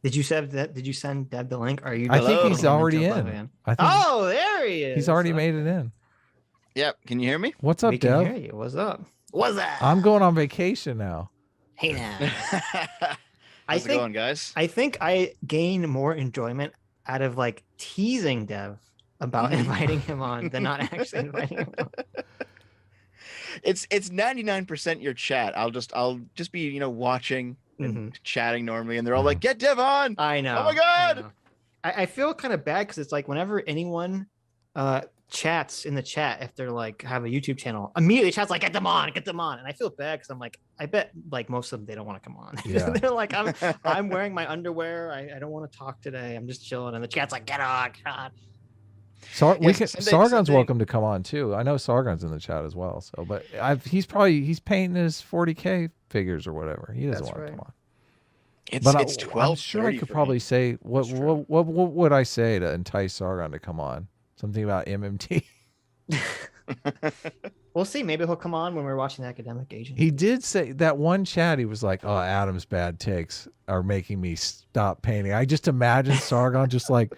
Did you send that? Did you send Deb the link? Or are you? I think Hello. he's already in. I think Oh, there he is. he's already made it in. Yep. Can you hear me? What's up, We can Dev? hear you. What's up? What's up? I'm going on vacation now. Hey now. How's it going, guys? I think I gain more enjoyment out of like teasing Dev about inviting him on than not actually inviting him on. It's 99% your chat. I'll just be watching and chatting normally, and they're all like, "Get Dev on!" I know. Oh my god! I feel kind of bad because it's like whenever anyone chats in the chat, if they're like have a YouTube channel, immediately chat's like, get them on, and I feel bad because I'm like, I bet like most of them they don't want to come on. Yeah. They're like, I'm wearing my underwear, I don't want to talk today, I'm just chilling, and the chat's like, get on. Sargon's welcome to come on too. I know Sargon's in the chat as well. So, but he's painting his 40K figures or whatever. He doesn't want to come on. It's 12. I'm sure I could probably say what would I say to entice Sargon to come on? Something about MMT. We'll see. Maybe he'll come on when we're watching the Academic Agent. He did say that one chat. He was like, "Oh, Adam's bad takes are making me stop painting." I just imagine Sargon just like,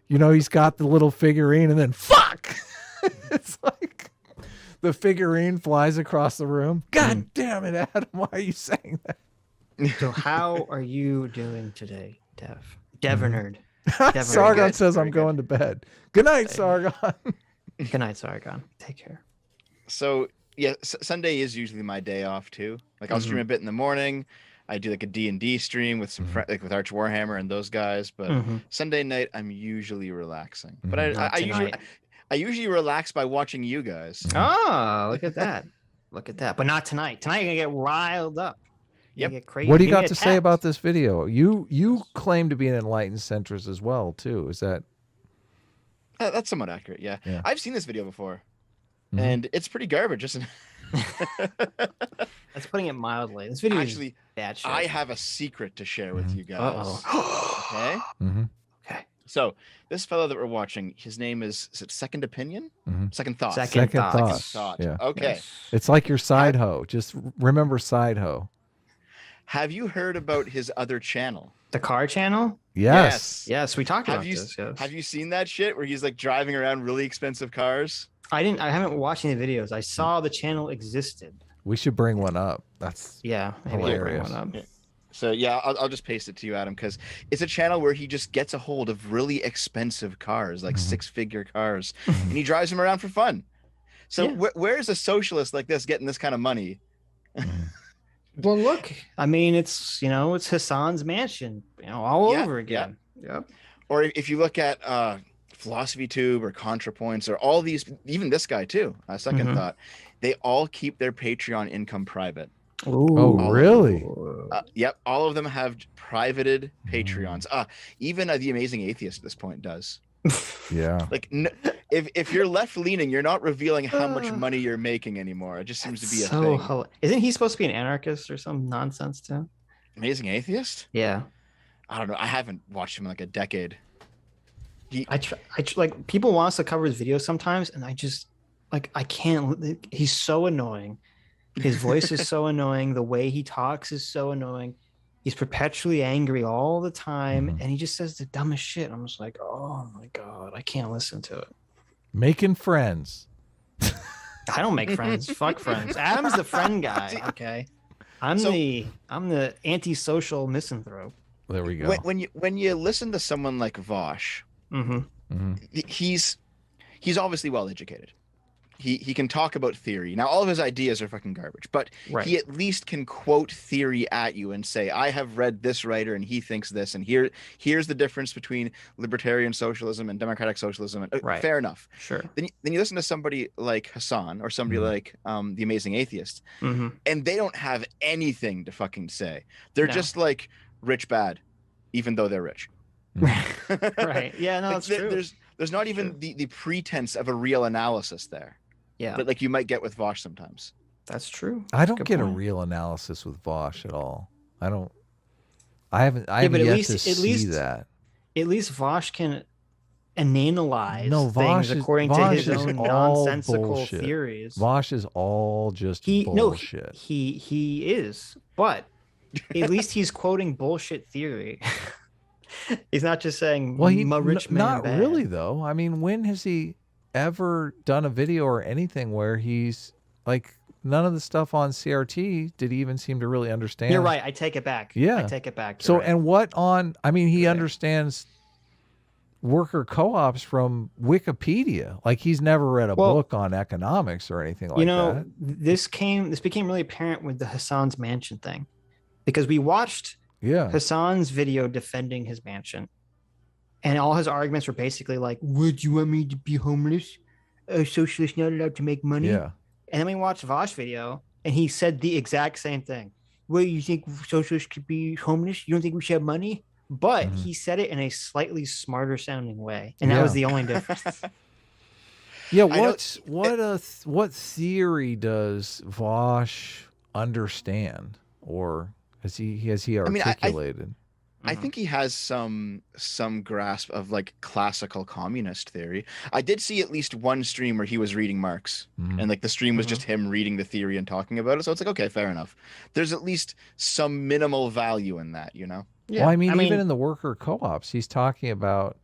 he's got the little figurine and then fuck. It's like the figurine flies across the room. God damn it, Adam! Why are you saying that? So how are you doing today, Dev? Devernerd. Sargon says I'm going to bed. Good night, Sargon. Good night, Sargon. Take care. So yeah, Sunday is usually my day off too. Like I'll stream a bit in the morning. I do like a D&D stream with some like with Arch Warhammer and those guys. But Sunday night I'm usually relaxing. But I usually relax by watching you guys. Oh, look at that. Look at that. But not tonight. Tonight you're gonna get riled up. Yep. Get crazy. What do you got to say about this video? You claim to be an enlightened centrist as well, too. Is that? That's somewhat accurate. Yeah. I've seen this video before, and it's pretty garbage, isn't it? That's putting it mildly. This video actually is bad shit. I have a secret to share with you guys. Okay. Okay. So this fellow that we're watching, his name is it Second Opinion? Second Thought. Second Thought. Yeah. Okay. Yes. It's like your side hoe. Just remember side hoe. Have you heard about his other channel? The car channel? Yes. Yes, we talked about this. Yes. Have you seen that shit where he's like driving around really expensive cars? I haven't watched any videos. I saw the channel existed. We should bring one up. That's maybe hilarious. Bring one up. Yeah. So yeah, I'll just paste it to you, Adam, because it's a channel where he just gets a hold of really expensive cars, like 6-figure cars, and he drives them around for fun. So where is a socialist like this getting this kind of money? Well, look, I mean, it's it's Hassan's mansion, all over again. Yep. Or if you look at Philosophy Tube or ContraPoints or all these, even this guy too, Second Thought, they all keep their Patreon income private. Ooh. Oh, really? Yep. All of them have privated Patreons. Even The Amazing Atheist at this point does. Yeah. Like if you're left leaning, you're not revealing how much money you're making anymore. It just seems to be a thing. Isn't he supposed to be an anarchist or some nonsense too? Amazing Atheist? Yeah. I don't know. I haven't watched him in like a decade. I try, like people want us to cover his videos sometimes, and I just like I can't. He's so annoying. His voice is so annoying. The way he talks is so annoying. He's perpetually angry all the time, and he just says the dumbest shit. I'm just like, oh my god, I can't listen to it. Making friends. I don't make friends. Fuck friends. Adam's the friend guy. Okay, I'm the antisocial misanthrope. There we go. When you listen to someone like Vosh, he's obviously well educated. He can talk about theory. Now all of his ideas are fucking garbage, but he at least can quote theory at you and say, I have read this writer and he thinks this, and here's the difference between libertarian socialism and democratic socialism. Fair enough. Sure. Then you listen to somebody like Hassan or somebody like The Amazing Atheist, and they don't have anything to fucking say. They're just like rich bad, even though they're rich. Right. Yeah, no, that's true. There's not even the pretense of a real analysis there. Yeah. But like you might get with Vosh sometimes. That's true. I don't get a real analysis with Vosh at all. I haven't yet to see that. At least Vosh can analyze Vosh things according to his own nonsensical bullshit. theories. Vosh is all just bullshit. He is, but at least he's quoting bullshit theory. He's not just saying, well, "My rich man not bad." really though. I mean, when has he ever done a video or anything where he's like none of the stuff on CRT did he even seem to really understand? You're right. I take it back. Yeah, I take it back. So right. and what on? I mean, he You're understands worker co-ops from Wikipedia. Like he's never read a book on economics or anything like that. This became really apparent with the Hassan's mansion thing, because we watched Hassan's video defending his mansion, and all his arguments were basically like, "Would you want me to be homeless? A socialist not allowed to make money?" Yeah. And then we watched Vosh video, and he said the exact same thing. Well, you think socialists could be homeless? You don't think we should have money? But he said it in a slightly smarter sounding way, and that was the only difference. Yeah, what theory does Vosh understand, or has he articulated? I think he has some grasp of like classical communist theory. I did see at least one stream where he was reading Marx, and like the stream was just him reading the theory and talking about it. So it's like, okay, fair enough. There's at least some minimal value in that, you know? Yeah. Well, I mean, even in the worker co-ops, he's talking about,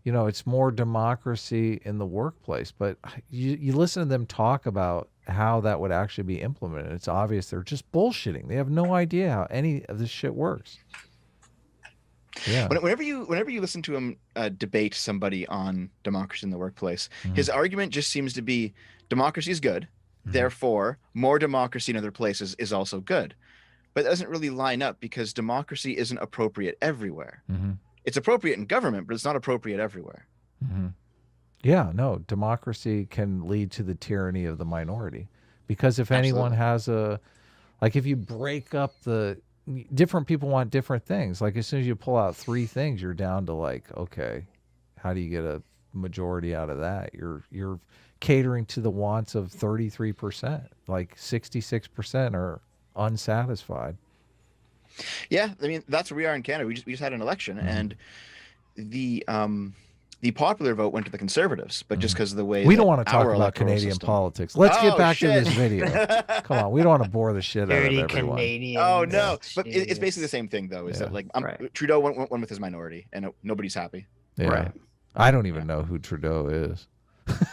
it's more democracy in the workplace. But you listen to them talk about how that would actually be implemented. It's obvious they're just bullshitting. They have no idea how any of this shit works. Yeah. Whenever you listen to him debate somebody on democracy in the workplace, his argument just seems to be democracy is good, therefore more democracy in other places is also good. But it doesn't really line up because democracy isn't appropriate everywhere. It's appropriate in government, but it's not appropriate everywhere. Yeah, no, democracy can lead to the tyranny of the minority, because if anyone has if you break up different people want different things. Like as soon as you pull out 3 things, you're down to like, okay, how do you get a majority out of that? You're catering to the wants of 33%. Like 66% are unsatisfied. Yeah, I mean that's where we are in Canada. We just had an election, and the popular vote went to the Conservatives, but just because of the way we don't want to talk about Canadian politics. Let's get back to this video. Come on, we don't want to bore the shit out of everyone. Canadians. Oh no, but it's basically the same thing though. Is that like Trudeau went with his minority, and nobody's happy. Yeah. Right. I don't even know who Trudeau is.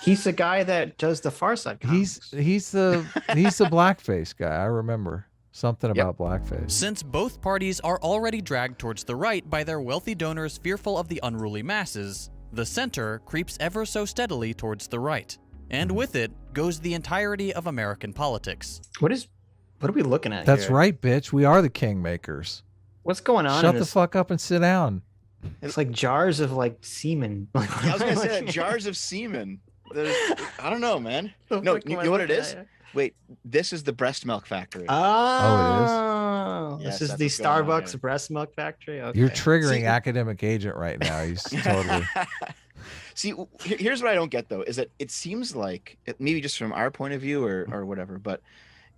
He's the guy that does the Far Side comics. He's the blackface guy. I remember something about blackface. Since both parties are already dragged towards the right by their wealthy donors fearful of the unruly masses, the center creeps ever so steadily towards the right. And with it goes the entirety of American politics. What are we looking at That's here? right, bitch. We are the kingmakers. What's going on? Shut the fuck up and sit down. It's like jars of like semen. I was gonna say that, jars of semen. I don't know, man. No, you know what it is? Wait, this is the breast milk factory. Oh, it is. This is the Starbucks breast milk factory. Okay. You're triggering academic agent right now. He's totally. See, here's what I don't get though: is that it seems like maybe just from our point of view or whatever, but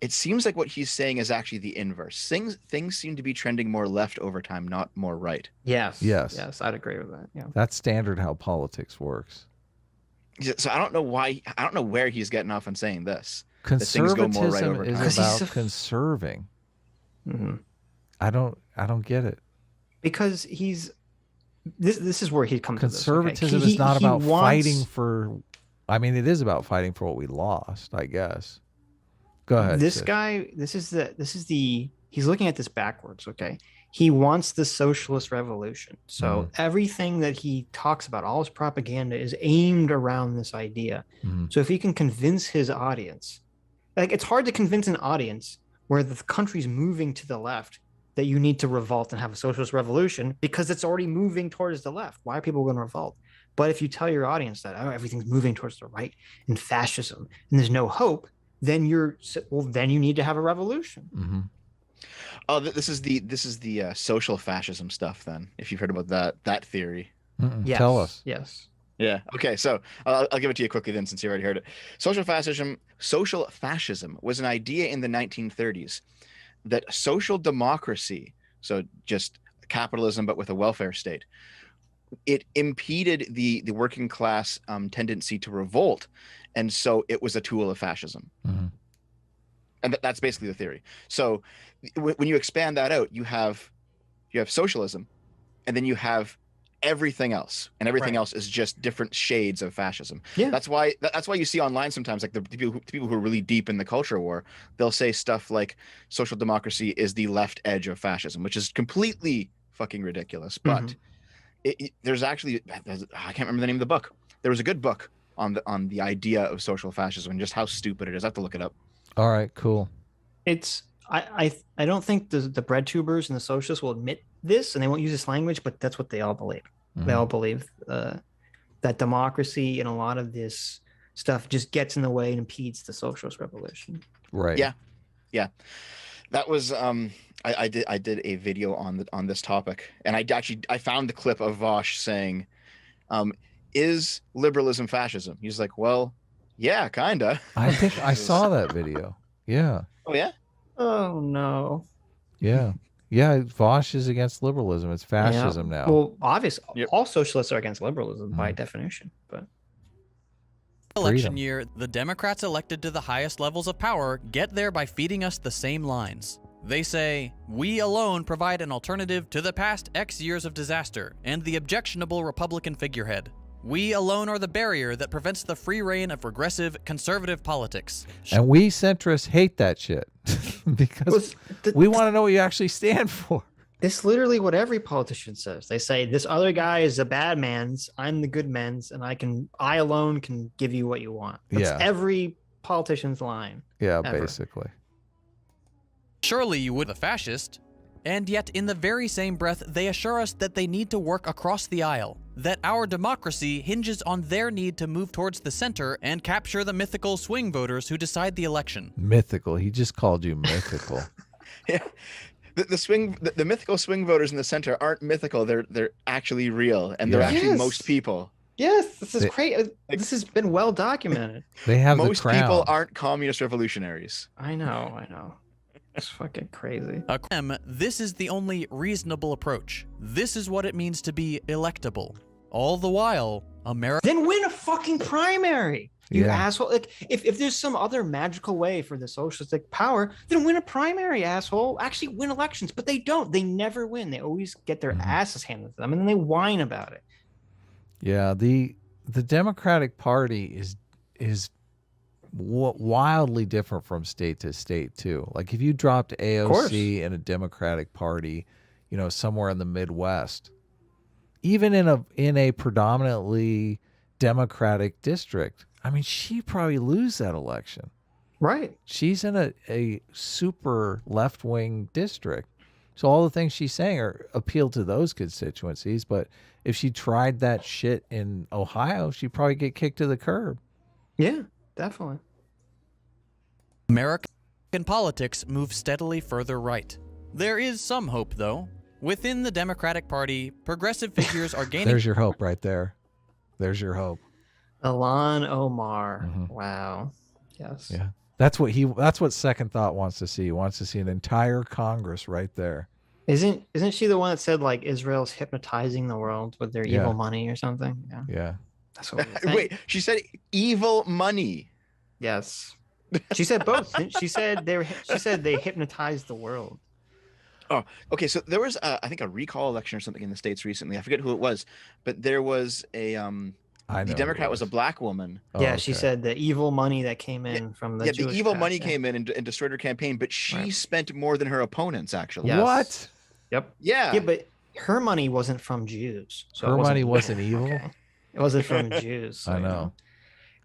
it seems like what he's saying is actually the inverse. Things seem to be trending more left over time, not more right. Yes, I'd agree with that. Yeah, that's standard how politics works. So I don't know why. I don't know where he's getting off on saying this. Conservatism is about conserving. I don't get it. Because this is where he comes. Conservatism is not about fighting for. I mean, it is about fighting for what we lost, I guess. Go ahead. This guy, he's looking at this backwards. Okay. He wants the socialist revolution. So everything that he talks about, all his propaganda is aimed around this idea. So if he can convince his audience, like it's hard to convince an audience where the country's moving to the left that you need to revolt and have a socialist revolution because it's already moving towards the left. Why are people going to revolt? But if you tell your audience that everything's moving towards the right and fascism and there's no hope, then you need to have a revolution. Oh, this is the social fascism stuff. Then, if you've heard about that theory, yes. Tell us. Yes. Yeah. Okay. So I'll give it to you quickly then, since you already heard it. Social fascism was an idea in the 1930s that social democracy, so just capitalism but with a welfare state, it impeded the working class tendency to revolt, and so it was a tool of fascism. And that's basically the theory. So when you expand that out, you have socialism, and then you have everything else, and everything else is just different shades of fascism. Yeah. That's why you see online sometimes, like the people who are really deep in the culture war, they'll say stuff like social democracy is the left edge of fascism, which is completely fucking ridiculous. But there's actually, I can't remember the name of the book. There was a good book on the idea of social fascism and just how stupid it is. I have to look it up. All right, cool. It's I don't think the bread tubers and the socialists will admit this, and they won't use this language, but that's what they all believe. They all believe that democracy and a lot of this stuff just gets in the way and impedes the socialist revolution. Right. Yeah. That was I did a video on this topic, and I found the clip of Vosh saying, is liberalism fascism? He's like, well, yeah, kinda. I think I saw that video. Yeah. Oh yeah? Oh no. Yeah. Yeah, Vosh is against liberalism. It's fascism now. Well, obviously, all socialists are against liberalism by definition. But election year, the Democrats elected to the highest levels of power get there by feeding us the same lines. They say, we alone provide an alternative to the past X years of disaster and the objectionable Republican figurehead. We alone are the barrier that prevents the free reign of regressive, conservative politics. And we centrists hate that shit because we want to know what you actually stand for. That's literally what every politician says. They say, this other guy is a bad man's, I'm the good man's, and I alone can give you what you want. That's every politician's line. Yeah, ever. basically. Surely you would, the fascist. And yet, in the very same breath, they assure us that they need to work across the aisle, that our democracy hinges on their need to move towards the center and capture the mythical swing voters who decide the election. Mythical. He just called you mythical. Yeah. The mythical swing voters in the center aren't mythical. They're actually real, and they're actually most people. Yes, this is great. This has been well documented. They have most the crown. people aren't communist revolutionaries. I know. It's fucking crazy. This is the only reasonable approach. This is what it means to be electable. All the while, America... Then win a fucking primary, you asshole. Like, if there's some other magical way for the socialistic power, then win a primary, asshole. Actually win elections, but they don't. They never win. They always get their asses handed to them, and then they whine about it. Yeah, the Democratic Party is wildly different from state to state too. Like if you dropped AOC in a Democratic Party, somewhere in the Midwest, even in a predominantly Democratic district, I mean, she'd probably lose that election. Right. She's in a super left-wing district. So all the things she's saying appeal to those constituencies, but if she tried that shit in Ohio, she'd probably get kicked to the curb. Yeah. Definitely. American politics move steadily further right. There is some hope, though. Within the Democratic Party, progressive figures are gaining... There's your hope right there. There's your hope. Ilhan Omar. Wow. Yes. Yeah. That's what Second Thought wants to see. He wants to see an entire Congress right there. Isn't she the one that said like Israel's hypnotizing the world with their evil money or something? Yeah. That's what Wait, she said evil money. Yes. She said both. She said they hypnotized the world. Oh, okay. So there was I think a recall election or something in the States recently. I forget who it was, but there was a the Democrat was a black woman. Yeah, she said the evil money that came in from the Jewish the evil past, money came in and destroyed her campaign, but she spent more than her opponents actually. Yes. What? Yep. Yeah. Yeah, but her money wasn't from Jews. So her money wasn't evil. Okay. It wasn't from Jews. So, I know.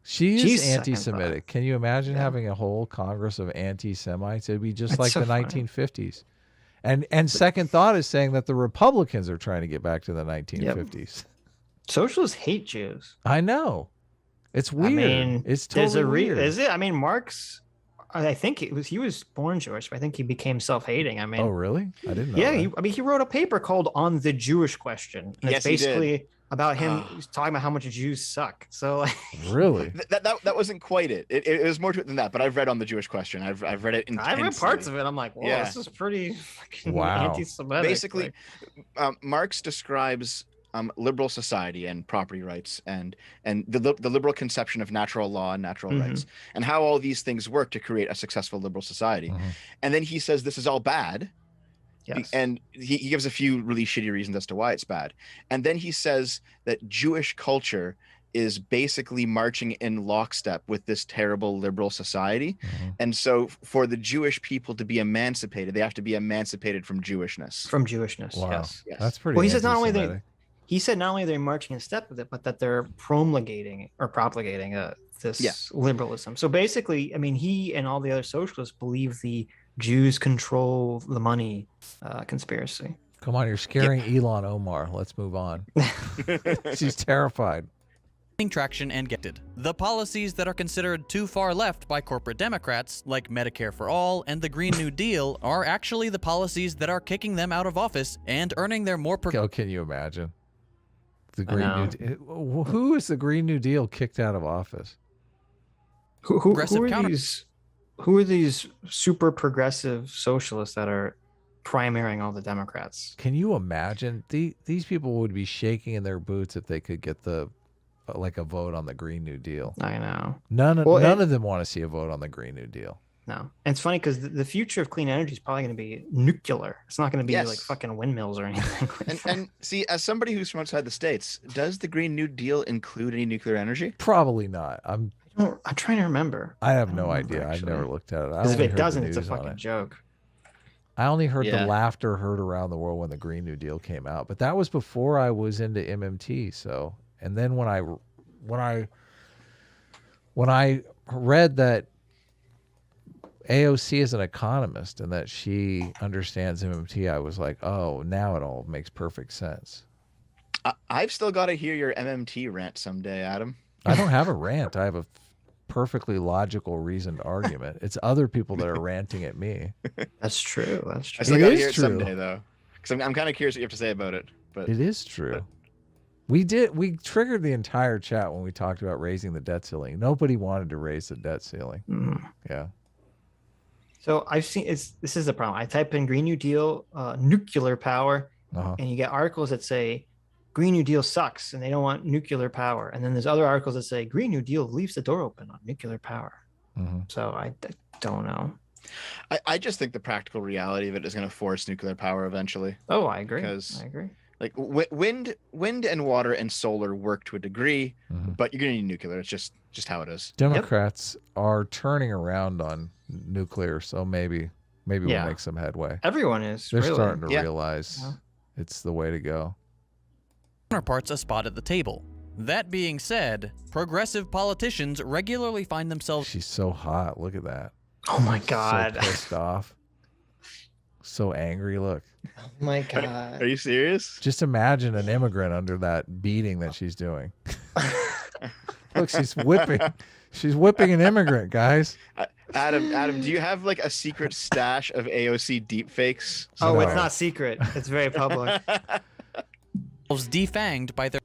She's anti-Semitic. Can you imagine having a whole Congress of anti-Semites? It'd be just like the 1950s. And Second Thought is saying that the Republicans are trying to get back to the 1950s. Yep. Socialists hate Jews. I know. It's weird. I mean, it's totally weird. Is it? I mean, Marx, I think he was born Jewish, but I think he became self-hating. I mean, oh really? I didn't know. Yeah, he wrote a paper called "On the Jewish Question." And it's basically about him talking about how much Jews suck. So really, that wasn't quite it. It was more to it than that. But I've read On the Jewish Question. I've read it intensely. I've read parts of it. I'm like, whoa, this is pretty fucking anti-Semitic. Basically, Marx describes liberal society and property rights and the liberal conception of natural law and natural rights and how all these things work to create a successful liberal society. And then he says this is all bad. Yes. And he gives a few really shitty reasons as to why it's bad. And then he says that Jewish culture is basically marching in lockstep with this terrible liberal society. And so for the Jewish people to be emancipated, they have to be emancipated from Jewishness. From Jewishness, Wow. yes. That's pretty Well, he says not only he said not only they're marching in step with it, but that they're promulgating or propagating this liberalism. So basically, I mean, he and all the other socialists believe the Jews control the money conspiracy. Come on, you're scaring Elon Omar. Let's move on. She's terrified. Traction and getted. The policies that are considered too far left by corporate Democrats, like Medicare for All and the Green New Deal, are actually the policies that are kicking them out of office and earning their more... Can you imagine? The Green New Deal. Who is the Green New Deal kicked out of office? Who are these super progressive socialists that are primarying all the Democrats? Can you imagine? These people would be shaking in their boots if they could get a vote on the Green New Deal. I know. None of them want to see a vote on the Green New Deal. No. And it's funny because the future of clean energy is probably going to be nuclear. It's not going to be like fucking windmills or anything. And see, as somebody who's from outside the States, does the Green New Deal include any nuclear energy? Probably not. I'm trying to remember. I have no idea. I've never looked at it. Because if it doesn't, it's a fucking joke. I only heard the laughter heard around the world when the Green New Deal came out, but that was before I was into MMT. So, and then when I read that AOC is an economist and that she understands MMT, I was like, oh, now it all makes perfect sense. I've still got to hear your MMT rant someday, Adam. I don't have a rant. I have a perfectly logical, reasoned argument. It's other people that are ranting at me. That's true. That's true. I still got to hear it someday, though, because I'm kind of curious what you have to say about it. But it is true. We triggered the entire chat when we talked about raising the debt ceiling. Nobody wanted to raise the debt ceiling. Yeah. So I've seen this is the problem. I type in Green New Deal, nuclear power, and you get articles that say Green New Deal sucks and they don't want nuclear power. And then there's other articles that say Green New Deal leaves the door open on nuclear power. So I don't know. I just think the practical reality of it is going to force nuclear power eventually. Oh, I agree. Because I agree. Like wind and water and solar work to a degree, but you're going to need nuclear. It's just how it is. Democrats are turning around on nuclear, so maybe we'll make some headway. Everyone is. They're starting to realize it's the way to go. Counterparts a spot at the table. That being said, progressive politicians regularly find themselves... She's so hot. Look at that. Oh my God. So pissed off. So angry. Look. Oh my God. Are you serious? Just imagine an immigrant under that beating that she's doing. Look, she's whipping. She's whipping an immigrant, guys. Adam, do you have like a secret stash of AOC deepfakes? Oh, no. It's not secret. It's very public. Defanged by their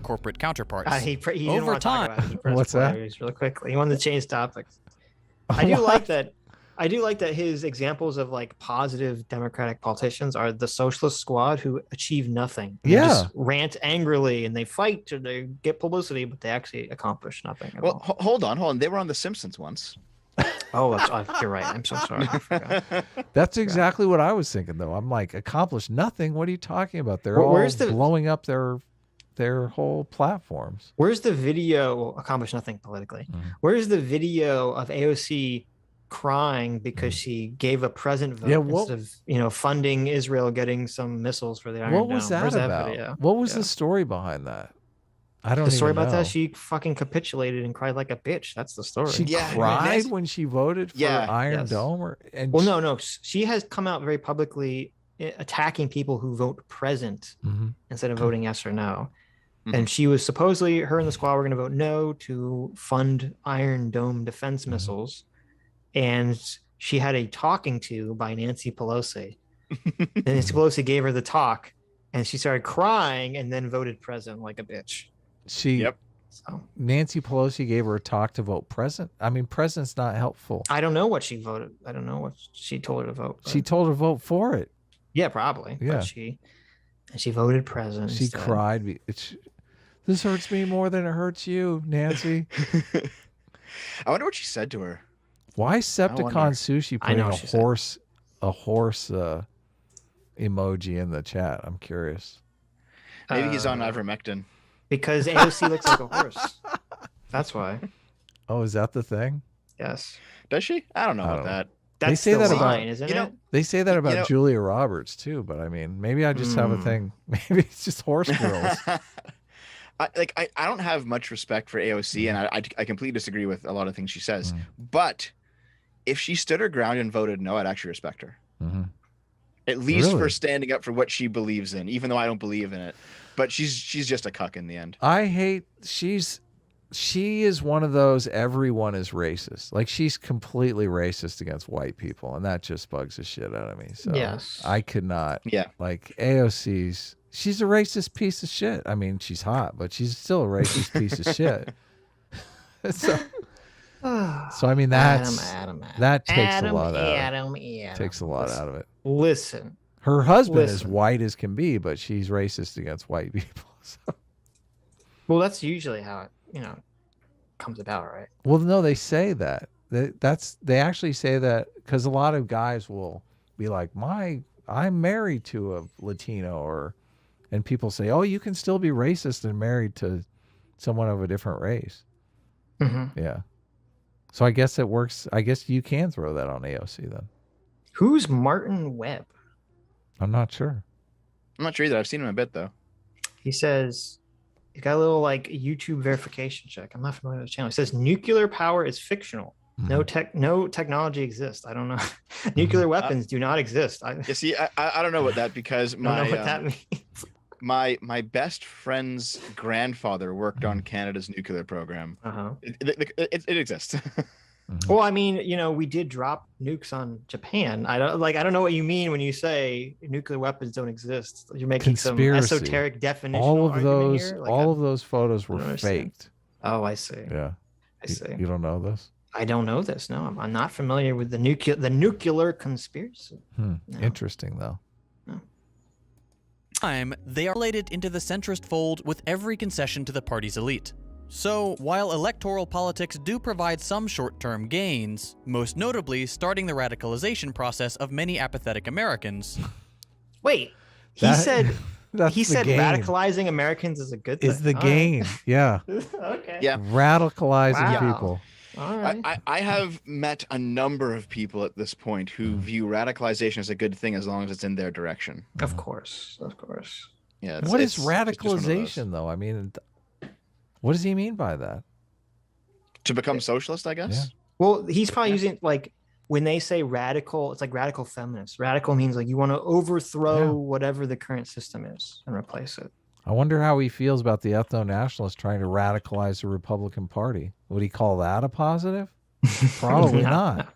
corporate counterparts. He over time. What's that? Really quickly, he wanted to change topics. I do like that. I do like that his examples of like positive Democratic politicians are the socialist squad who achieve nothing. They just rant angrily and they fight and they get publicity, but they actually accomplish nothing. Well, hold on. They were on The Simpsons once. Oh, you're right. I'm so sorry. I forgot. That's exactly what I was thinking, though. I'm like, accomplished nothing. What are you talking about? They're all blowing up their whole platforms. Where's the video? Accomplish nothing politically. Where's the video of AOC crying because she gave a present vote instead of funding Israel getting some missiles for the Iron Dome? What was that about? Video? What was the story behind that? I don't know. The story about that, she fucking capitulated and cried like a bitch. That's the story. She cried when she voted for Iron Dome? No. She has come out very publicly attacking people who vote present instead of voting yes or no. And she was supposedly, her and the squad were going to vote no to fund Iron Dome defense missiles. And she had a talking to by Nancy Pelosi. And Nancy Pelosi gave her the talk and she started crying and then voted present like a bitch. Nancy Pelosi gave her a talk to vote present. I mean, present's not helpful. I don't know what she voted. I don't know what she told her to vote. She told her to vote for it. Yeah, probably. Yeah. But she voted present. She cried. This hurts me more than it hurts you, Nancy. I wonder what she said to her. Why Septicon Sushi putting a horse emoji in the chat. I'm curious. Maybe he's on ivermectin. Because AOC looks like a horse. That's why. Oh, is that the thing? Yes. Does she? I don't know about that. That's they say the that line, about, isn't it? They say that about Julia Roberts too, but I mean, maybe I just have a thing. Maybe it's just horse girls. I don't have much respect for AOC, and I completely disagree with a lot of things she says. But if she stood her ground and voted no, I'd actually respect her. At least for standing up for what she believes in, even though I don't believe in it. But she's just a cuck in the end. She is one of those everyone is racist. Like, she's completely racist against white people, and that just bugs the shit out of me. So yes. I could not. Yeah. Like, she's a racist piece of shit. I mean, she's hot, but she's still a racist piece of shit. So I mean, that takes a lot out. Takes a lot out of it. Listen. Her husband is white as can be, but she's racist against white people. So. Well, that's usually how it, comes about, right? Well, no, they say that. They actually say that because a lot of guys will be like, I'm married to a Latino, and people say, oh, you can still be racist and married to someone of a different race. Yeah. So I guess it works. I guess you can throw that on AOC then. Who's Martin Webb? I'm not sure. I'm not sure either. I've seen him a bit though. He says he's got a little YouTube verification check. I'm not familiar with the channel. He says nuclear power is fictional. No technology exists. I don't know. Nuclear weapons do not exist. You see, I don't know about that because I don't know what that means. My best friend's grandfather worked on Canada's nuclear program. It exists. Well, I mean, we did drop nukes on Japan. I don't know what you mean when you say nuclear weapons don't exist. You're making some esoteric definition. All of those photos were faked. Oh, I see. Yeah, I see. You don't know this? I don't know this. No, I'm not familiar with the nuclear conspiracy. No. Interesting though. They are related into the centrist fold with every concession to the party's elite. So, while electoral politics do provide some short-term gains, most notably starting the radicalization process of many apathetic Americans. Wait, he said radicalizing Americans is a good thing. Is the gain. Right. Yeah. Okay. Yeah. Radicalizing people. All right. I have met a number of people at this point who view radicalization as a good thing as long as it's in their direction. Of course. Yeah. What is radicalization, though? I mean, what does he mean by that? To become socialist, I guess. Yeah. Well, he's probably using when they say radical, it's like radical feminist. Radical means you want to overthrow whatever the current system is and replace it. I wonder how he feels about the ethno-nationalists trying to radicalize the Republican Party. Would he call that a positive? Probably not.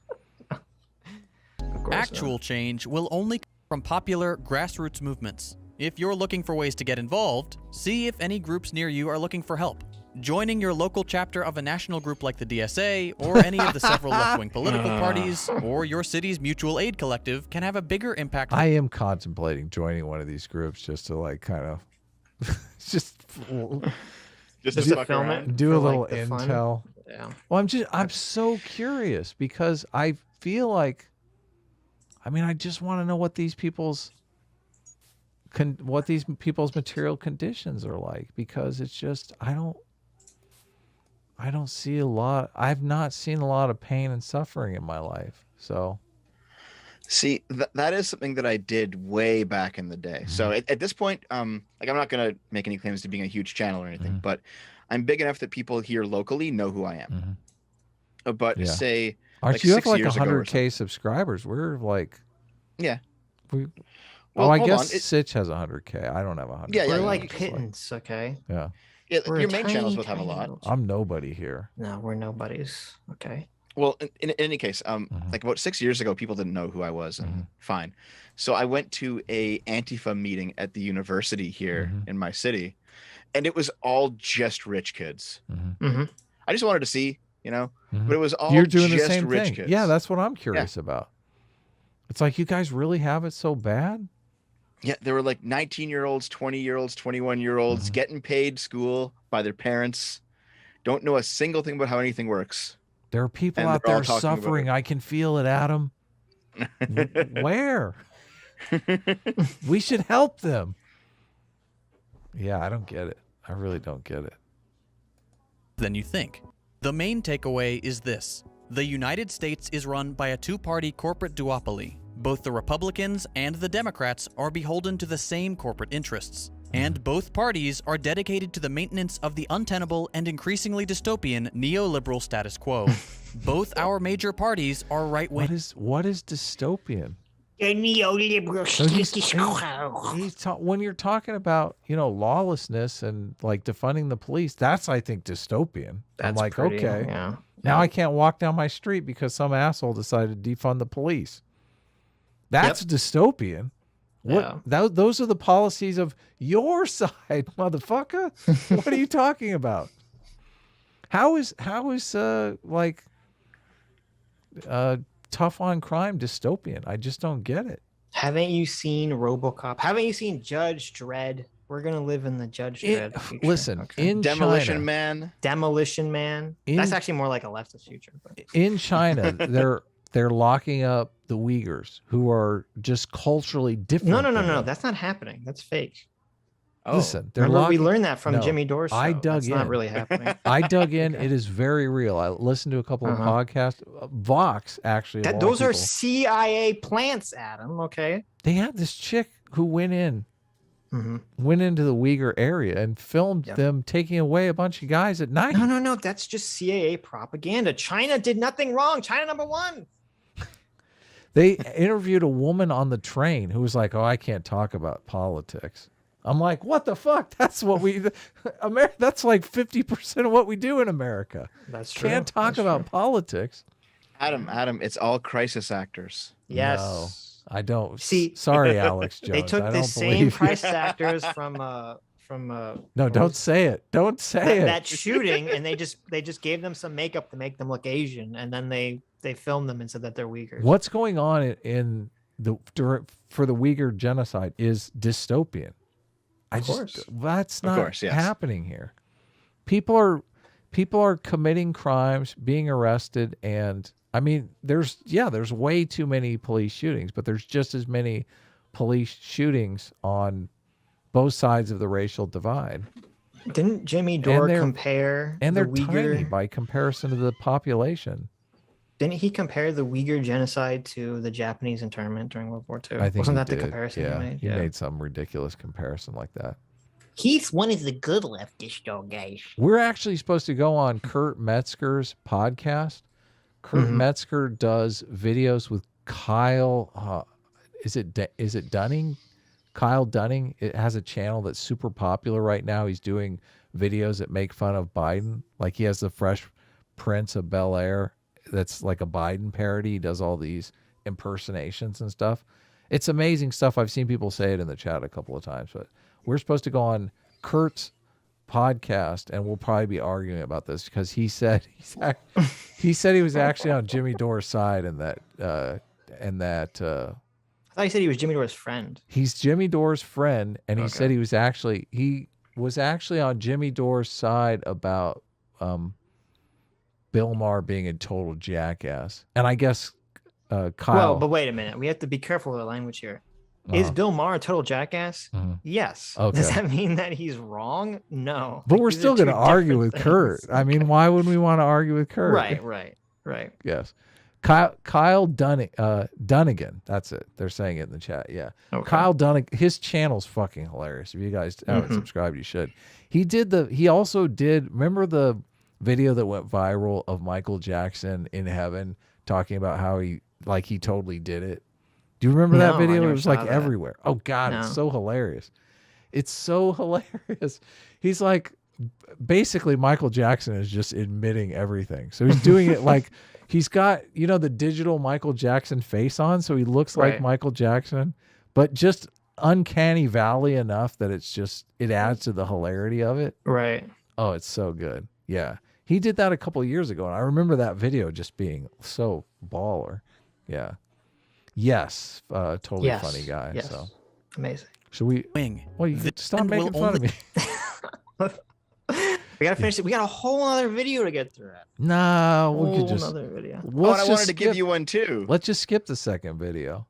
Actual change will only come from popular grassroots movements. If you're looking for ways to get involved, see if any groups near you are looking for help. Joining your local chapter of a national group like the DSA, or any of the several left-wing political parties, or your city's mutual aid collective can have a bigger impact. I am contemplating joining one of these groups just to kind of just to film it, do a little intel. Yeah. Well, I'm so curious because I feel I just want to know what these people's material conditions are like, because it's just I don't see a lot. I've not seen a lot of pain and suffering in my life. So see, that is something that I did way back in the day. So at this point, I'm not going to make any claims to being a huge channel or anything, but I'm big enough that people here locally know who I am. But say, aren't you have 100K subscribers? We're I guess Sitch has 100K. I don't have 100. Yeah, we're like pittance, okay? Yeah. Your main channels both have a lot. I'm nobody here. No, we're nobodies. Okay. Well, in any case, about 6 years ago, people didn't know who I was, and fine. So I went to a Antifa meeting at the university here in my city, and it was all just rich kids. I just wanted to see, but it was all You're doing just the same rich thing. kids. Yeah, that's what I'm curious about. It's like, you guys really have it so bad? Yeah, there were 19-year-olds, 20-year-olds, 21-year-olds getting paid school by their parents, don't know a single thing about how anything works. There are people out there suffering. I can feel it, Adam. Where? We should help them. Yeah, I don't get it. I really don't get it. Than you think. The main takeaway is this. The United States is run by a two-party corporate duopoly. Both the Republicans and the Democrats are beholden to the same corporate interests. And both parties are dedicated to the maintenance of the untenable and increasingly dystopian neoliberal status quo. Both our major parties are right-wing. What is dystopian? The neoliberal status quo. When you're talking about, lawlessness and like defunding the police, that's, I think, dystopian. I'm like, pretty, okay, yeah. now I can't walk down my street because some asshole decided to defund the police. That's dystopian. Those are the policies of your side, motherfucker. What are you talking about? How is tough on crime dystopian? I just don't get it. Haven't you seen RoboCop? Haven't you seen Judge Dredd? We're gonna live in the Judge Dredd future. Listen, in Demolition China, Man. Demolition Man. That's actually more like a leftist future. But. In China, they're locking up the Uyghurs, who are just culturally different. No. That's not happening. That's fake. Oh. Listen, we learned that from Jimmy Dore's show. I dug That's in. not really happening. I dug in. It is very real. I listened to a couple of podcasts. Vox, actually. Those are CIA plants, Adam. Okay. They had this chick who went into the Uyghur area and filmed them taking away a bunch of guys at night. No. That's just CIA propaganda. China did nothing wrong. China #1. They interviewed a woman on the train who was like, "Oh, I can't talk about politics." I'm like, "What the fuck? That's what that's like 50% of what we do in America." That's true. Can't talk about politics. Adam, it's all crisis actors. Yes. No, I don't. See, Sorry, Alex Jones. They took the same crisis actors from No, don't say it. Don't say it. That shooting, and they just gave them some makeup to make them look Asian, and then they filmed them and said that they're Uyghurs. What's going on for the Uyghur genocide is dystopian. That's not happening here. People are committing crimes, being arrested, and I mean, there's way too many police shootings, but there's just as many police shootings on both sides of the racial divide. Didn't Jimmy Dore compare? And they're Uyghur, tiny by comparison to the population. Didn't he compare the Uyghur genocide to the Japanese internment during World War II? I think Wasn't that the comparison he made? He made some ridiculous comparison like that. He's one of the good leftist guys. We're actually supposed to go on Kurt Metzger's podcast. Kurt Metzger does videos with Kyle. Is it Dunning? Kyle Dunning. It has a channel that's super popular right now. He's doing videos that make fun of Biden. Like he has the Fresh Prince of Bel-Air. That's like a Biden parody. He does all these impersonations and stuff. It's amazing stuff. I've seen people say it in the chat a couple of times, but we're supposed to go on Kurt's podcast and we'll probably be arguing about this because he said he was actually on Jimmy Dore's side and that I thought he said he was Jimmy Dore's friend. He's Jimmy Dore's friend, and he said he was actually on Jimmy Dore's side about Bill Maher being a total jackass. And I guess Kyle. Well, but wait a minute. We have to be careful with the language here. Is Bill Maher a total jackass? Yes. Okay. Does that mean that he's wrong? No. But we're still going to argue with Kurt. I mean, why would we want to argue with Kurt? Right. Yes. Kyle Dunnigan. That's it. They're saying it in the chat. Yeah. Okay. Kyle Dunnigan. His channel's fucking hilarious. If you guys haven't subscribed, you should. He also did. Remember the video that went viral of Michael Jackson in heaven talking about how he totally did it? Do you remember that video? It was like everywhere. Oh God, it's so hilarious. It's so hilarious. He's like, basically Michael Jackson is just admitting everything. So he's doing it like he's got, the digital Michael Jackson face on. So he looks like Michael Jackson, but just uncanny valley enough that it adds to the hilarity of it. Right. Oh, it's so good. Yeah. He did that a couple of years ago. And I remember that video just being so baller. Yeah. Yes. Totally funny guy. Yes. So amazing. Should we Well, you stop making fun of me. We gotta finish it. We got a whole other video to get through. No, we could just another video. I wanted to give you one too. Let's just skip the second video.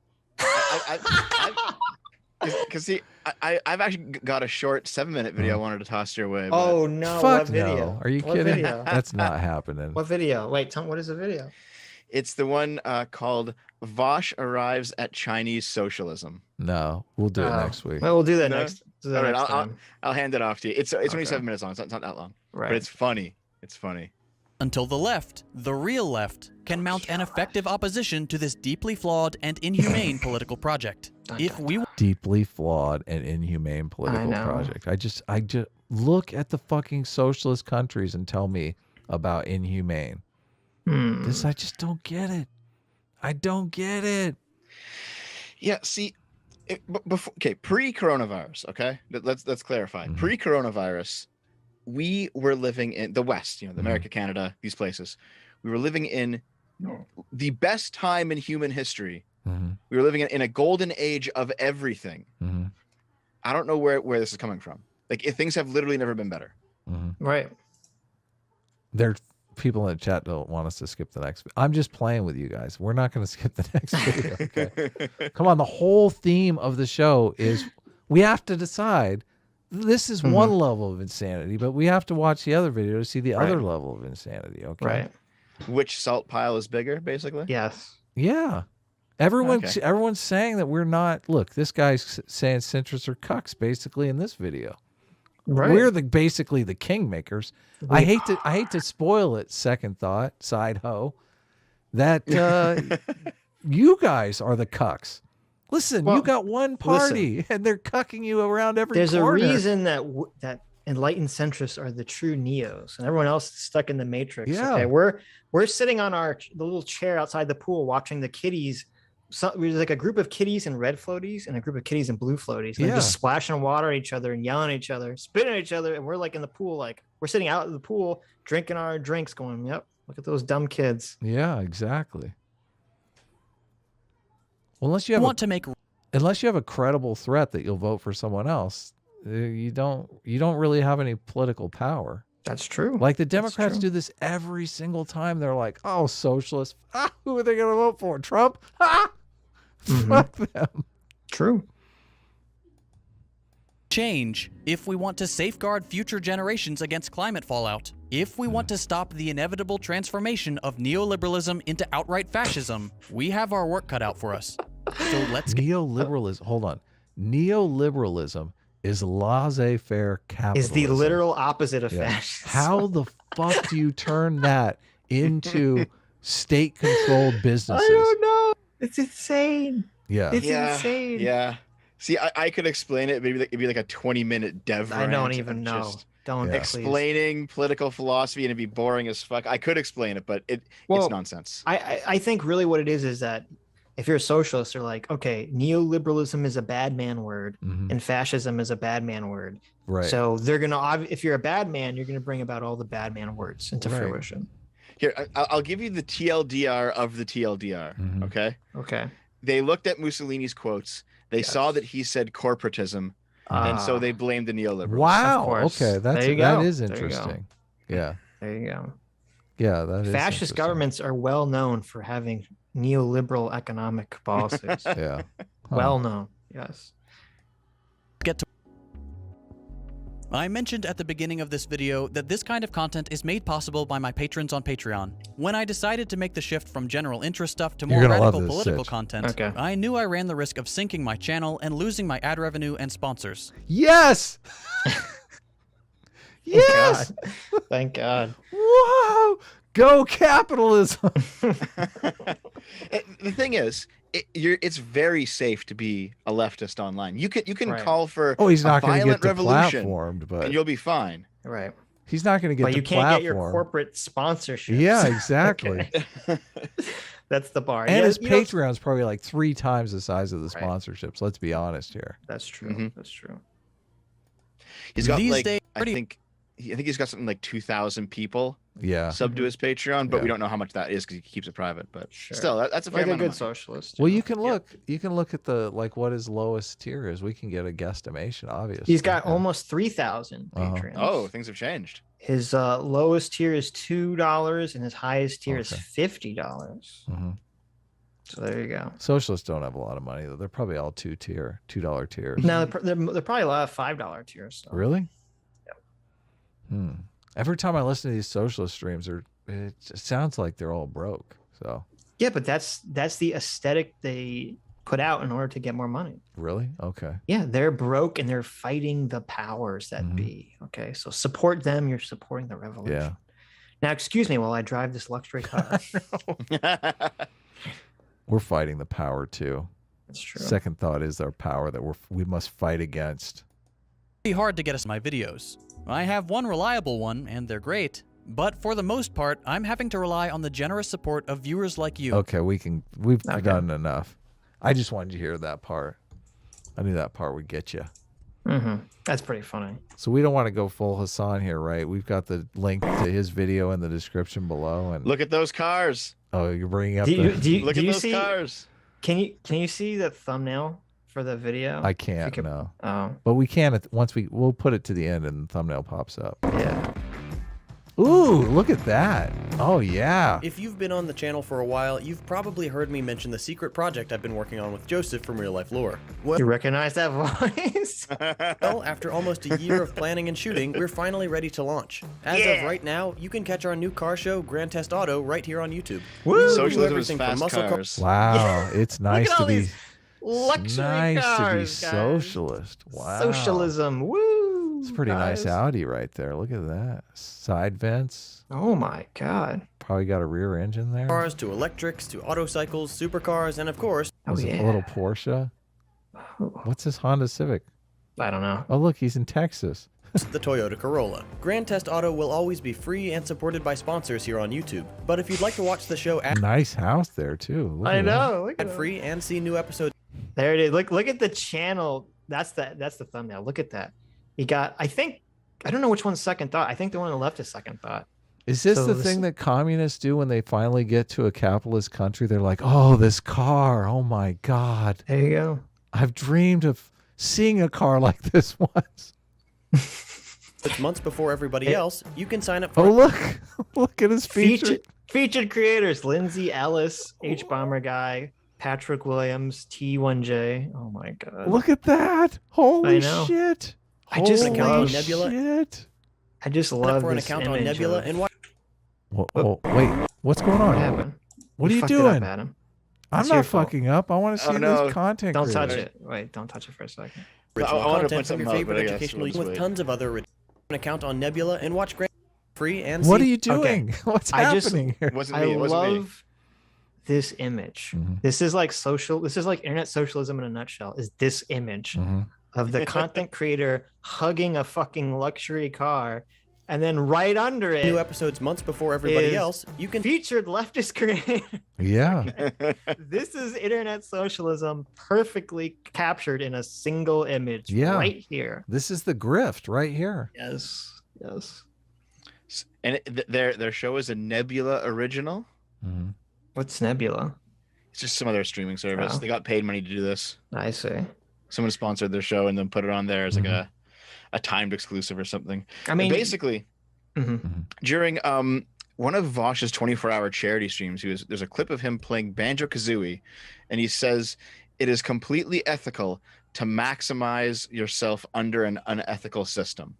Because see, I've actually got a short 7-minute video I wanted to toss your way. Oh no! Fuck What video? no. Are you What kidding? video? That's not happening. What video? Wait, tell me, what is the video? It's the one called "Vosh arrives at Chinese socialism." No, we'll do it next week. Well, we'll do that No? next. Do that All right, next time. I'll hand it off to you. It's only Okay. 7 minutes long. It's not that long. Right. But it's funny. It's funny. Until the left, the real left, can mount an effective opposition to this deeply flawed and inhumane political project. If we Deeply flawed and inhumane political project. I just look at the fucking socialist countries and tell me about inhumane. I just don't get it. I don't get it. Yeah, see, before, okay, pre-coronavirus, okay? Let's clarify. Pre-coronavirus, we were living in the West, the America, Canada, these places. We were living in the best time in human history. We were living in a golden age of everything. I don't know where this is coming from. Like, things have literally never been better. Right. There, people in the chat don't want us to skip the next. I'm just playing with you guys. We're not going to skip the next video. Okay. Come on. The whole theme of the show is we have to decide. This is one level of insanity, but we have to watch the other video to see the other level of insanity. Okay. Right. Which salt pile is bigger, basically? Yes. Yeah. Everyone's saying that we're not. Look, this guy's saying centrists are cucks basically in this video. Right. We're basically the kingmakers. I hate to spoil it. Second thought, side hoe, that you guys are the cucks. Listen, you got one party, and they're cucking you around every corner. There's a reason that enlightened centrists are the true neos, and everyone else is stuck in the matrix. Yeah. Okay, we're sitting on the little chair outside the pool watching the kitties. There's like a group of kitties in red floaties and a group of kitties in blue floaties. And they're just splashing water at each other and yelling at each other, spitting at each other. And we're like in the pool, like we're sitting out in the pool, drinking our drinks going, yep, look at those dumb kids. Yeah, exactly. Well, unless you have a credible threat that you'll vote for someone else, you don't really have any political power. That's true. Like the Democrats do this every single time. They're like, oh, socialists. Who are they going to vote for? Trump? Fuck them. True. change if we want to safeguard future generations against climate fallout, if we want to stop the inevitable transformation of neoliberalism into outright fascism, we have our work cut out for us. So let's get Neoliberalism. Hold on. Neoliberalism is laissez-faire capitalism. Is the literal opposite of fascism. How the fuck do you turn that into state-controlled businesses? I don't know. It's insane. Yeah. It's insane. Yeah. See, I could explain it. Maybe it'd be like a 20-minute dev I rant don't even of know. just Don't explaining political philosophy, and it'd be boring as fuck. I could explain it, but it's nonsense. I think really what it is that if you're a socialist, they're like, okay, neoliberalism is a bad man word, and fascism is a bad man word. Right. So they're gonna, if you're a bad man, you're gonna bring about all the bad man words into fruition. Here, I'll give you the TLDR of the TLDR. Okay. Okay. They looked at Mussolini's quotes. They saw that he said corporatism, and so they blamed the neoliberals. Wow. Of course. Okay, that is interesting. Yeah. There you go. Yeah, that is Fascist governments are well known for having neoliberal economic policies. Yeah. Well known. Yes. I mentioned at the beginning of this video that this kind of content is made possible by my patrons on Patreon. When I decided to make the shift from general interest stuff to more radical political content, I knew I ran the risk of sinking my channel and losing my ad revenue and sponsors. Yes! Yes! Thank God. Whoa! Go capitalism! The thing is, it's very safe to be a leftist online. You can call for he's not a going to violent get revolution, platformed, but and you'll be fine. Right. He's not going to get. But you can't get your corporate sponsorship. Yeah, exactly. That's the bar. And his Patreon's probably like 3 times the size of the sponsorships. Let's be honest here. That's true. That's true. He's got I think he's got something like 2,000 people. Yeah. Sub to his Patreon, but we don't know how much that is because he keeps it private. But still, that's a fair amount of money. Socialist. Well, you can look. You can look at the what his lowest tier is. We can get a guesstimation. Obviously, he's got almost 3,000 patrons. Oh, things have changed. His lowest tier is $2, and his highest tier is $50. So there you go. Socialists don't have a lot of money though. They're probably all $2 tiers. No, they're probably a lot of $5 tiers. So. Really? Yeah. Every time I listen to these socialist streams, it sounds like they're all broke. So. Yeah, but that's the aesthetic they put out in order to get more money. Really? Okay. Yeah, they're broke and they're fighting the powers that be. Okay, so support them. You're supporting the revolution. Yeah. Now, excuse me while I drive this luxury car. We're fighting the power too. That's true. Second thought is our power that we must fight against. It's hard to get us my videos. I have one reliable one, and they're great. But for the most part, I'm having to rely on the generous support of viewers like you. Okay, we've done enough. I just wanted you to hear that part. I knew that part would get you. That's pretty funny. So we don't want to go full Hassan here, right? We've got the link to his video in the description below. And look at those cars. Oh, you're bringing up look at those cars. Can you see the thumbnail for the video? I can't, no. Oh. But we can we'll put it to the end and the thumbnail pops up. Yeah. Ooh, look at that. Oh, yeah. If you've been on the channel for a while, you've probably heard me mention the secret project I've been working on with Joseph from Real Life Lore. Well, you recognize that voice? Well, after almost a year of planning and shooting, we're finally ready to launch. As of right now, you can catch our new car show, Grand Test Auto, right here on YouTube. Woo! Socialism is fast cars. Wow, it's nice to be luxury nice cars, to be guys. socialist. Wow. Socialism. Woo! It's a pretty nice Audi right there. Look at that. Side vents. Oh my god. Probably got a rear engine there. Cars to electrics to autocycles, supercars, and of course, a little Porsche. What's this Honda Civic? I don't know. Oh, look, he's in Texas. the Toyota Corolla. Grand Test Auto will always be free and supported by sponsors here on YouTube. But if you'd like to watch the show nice house there too. Look I know. Look ad free and see new episodes. There it is. Look at the channel. That's the thumbnail. Look at that. You got, I don't know which one's second thought. I think the one on the left is second thought. Is this the thing that communists do when they finally get to a capitalist country? They're like, oh, this car. Oh, my God. There you go. I've dreamed of seeing a car like this once. It's months before everybody else. You can sign up for. Oh, look. Look at his featured creators. Lindsay Ellis, H-Bomber Guy, Patrick Williams, T1J. Oh, my God. Look at that. Holy shit. I just love Nebula. Shit. I just love for an this account image on Nebula and watch. Wait, what's going on? What happened? What are you doing? Adam. I'm not fucking up. I want to see this content. Don't touch it. Wait, don't touch it for a second. Original content from your favorite educational with tons of other an account on Nebula and watch free and. What are you doing? What's happening here? I love this image. This is like This is like internet socialism in a nutshell. Is this image? Of the content creator hugging a fucking luxury car, and then right under it, new episodes months before everybody else. You can featured leftist creator. Yeah, this is internet socialism perfectly captured in a single image. Yeah, right here. This is the grift right here. Yes, yes. And their show is a Nebula original. What's Nebula? It's just some other streaming service. They got paid money to do this. I see. Someone sponsored their show and then put it on there as like a timed exclusive or something. I mean, basically, during one of Vosh's 24-hour charity streams, there's a clip of him playing Banjo-Kazooie, and he says it is completely ethical to maximize yourself under an unethical system.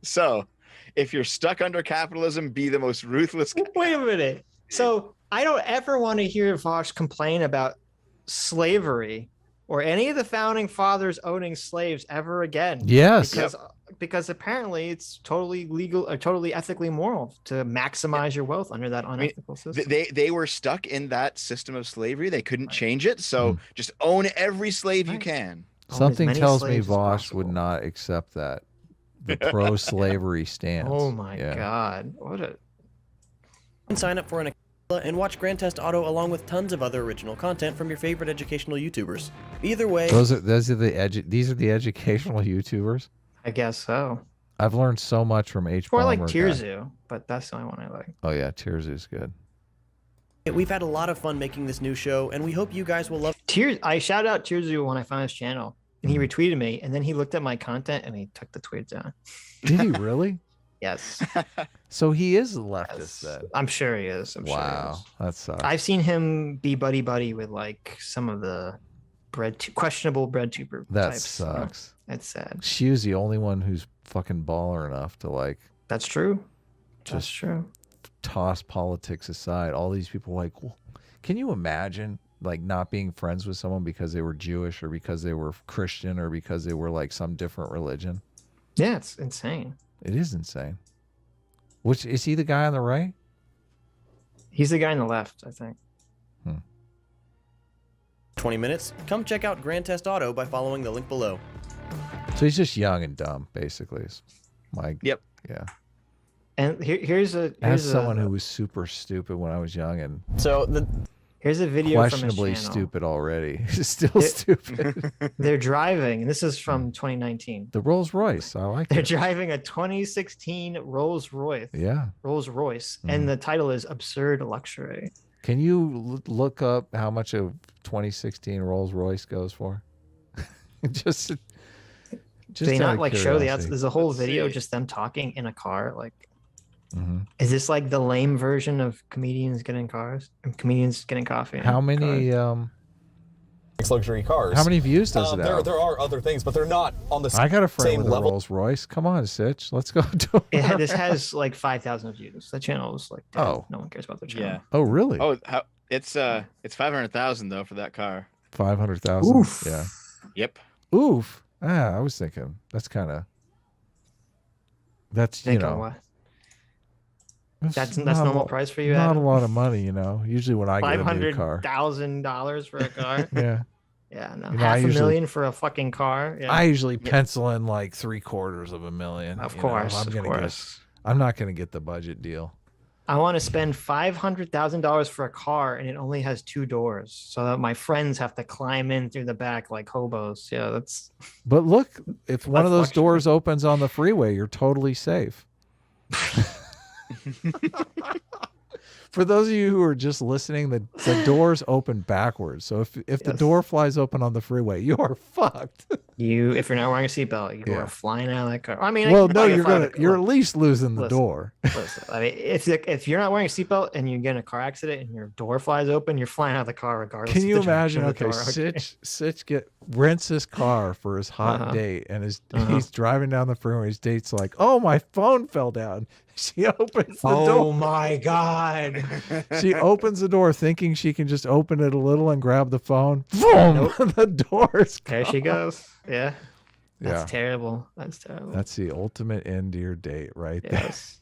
So, if you're stuck under capitalism, be the most ruthless. Wait a minute. So I don't ever want to hear Vosh complain about slavery or any of the founding fathers owning slaves ever again. Yes. Because apparently it's totally legal or totally ethically moral to maximize your wealth under that unethical system. They were stuck in that system of slavery. They couldn't change it. So just own every slave you can. Something tells me Vosh would not accept that. The pro-slavery stance. Oh my God. What a... Sign up for an and watch Grand Test Auto along with tons of other original content from your favorite educational YouTubers. Either way, these are the educational YouTubers. I guess so. I've learned so much from H. More like Tearzu, but that's the only one I like. Oh yeah, Tearzu's good. We've had a lot of fun making this new show, and we hope you guys will love. I shouted out Tearzu when I found his channel, and he retweeted me, and then he looked at my content and he took the tweet down. Did he really? Yes. So he is a leftist Yes. then. I'm sure he is. Wow, that sucks. I've seen him be buddy with like some of the questionable bread tuber that types. Sucks. It's sad. She was the only one who's fucking baller enough to like. That's true. That's true. Toss politics aside. All these people like, well, can you imagine like not being friends with someone because they were Jewish or because they were Christian or because they were like some different religion? Yeah, it's insane. It is insane. Which is he the guy on the right? He's the guy on the left, I think. 20 minutes? Come check out Grand Test Auto by following the link below. So he's just young and dumb, basically. Yep. Yeah. And here's someone who was super stupid when I was young and here's a video questionably from his channel. Stupid already. Still stupid. They're driving, and this is from 2019. The Rolls Royce. I like it. They're driving a 2016 Rolls Royce. Yeah. Rolls Royce. And the title is Absurd Luxury. Can you look up how much a 2016 Rolls Royce goes for? just Do they not like show the outside? curiosity. There's a whole video just them talking in a car. Like, is this like the lame version of comedians getting cars and comedians getting coffee? How many luxury cars? How many views does it have? There are other things, but they're not on the same I level. got a friend with a Rolls Royce. Come on, Sitch. Let's go do it. This has like 5,000 views. The channel is like, dead. Oh. No one cares about the channel. Yeah. Oh, really? Oh, it's 500,000 though for that car. 500,000. Oof. Yeah. Yep. Oof. I was thinking that's kind of. That's Think of what? That's normal price for you. Not Adam? a lot of money, Usually when I get a new car, $500,000 for a car. yeah. Yeah, no, You know, I half a usually- million for a fucking car. Yeah. I usually pencil in like $750,000. Of you course, know, of course. I'm not gonna get the budget deal. I want to spend $500,000 for a car, and it only has 2 doors, so that my friends have to climb in through the back like hobos. Yeah, that's. But look, if one of those luxury. doors opens on the freeway, you're totally safe. For those of you who are just listening, the doors open backwards. So if the door flies open on the freeway, you are fucked. If you're not wearing a seatbelt, you are flying out of that car. I mean, well, no, you're at least losing the listen, door. Listen, I mean, if you're not wearing a seatbelt and you get in a car accident and your door flies open, you're flying out of the car regardless. Can you of the imagine? direction of Okay, the door. Sitch rents his car for his hot date, and he's driving down the freeway. His date's like, "Oh, my phone fell down." She opens the door. Oh my god! She opens the door thinking she can just open it a little and grab the phone. Boom! Nope. The door's There she goes. Yeah. Yeah. That's terrible. That's terrible. That's the ultimate end to your date, right there. Yes.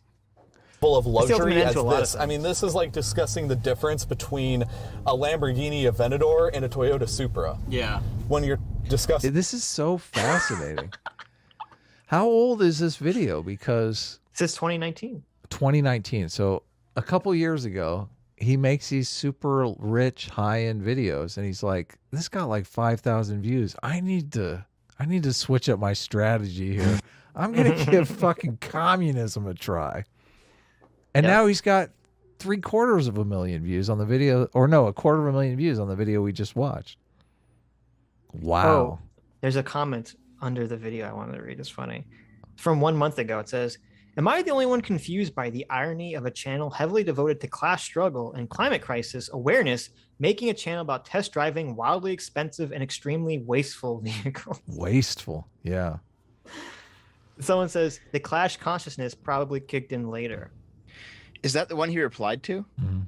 Full of ultimate luxury end as to a lot of this. I mean, this is like discussing the difference between a Lamborghini Aventador and a Toyota Supra. Yeah. When you're discussing, This is so fascinating. How old is this video? Because Since 2019. 2019. So a couple years ago, he makes these super rich high-end videos, and he's like, "This got like 5,000 views. I need to switch up my strategy here. I'm gonna give fucking communism a try." And now he's got 750,000 views on the video, or no, 250,000 views on the video we just watched. Wow. Oh, there's a comment under the video I wanted to read. It's funny. From 1 month ago, it says, "Am I the only one confused by the irony of a channel heavily devoted to class struggle and climate crisis awareness making a channel about test driving wildly expensive and extremely wasteful vehicles?" Wasteful. Yeah. Someone says, "The clash consciousness probably kicked in later." Is that the one he replied to?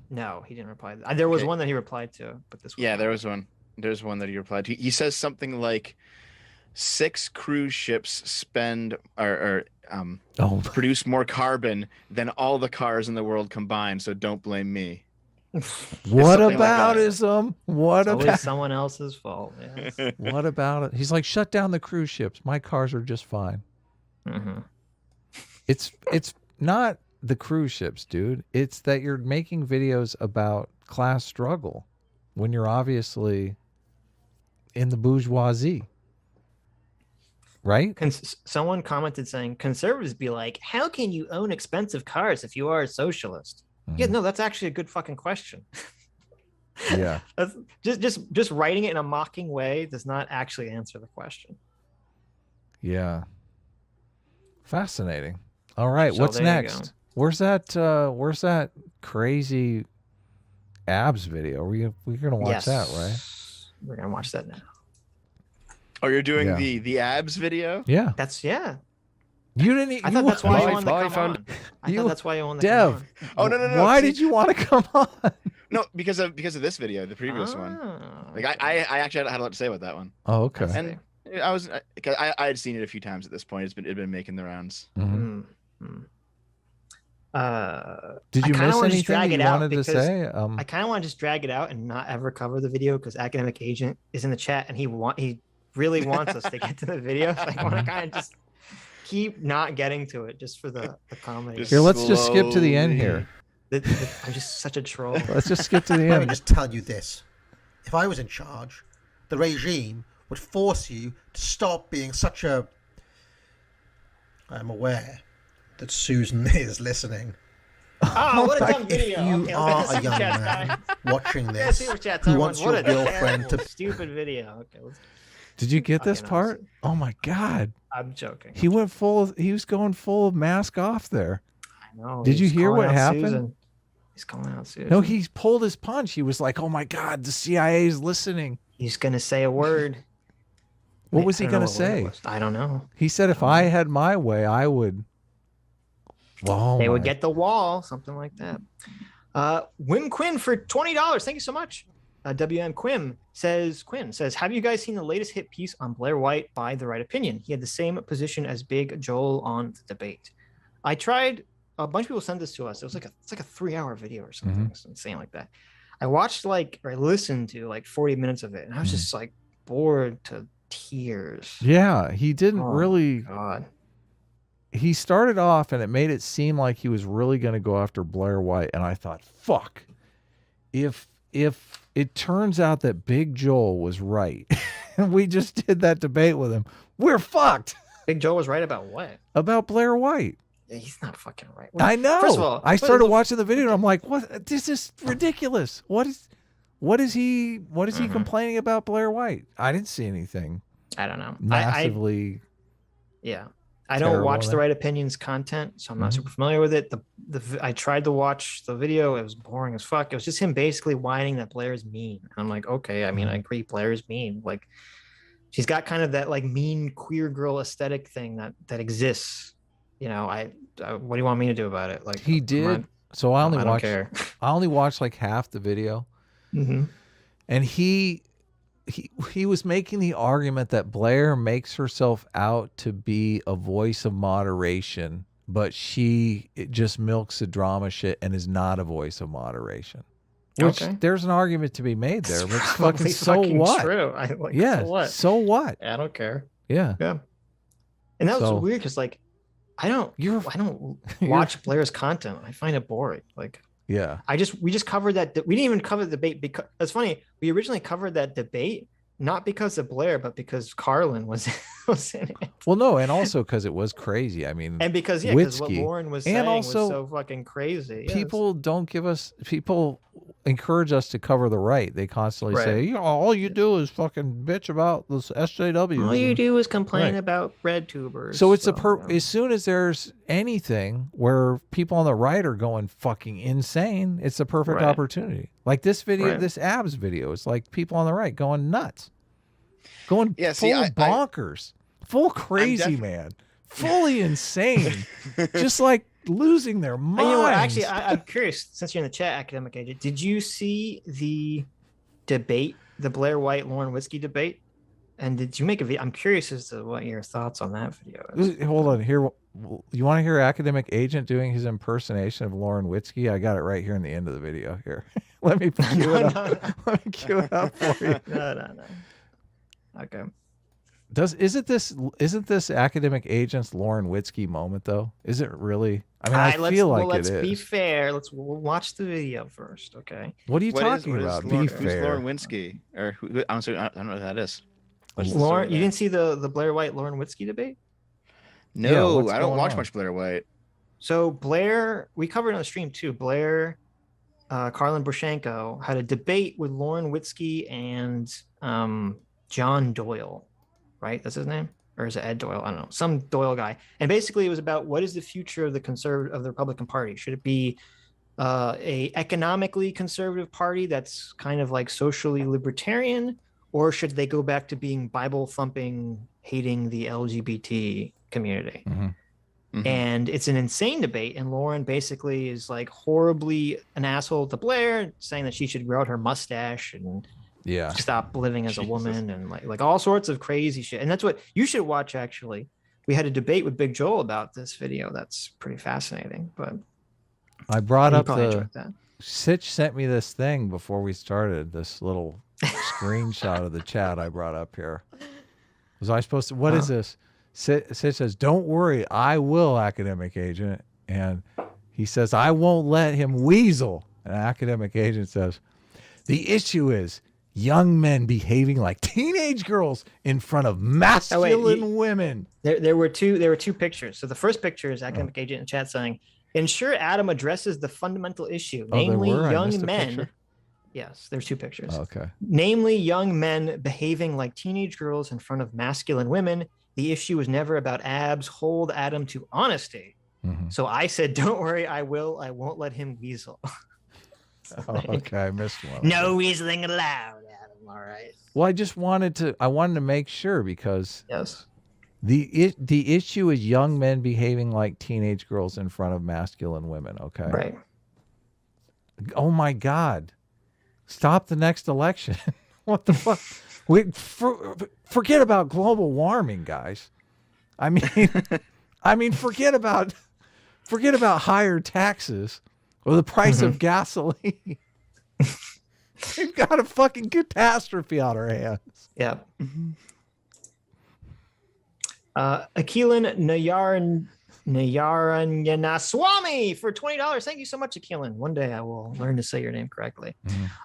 No, he didn't reply. There was Okay. one that he replied to, but this one. Yeah, there was one. There's one that he replied to. He says something like 6 cruise ships spend or produce more carbon than all the cars in the world combined, so don't blame me. What something like about that. ism? What It's always about someone else's fault. Yes. what about it? He's like, shut down the cruise ships. My cars are just fine. It's not the cruise ships, dude. It's that you're making videos about class struggle when you're obviously in the bourgeoisie. Right? Someone commented saying, "Conservatives be like, how can you own expensive cars if you are a socialist?" Yeah, no, that's actually a good fucking question. Yeah. That's just writing it in a mocking way does not actually answer the question. Yeah. Fascinating. All right, So what's there you next? Where's that crazy abs video? We're gonna watch that, right? We're gonna watch that now. Oh, you're doing Yeah. the abs video? Yeah. That's yeah. You didn't. I thought that's why you wanted to I come found- on. I thought that's why you wanted to Dev. come on. Oh no! Why See, did you want to come on? No, because of this video, the previous one. Like I actually had a lot to say about that one. Oh, okay. And I was because I had seen it a few times at this point. It'd been making the rounds. Mhm. Did you miss anything drag you it out wanted to say? I kind of want to just drag it out and not ever cover the video because Academic Agent is in the chat and he really wants us to get to the video. So I want to kind of just keep not getting to it just for the comedy. Here, let's just skip to the end here. I'm just such a troll. Let's just skip to the Let me end. just tell you this. If I was in charge, the regime would force you to stop being such a... I'm aware that Susan is listening. Oh, what a dumb If video. you Okay, are let's a young chat man time. watching Yeah, this super chat who time. wants What your a girlfriend terrible, to... stupid video. Okay, Did you get this Okay, no, part? Oh my God. I'm joking. He was going full of mask off there. I know. Did you he's hear calling what out happened? Susan. He's calling out Susan. No, he pulled his punch. He was like, "Oh my God, the CIA is listening." He's gonna say a word. What was he I don't gonna know what word it say? was. I don't know. He said, "If I had my way, I would." Well, They would get the wall, something like that. Wim Quinn for $20. Thank you so much. WM Quinn says, have you guys seen the latest hit piece on Blair White by The Right Opinion? He had the same position as Big Joel on the debate. I tried. A bunch of people sent this to us. It's like a 3-hour video or something. It's insane like that. I watched or I listened to 40 minutes of it, and I was just bored to tears. Yeah, he didn't Oh, really. God. He started off, and it made it seem like he was really going to go after Blair White, and I thought, fuck, if it turns out that Big Joel was right, and we just did that debate with him, we're fucked. Big Joel was right about what? About Blair White. Yeah, he's not fucking right. I know. First of all, I started watching the video, and I'm like, what? This is ridiculous. What is he complaining about Blair White? I didn't see anything I don't know. massively. Yeah. I don't terrible watch in The it. Right Opinions content, so I'm not super familiar with it. I tried to watch the video. It was boring as fuck. It was just him basically whining that Blair's mean. I'm like, okay, I mean, I agree Blair's mean. Like, she's got kind of that mean queer girl aesthetic thing that exists. You know, what do you want me to do about it? Like, He did. So I don't care. I only watched half the video, and he was making the argument that Blair makes herself out to be a voice of moderation, but it just milks the drama shit and is not a voice of moderation. Which there's an argument to be made there, but it's fucking so what? True. Yeah. So what? So what? I don't care. Yeah. Yeah. And that was So- weird because I don't watch Blair's content. I find it boring. Yeah. We just covered that. We didn't even cover the debate because it's funny. We originally covered that debate not because of Blair, but because Carlin was in it. Well, no, and also because it was crazy. I mean, And because what Witzke. Lauren was And saying also, was so fucking crazy. Yes. People encourage us to cover the right. They constantly say, all you do is fucking bitch about this SJW. All you do is complain about red tubers. So it's as soon as there's anything where people on the right are going fucking insane, it's a perfect opportunity. Like this video, this abs video, it's like people on the right going nuts, going full bonkers, full crazy, man, fully insane, just losing their minds. You know what, actually, I'm curious, since you're in the chat, Academic Agent, did you see the debate, the Blair White Lauren Witzke debate? And did you make a video? I'm curious as to what your thoughts on that video is. Hold on here. You want to hear Academic Agent doing his impersonation of Lauren Witzke? I got it right here in the end of the video. Here, let me cue it up. Let me cue it up for you. No. Okay. Isn't this Academic Agent's Lauren Witzke moment though? Is it really? I mean, I feel like it is. Let's be fair. We'll watch the video first, okay? What are you talking about? Be fair. Who's Lauren Witzke? Or who? I'm sorry, I don't know who that is. Lauren, you didn't see the Blair White Lauren Witzke debate? No, I don't watch much Blair White. So Blair, we covered on the stream too. Blair, Carlin Brushenko had a debate with Lauren Witzke and John Doyle, right? That's his name. or is it Ed Doyle? I don't know, some Doyle guy. And basically it was about what is the future of the Republican Party? Should it be a economically conservative party that's kind of like socially libertarian, or should they go back to being Bible thumping, hating the LGBT community? And it's an insane debate. And Lauren basically is like horribly an asshole to Blair, saying that she should grow out her mustache and stop living as a woman, and like all sorts of crazy shit. And that's what you should watch. Actually, we had a debate with Big Joel about this video. That's pretty fascinating. But I brought up Sitch sent me this thing before we started, this little screenshot of the chat I brought up here. Was I supposed to, what is this? Sitch says, "Don't worry, I will, academic agent." And he says, "I won't let him weasel." An academic agent says, "The issue is young men behaving like teenage girls in front of masculine women." There were two pictures. So the first picture is academic agent in chat saying, "Ensure Adam addresses the fundamental issue, namely young men." Yes, there's two pictures. Okay. Namely, young men behaving like teenage girls in front of masculine women. The issue was never about abs. Hold Adam to honesty. So I said, "Don't worry, I will. I won't let him weasel." Okay, I missed one. No weaseling allowed, Adam. All right. Well, I wanted to make sure, because yes, the issue is young men behaving like teenage girls in front of masculine women. Okay. Right. Oh my God. Stop the next election. What the fuck? Forget about global warming, guys. I mean, forget about higher taxes or the price of gasoline. We've got a fucking catastrophe on our hands. Yeah. Akilan Nayaranyanaswamy for $20. Thank you so much, Akilan. One day I will learn to say your name correctly.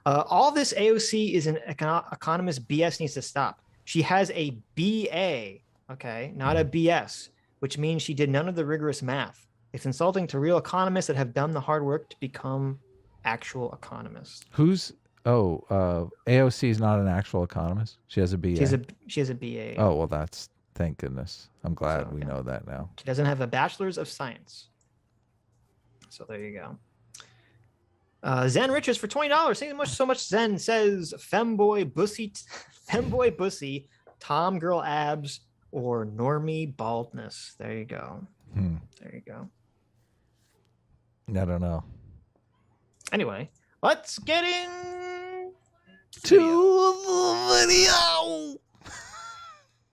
All this AOC is an economist BS needs to stop. She has a BA, okay, not a BS, which means she did none of the rigorous math. It's insulting to real economists that have done the hard work to become actual economists. AOC is not an actual economist. She has a BA. She has a BA. Oh, well, thank goodness. I'm glad we know that now. She doesn't have a bachelor's of science. So there you go. Zen Riches for $20. Thank you so much. Zen says femboy bussy, tom girl abs, or normie baldness. There you go. There you go. I don't know. Anyway, let's get in to the video.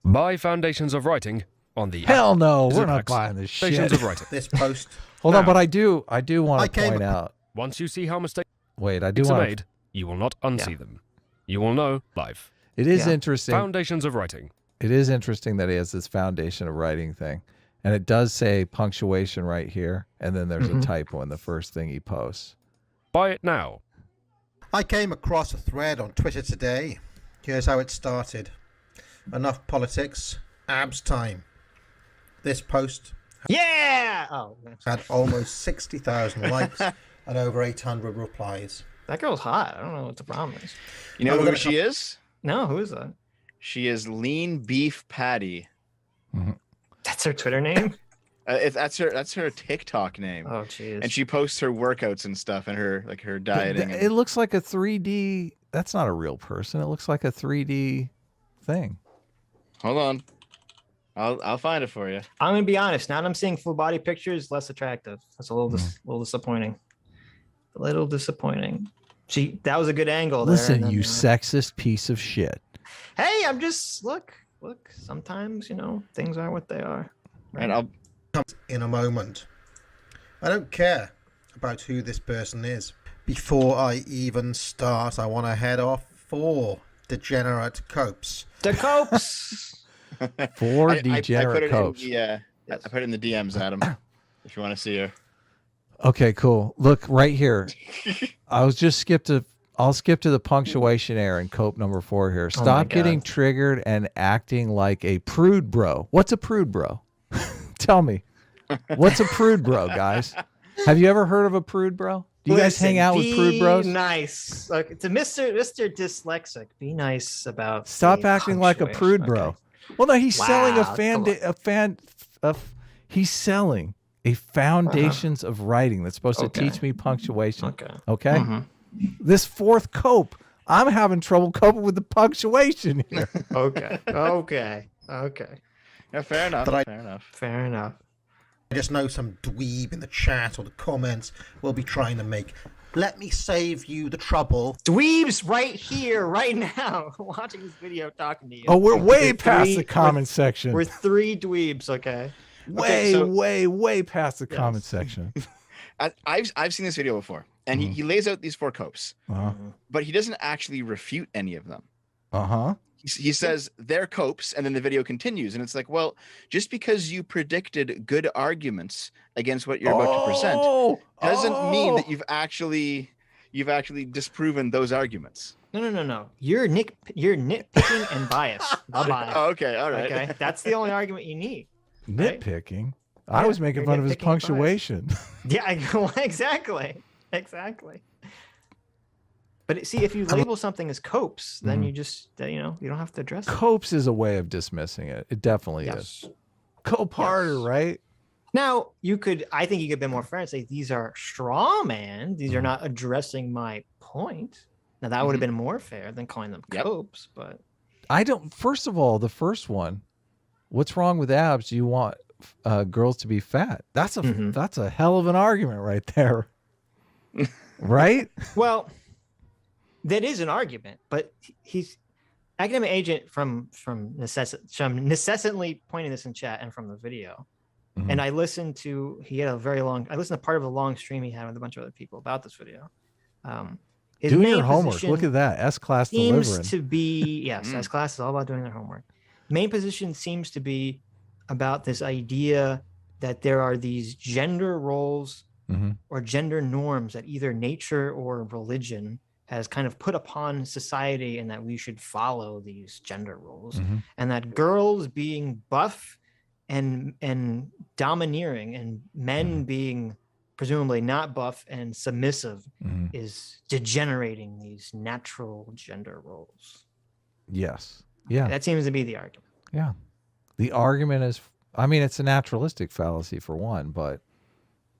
Buy Foundations of Writing on the Hell no, we're not buying this shit. Foundations of Writing. This post. Hold on, but I do want to point out. Once you see how mistakes are made, you will not unsee them. You will know life. It is interesting. Foundations of Writing. It is interesting that he has this foundation of writing thing. And it does say punctuation right here. And then there's a typo in the first thing he posts. Buy it now. I came across a thread on Twitter today. Here's how it started. Enough politics. Abs time. This post had almost 60,000 likes and over 800 replies. That girl's hot. I don't know what the problem is. You know who she is? No, who is that? She is Lean Beef Patty. That's her Twitter name? That's her TikTok name. Oh, jeez. And she posts her workouts and stuff and her dieting. It looks like a 3D. That's not a real person. It looks like a 3D thing. Hold on. I'll find it for you. I'm gonna be honest. Now that I'm seeing full body pictures, less attractive. That's a little disappointing. A little disappointing. That was a good angle. Listen, there, you sexist piece of shit. Hey, I'm just look. Sometimes things aren't what they are. Right. I'll come in a moment. I don't care about who this person is. Before I even start, I want to head off for degenerate copes. The copes. For degenerate copes. I put it in the DMs, Adam. If you want to see her. Okay, cool. Look right here. I'll skip to the punctuation error in cope number 4 here. Stop getting triggered and acting like a prude bro. What's a prude bro? Tell me. What's a prude bro, guys? Have you ever heard of a prude bro? Do you guys hang out with prude bros? Nice. Like, to Mr. Dyslexic, be nice about. Stop acting like a prude bro. Well, no, he's selling he's selling a foundations of writing that's supposed to teach me punctuation. Okay. This fourth cope, I'm having trouble coping with the punctuation here. Okay. Yeah, fair enough. Fair enough. I just know some dweeb in the chat or the comments will be trying to make. Let me save you the trouble. Dweebs right here, right now, watching this video, talking to you. Oh, we're way past the comment section. We're 3 dweebs, okay? Way past the comment section. I've seen this video before, and he lays out these 4 copes, but he doesn't actually refute any of them. He says they're copes, and then the video continues, and it's like, well, just because you predicted good arguments against what you're about to present doesn't mean that you've actually disproven those arguments. No. You're nitpicking and biased. Bye-bye. Oh, okay, all right. Okay, that's the only argument you need. Nitpicking? Right? I was making fun of his punctuation. Yeah, exactly. But see, if you label something as copes, then you just, you don't have to address it. Copes is a way of dismissing it. It definitely is. Cope harder, right? Now, I think you could be more fair and say these are straw man. These are not addressing my point. Now, that would have been more fair than calling them copes, but. First of all, the first one, what's wrong with abs? Do you want girls to be fat? That's a hell of an argument right there. Right? Well, that is an argument, but he's academic agent from necessitantly pointing this in chat and from the video. And I listened to part of a long stream he had with a bunch of other people about this video. Doing your homework. Look at that. S-class delivering. Seems to be, S-class is all about doing their homework. Main position seems to be about this idea that there are these gender roles or gender norms that either nature or religion has kind of put upon society, and that we should follow these gender roles, and that girls being buff and domineering and men being presumably not buff and submissive is degenerating these natural gender roles. Yes. Yeah. That seems to be the argument. Yeah. The argument is, it's a naturalistic fallacy for one, but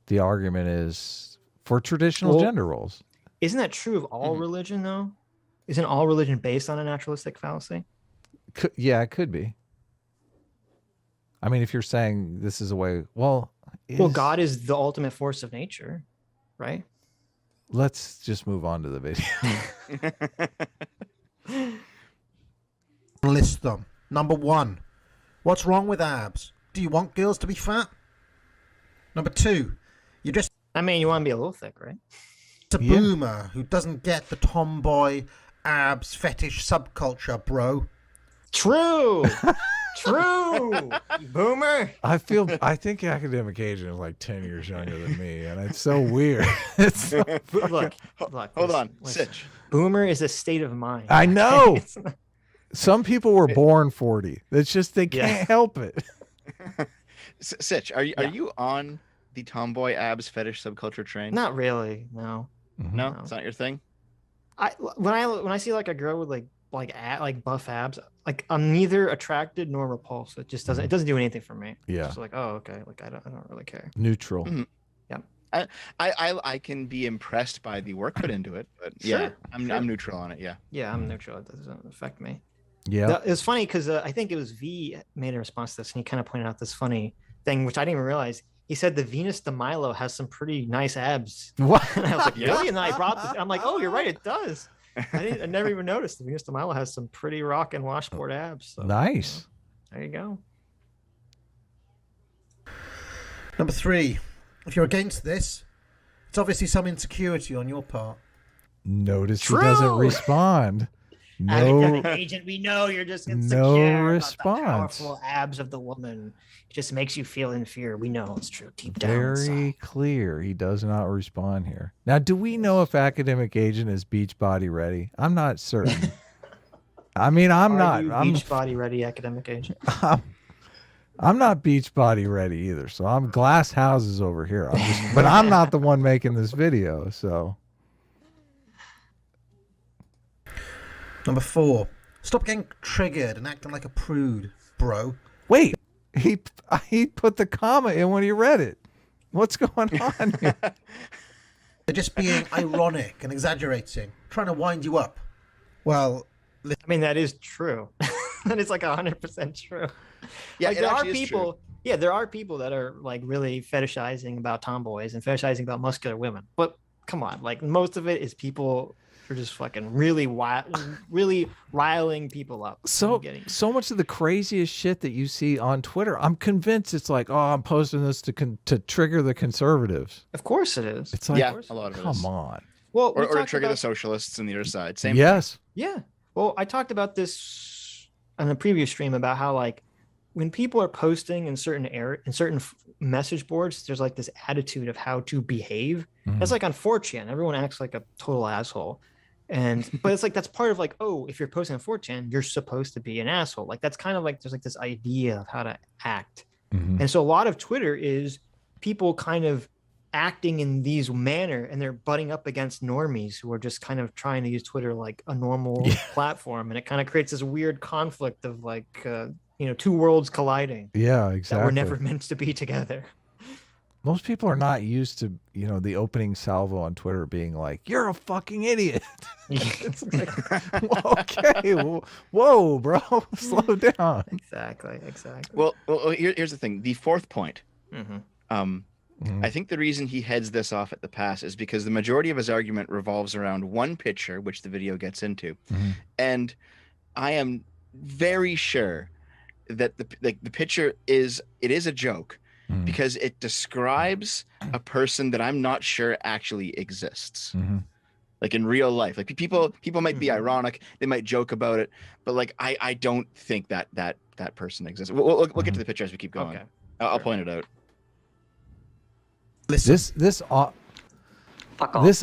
the argument is for traditional gender roles. Isn't that true of all religion, though? Isn't all religion based on a naturalistic fallacy? It could be. If you're saying this is a way, well, God is the ultimate force of nature, right? Let's just move on to the video. List them. Number 1, what's wrong with abs? Do you want girls to be fat? Number 2, you want to be a little thick, right? A boomer who doesn't get the tomboy abs fetish subculture, bro. True. You boomer. I think academic agent is like 10 years younger than me, and it's so weird. Look, hold on. Sitch. Boomer is a state of mind. I know. Some people were born 40. It's just they can't help it. Sitch, are you on the tomboy abs fetish subculture train? Not really. No. No, it's not your thing. When I see like a girl with like buff abs, like I'm neither attracted nor repulsed. It just doesn't do anything for me. Yeah. It's just like, oh, okay. Like I don't really care. Neutral. Yeah. I can be impressed by the work put into it, but I'm neutral on it. Yeah. Yeah, I'm neutral. It doesn't affect me. Yeah. It was funny because I think it was V made a response to this, and he kind of pointed out this funny thing, which I didn't even realize. He said the Venus de Milo has some pretty nice abs. What? And I was like, really? And then I brought this. I'm like, oh, you're right. It does. I never even noticed. The Venus de Milo has some pretty rock and washboard abs. So, nice. There you go. Number 3, if you're against this, it's obviously some insecurity on your part. Notice he doesn't respond. No agent. We know you're just insecure. No response. About the powerful abs of the woman. It just makes you feel inferior. We know it's true. Deep down. Very clear. He does not respond here. Now, do we know if academic agent is beach body ready? I'm not certain. I'm not. I'm beach body ready academic agent. I'm not beach body ready either. So I'm glass houses over here. But I'm not the one making this video. So. Number 4, stop getting triggered and acting like a prude. bro. Wait, he put the comma in when he read it. What's going on here? They're just being ironic and exaggerating, trying to wind you up. Well, I mean, that is true. That is like 100% true. Yeah, like, it there are actually is people. true. Yeah, there are people that are like really fetishizing about tomboys and fetishizing about muscular women. But come on, like most of it is people who are just fucking really wild, really riling people up. So much of the craziest shit that you see on Twitter, I'm convinced it's like, oh, I'm posting this to trigger the conservatives. Of course it is. It's like, yeah, a lot of it is. Come on. Well, or to trigger the socialists on the other side. Same. Yes. Yeah. Well, I talked about this on a previous stream about how like when people are posting in certain message boards, there's like this attitude of how to behave. That's like on 4chan, everyone acts like a total asshole. But it's like that's part of like, oh, if you're posting on 4chan, you're supposed to be an asshole. Like that's kind of like there's like this idea of how to act. And so a lot of Twitter is people kind of acting in these manner, and they're butting up against normies who are just kind of trying to use Twitter like a normal platform, and it kind of creates this weird conflict of like two worlds colliding. Yeah, exactly. That were never meant to be together. Most people are not used to, the opening salvo on Twitter being like, "You're a fucking idiot." It's like, okay, whoa, bro, slow down. Exactly. Well, here's the thing. The fourth point. I think the reason he heads this off at the pass is because the majority of his argument revolves around one picture, which the video gets into, and I am very sure that the picture is a joke because it describes a person that I'm not sure actually exists. Like in real life, like people might be ironic, they might joke about it, but like I don't think that person exists. We'll get to the picture as we keep going. Okay. I'll point it out. Listen. This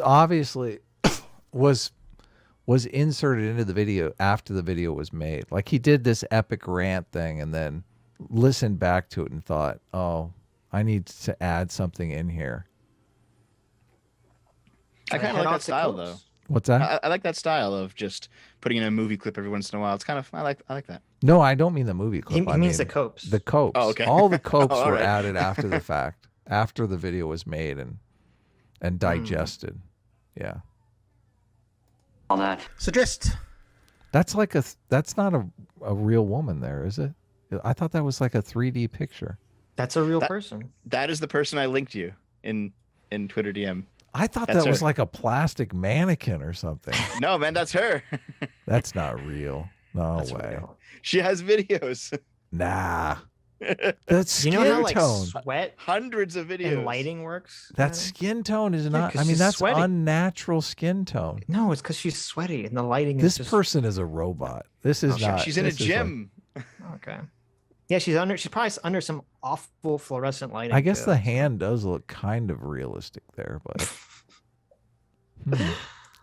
obviously was inserted into the video after the video was made. Like he did this epic rant thing and then listened back to it and thought, "Oh, I need to add something in here." I kind of like that style though. What's that? I like that style of just putting in a movie clip every once in a while. It's kind of I like that. No, I don't mean the movie clip. He means the copes. The copes. Oh, okay. All the copes were added after the fact, after the video was made and digested. Yeah. All that. Suggest. That's like that's not a real woman there, is it? I thought that was like a 3D picture. That's a real person. That is the person I linked you in Twitter DM. I thought that was like a plastic mannequin or something. No, man, that's her. That's not real. No way. Real. She has videos. Nah. That skin how, tone. Sweat, hundreds of videos, and lighting works. That skin tone is not. I mean, that's sweaty. Unnatural skin tone. No, it's because she's sweaty and the lighting. This person is a robot. This is not. She's in a gym. Okay. Yeah, she's probably under some awful fluorescent lighting. I guess the hand does look kind of realistic there, but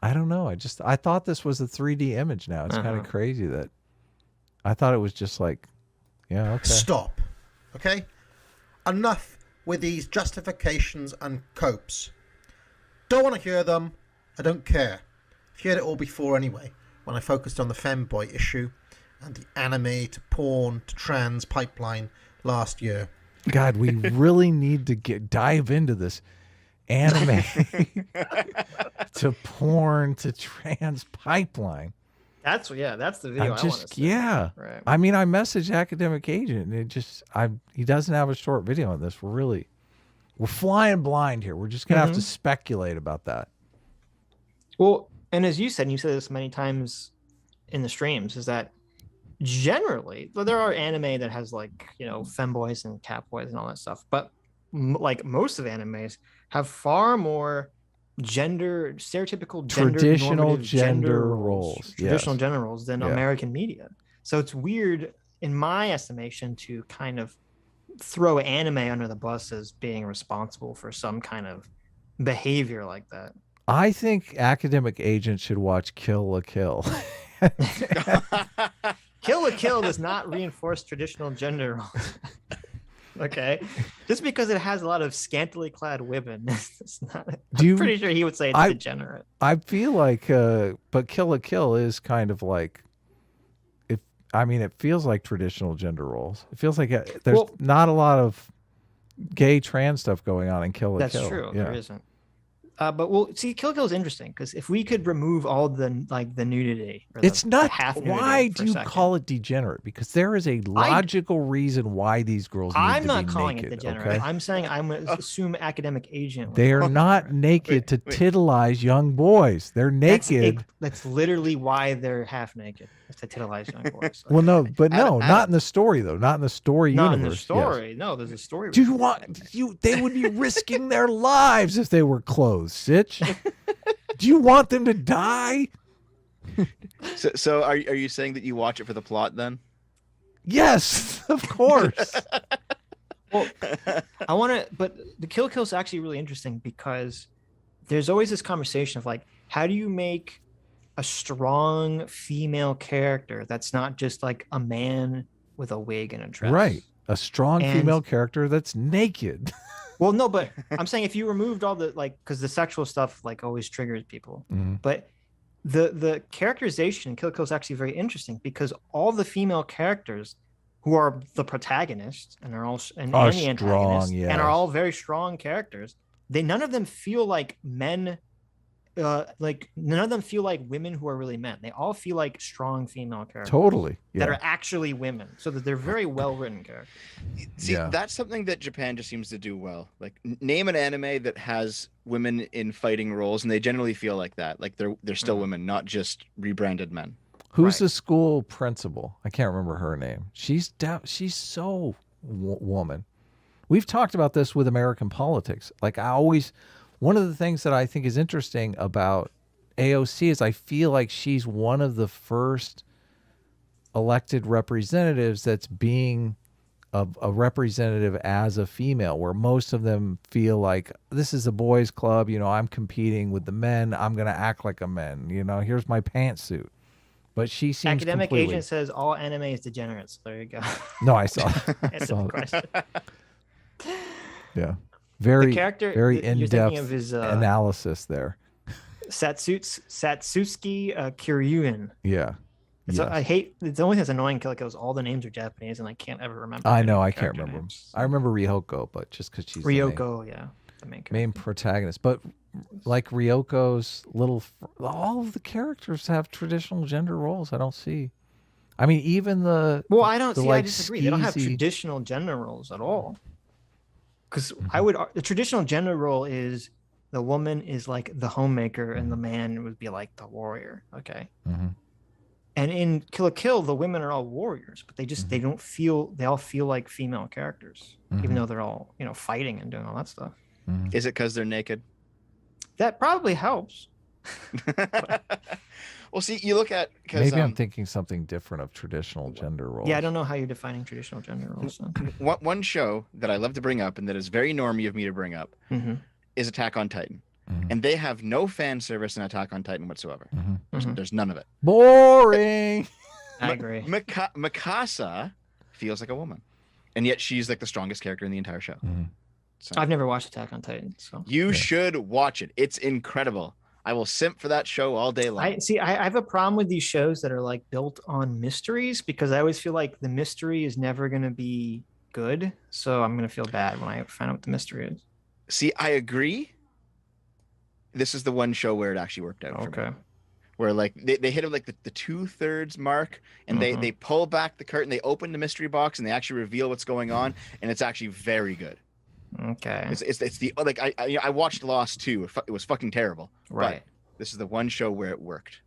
I don't know. I thought this was a 3D image now. It's kind of crazy that I thought it was just like, yeah, okay. Stop. Okay? Enough with these justifications and copes. Don't want to hear them. I don't care. I've heard it all before anyway, when I focused on the femboy issue and the anime to porn to trans pipeline last year. God, we really need to dive into this anime to porn to trans pipeline. That's the video I want to see. Yeah. Right. I mean, I messaged Academic Agent and he doesn't have a short video on this. We're flying blind here. We're just going to have to speculate about that. Well, and as you said this many times in the streams, is that generally, there are anime that has like, femboys and catboys and all that stuff, but like most of animes have far more traditional gender roles than American media. So it's weird in my estimation to kind of throw anime under the bus as being responsible for some kind of behavior like that. I think Academic Agent should watch Kill la Kill. Kill la Kill does not reinforce traditional gender roles. Okay, just because it has a lot of scantily clad women, it's not. I'm pretty sure he would say it's degenerate. I feel like, but Kill la Kill is kind of like, I mean, it feels like traditional gender roles. It feels like there's not a lot of gay trans stuff going on in Kill la Kill. That's true. Yeah. There isn't. But we'll see. Kill la Kill is interesting because if we could remove all the nudity, it's not. Why do you call it degenerate? Because there is a logical reason why these girls. I'm not calling it degenerate. Okay? I'm saying I'm going to assume academic agent. They are not naked to titilize young boys. They're naked. That's literally why they're half naked. To titilize young boys. Well, no, but not in the story though. Not in the story universe. Not in the story. Yes. No, there's a story. Do you want They would be risking their lives if they were clothed, Sitch. Do you want them to die? So are you saying that you watch it for the plot then? Yes, of course. Well, I want to, but the Kill la Kill is actually really interesting because there's always this conversation of like, how do you make a strong female character that's not just like a man with a wig and a dress? Right. A strong female character that's naked. Well, no, but I'm saying if you removed all the because the sexual stuff always triggers people, but the characterization in Kill la Kill is actually very interesting because all the female characters who are the protagonists and are all and the antagonists and are all very strong characters, none of them feel like men. None of them feel like women who are really men. They all feel like strong female characters. Totally. Yeah. That are actually women. So that they're very well written characters. See, that's something that Japan just seems to do well. Like name an anime that has women in fighting roles and they generally feel like that. Like they're still women, not just rebranded men. Who's the school principal? I can't remember her name. She's so woman. We've talked about this with American politics. One of the things that I think is interesting about AOC is I feel like she's one of the first elected representatives that's being a representative as a female, where most of them feel like this is a boys' club. I'm competing with the men. I'm going to act like a man. Here's my pantsuit. But she seems academic agent says all anime is degenerate. So there you go. No, I saw that. Yeah. Very in-depth analysis there. Satsuki Kiryuin. Yeah. So I hate the only thing that's annoying Kill la Kill is all the names are Japanese and I can't ever remember. I know, I can't remember them. I remember Ryoko, but just because she's Ryoko, the main protagonist. But like Ryoko's all of the characters have traditional gender roles. I don't see. I mean, even the I don't see. I disagree. They don't have traditional gender roles at all. Because the traditional gender role is the woman is like the homemaker and the man would be like the warrior. Okay. And in Kill la Kill, the women are all warriors, but they all feel like female characters, even though they're all, fighting and doing all that stuff. Is it because they're naked? That probably helps. Well, see, you look at maybe I'm thinking something different of traditional gender roles. Yeah, I don't know how you're defining traditional gender roles. So. One show that I love to bring up and that is very normie of me to bring up is Attack on Titan, and they have no fan service in Attack on Titan whatsoever. There's none of it. Boring. I agree. Mikasa feels like a woman, and yet she's like the strongest character in the entire show. So. I've never watched Attack on Titan, so you should watch it. It's incredible. I will simp for that show all day long. I have a problem with these shows that are built on mysteries because I always feel like the mystery is never going to be good. So I'm going to feel bad when I find out what the mystery is. See, I agree. This is the one show where it actually worked out for me. Where they hit the 2/3 mark and they pull back the curtain, they open the mystery box and they actually reveal what's going on, and it's actually very good. Okay. It's the I watched Lost too. It was fucking terrible. Right. But this is the one show where it worked.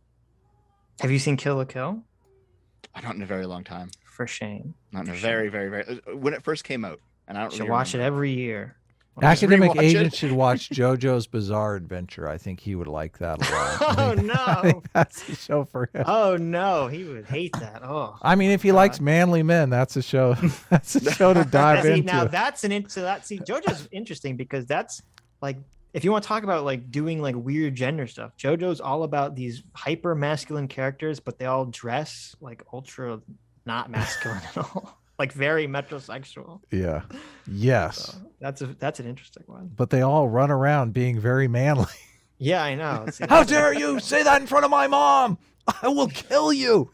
Have you seen Kill la Kill? Not in a very long time. For shame. Not in a very, very, very. When it first came out, and I don't. Should watch it every year. Academic agent should watch JoJo's Bizarre Adventure. I think he would like that a lot. Oh no, I think that's the show for him. Oh no, he would hate that. Oh. I mean, if he likes manly men, that's a show. That's a show to dive into. Now JoJo's interesting because that's if you want to talk about doing weird gender stuff, JoJo's all about these hyper masculine characters, but they all dress ultra not masculine at all. Very metrosexual. Yeah. Yes. So that's an interesting one. But they all run around being very manly. Yeah, I know. How dare you say that in front of my mom? I will kill you.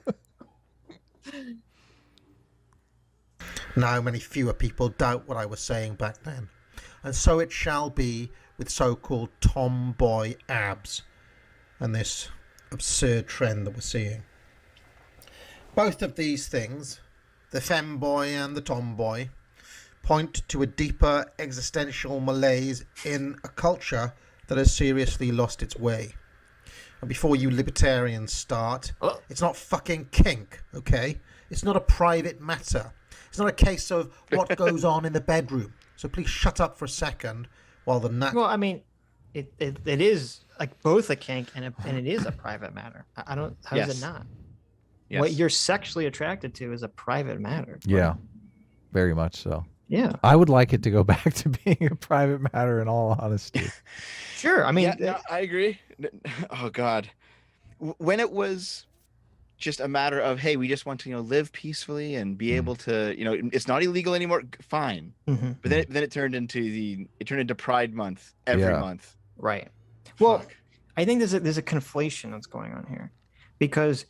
Now many fewer people doubt what I was saying back then. And so it shall be with so-called tomboy abs and this absurd trend that we're seeing. Both of these things, the femboy and the tomboy, point to a deeper existential malaise in a culture that has seriously lost its way. And before you libertarians start, it's not fucking kink, okay? It's not a private matter. It's not a case of what goes on in the bedroom. So please shut up for a second while the Well, I mean, it is like both a kink and it is a private matter. I don't. How is it not? Yes. What you're sexually attracted to is a private matter. Yeah, very much so. Yeah, I would like it to go back to being a private matter. In all honesty, sure. I mean, no, I agree. Oh God, when it was just a matter of, hey, we just want to live peacefully and be able to it's not illegal anymore. Fine, but then it turned into Pride Month every month. Right. Well, I think there's a conflation that's going on here, because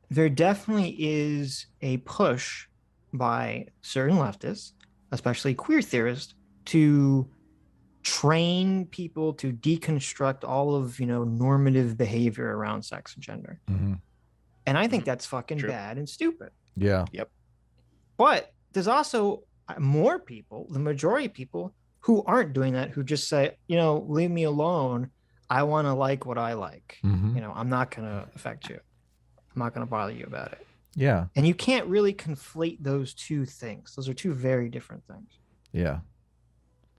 there definitely is a push by certain leftists, especially queer theorists, to train people to deconstruct all of normative behavior around sex and gender. And I think that's fucking bad and stupid. Yeah. Yep. But there's also more people, the majority of people, who aren't doing that, who just say, leave me alone. I want to like what I like. I'm not going to affect you. I'm not going to bother you about it. Yeah. And you can't really conflate those two things. Those are two very different things. Yeah.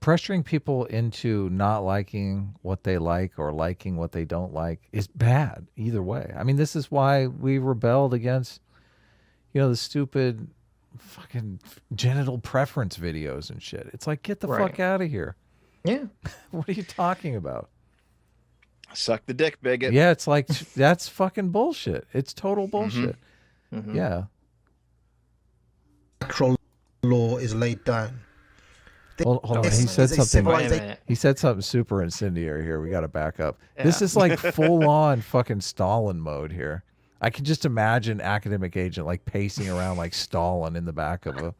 Pressuring people into not liking what they like or liking what they don't like is bad either way. I mean, this is why we rebelled against, the stupid fucking genital preference videos and shit. It's like, get the fuck out of here. Yeah. What are you talking about? Suck the dick, bigot. Yeah, it's like, that's fucking bullshit. It's total bullshit. Yeah. Natural law is laid down. Hold on. He said something. He said something super incendiary here. We got to back up. Yeah. This is like full on fucking Stalin mode here. I can just imagine Academic Agent like pacing around like Stalin in the back of a.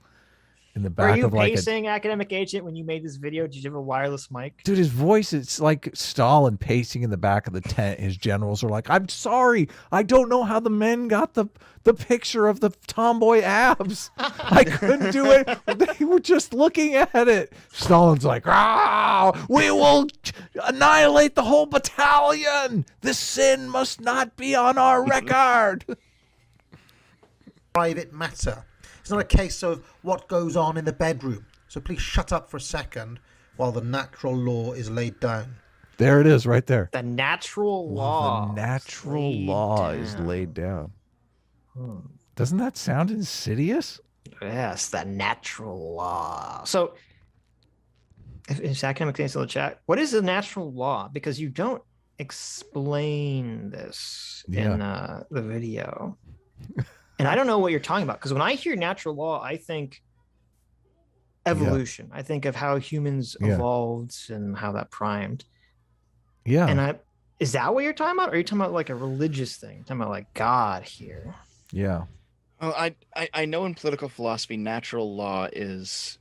Are you pacing Academic Agent when you made this video? Did you have a wireless mic? Dude, his voice, it's like Stalin pacing in the back of the tent. His generals are like, I'm sorry. I don't know how the men got the picture of the tomboy abs. I couldn't do it. They were just looking at it. Stalin's like, we will annihilate the whole battalion. This sin must not be on our record. Private matter. It's not a case of what goes on in the bedroom. So please shut up for a second while the natural law is laid down. There it is right there. The natural law. The natural law is laid down. Doesn't that sound insidious? Yes, the natural law. So, if Academic Agent in the chat, what is the natural law? Because you don't explain this in the video. And I don't know what you're talking about, because when I hear natural law, I think evolution. I think of how humans evolved and how that primed. Yeah. And is that what you're talking about? Or are you talking about like a religious thing? You're talking about like God here? Yeah. Oh, I know in political philosophy, natural law is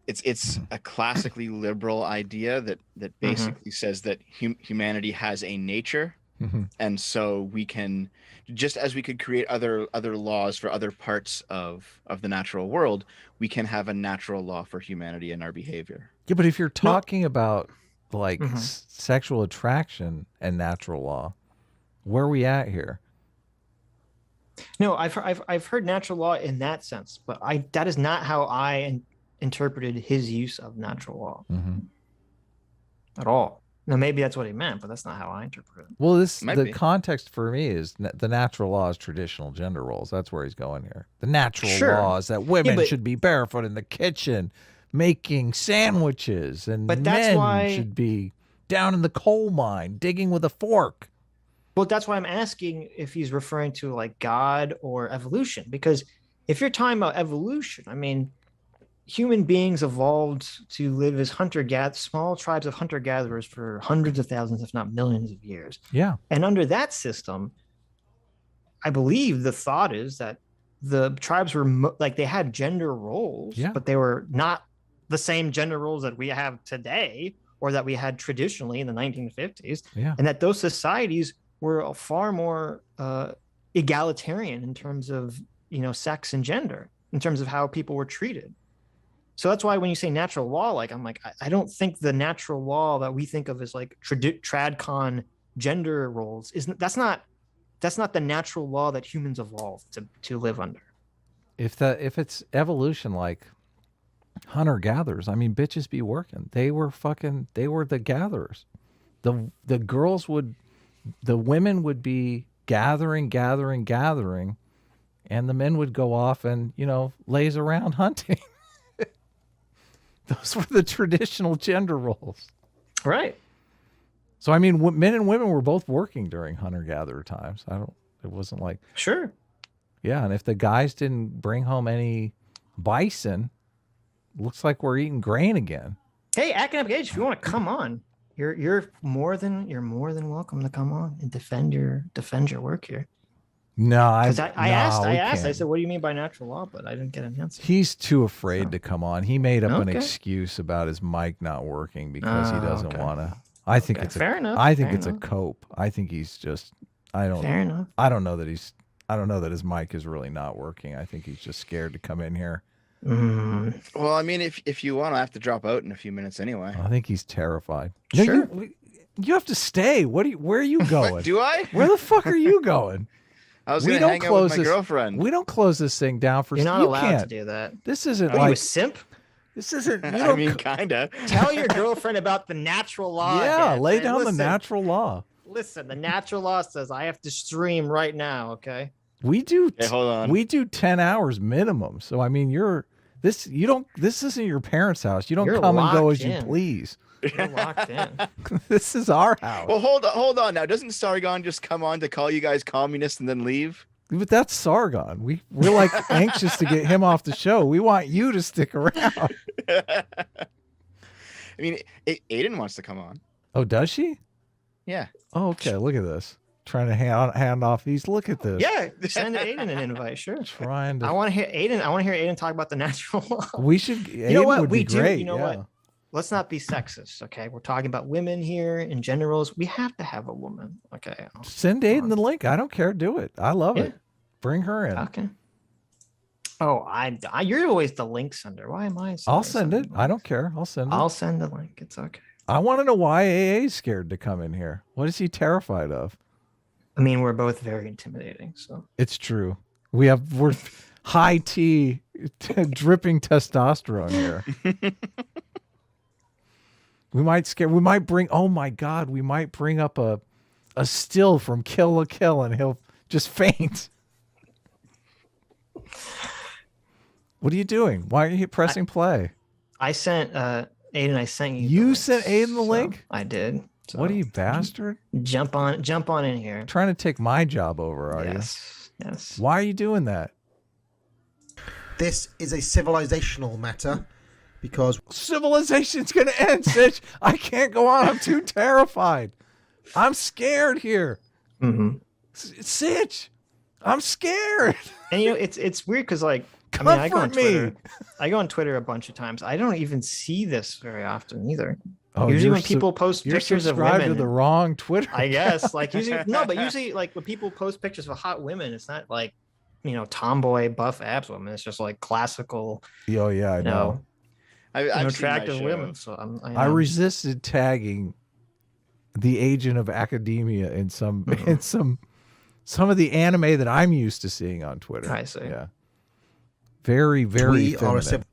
it's a classically liberal idea that basically says that humanity has a nature. And so we can, just as we could create other laws for other parts of the natural world, we can have a natural law for humanity and our behavior. Yeah, but if you're talking about like sexual attraction and natural law, where are we at here? No, I've heard natural law in that sense, but that is not how I interpreted his use of natural law at all. Now, maybe that's what he meant, but that's not how I interpret it. Well, the context for me is the natural law is traditional gender roles. That's where he's going here. The natural law is that women should be barefoot in the kitchen making sandwiches, and men should be down in the coal mine digging with a fork. Well, that's why I'm asking if he's referring to like God or evolution, because if you're talking about evolution, I mean, human beings evolved to live as small tribes of hunter-gatherers for hundreds of thousands, if not millions of years. Yeah. And under that system, I believe the thought is that the tribes were like they had gender roles, but they were not the same gender roles that we have today or that we had traditionally in the 1950s. And that those societies were far more egalitarian in terms of, you know, sex and gender, in terms of how people were treated. So that's why when you say natural law, like I'm like, I don't think the natural law that we think of as like tradcon gender roles that's not the natural law that humans evolved to live under. If it's evolution, like hunter gatherers, I mean, bitches be working. They were the gatherers. The girls the women would be gathering, and the men would go off and, you know, laze around hunting. Those were the traditional gender roles. Right. So, I mean, men and women were both working during hunter-gatherer times. It wasn't like... Sure. Yeah, and if the guys didn't bring home any bison, looks like we're eating grain again. Hey, Academic Age, if you want to come on, you're more than welcome to come on and defend your work here. No, I asked. I said, "What do you mean by natural law?" But I didn't get an answer. He's too afraid to come on. He made up an excuse about his mic not working because he doesn't want to. I think it's fair enough. I think it's a cope. I think he's just. Fair enough. I don't know that his mic is really not working. I think he's just scared to come in here. Well, I mean, if you want, I have to drop out in a few minutes anyway. I think he's terrified. Sure. You have to stay. Where are you going? Do I? Where the fuck are you going? I was going to hang out with my girlfriend. We don't close this thing down for... You're not allowed to do that. This isn't like... Are you a simp? This isn't... I mean, kind of. Tell your girlfriend about the natural law. Yeah, lay down the natural law. Listen, the natural law says I have to stream right now, okay? We do... hold on. We do 10 hours minimum. So, I mean, this isn't your parents' house. You don't come and go as you please. You're locked in. This is our house. Well, hold on now. Doesn't Sargon just come on to call you guys communists and then leave? But that's Sargon. We're like anxious to get him off the show. We want you to stick around. I mean, Aiden wants to come on. Oh, does she? Yeah. Oh, okay. Look at this. Trying to hand off these. Look at this. Yeah, send Aiden an invite. Sure. Trying to. I want to hear Aiden talk about the natural law. We should. You know what? We do. Great. You know what? Let's not be sexist, okay? We're talking about women here in gender roles. We have to have a woman, okay? Send Aiden the link. I don't care. Do it. I love it. Bring her in. Okay. Oh, you're always the link sender. Why am I? I'll send it. I don't care. I'll send it. I'll send the link. It's okay. I want to know why AA is scared to come in here. What is he terrified of? I mean, we're both very intimidating, so. It's true. We're high T, dripping testosterone here. We might bring, oh my God, we might bring up a still from Kill la Kill and he'll just faint. What are you doing? Why are you pressing play? I sent Aiden, I sent you. You sent Aiden the link? I did. So what are you, bastard? Jump on in here. Trying to take my job over, are you? Yes. Why are you doing that? This is a civilizational matter. Because civilization's going to end, Sitch. I can't go on. I'm too terrified. I'm scared here. Sitch, I'm scared. And you know, it's weird because like I go on Twitter a bunch of times. I don't even see this very often either. Oh, usually when people post pictures of women, to the wrong Twitter. I guess like usually usually like when people post pictures of hot women, it's not like, you know, tomboy buff abs women. It's just like classical. Oh yeah, I know. I've attractive women, so I resisted tagging the agent of academia in some of the anime that I'm used to seeing on Twitter. I see. Yeah, very, very. We are a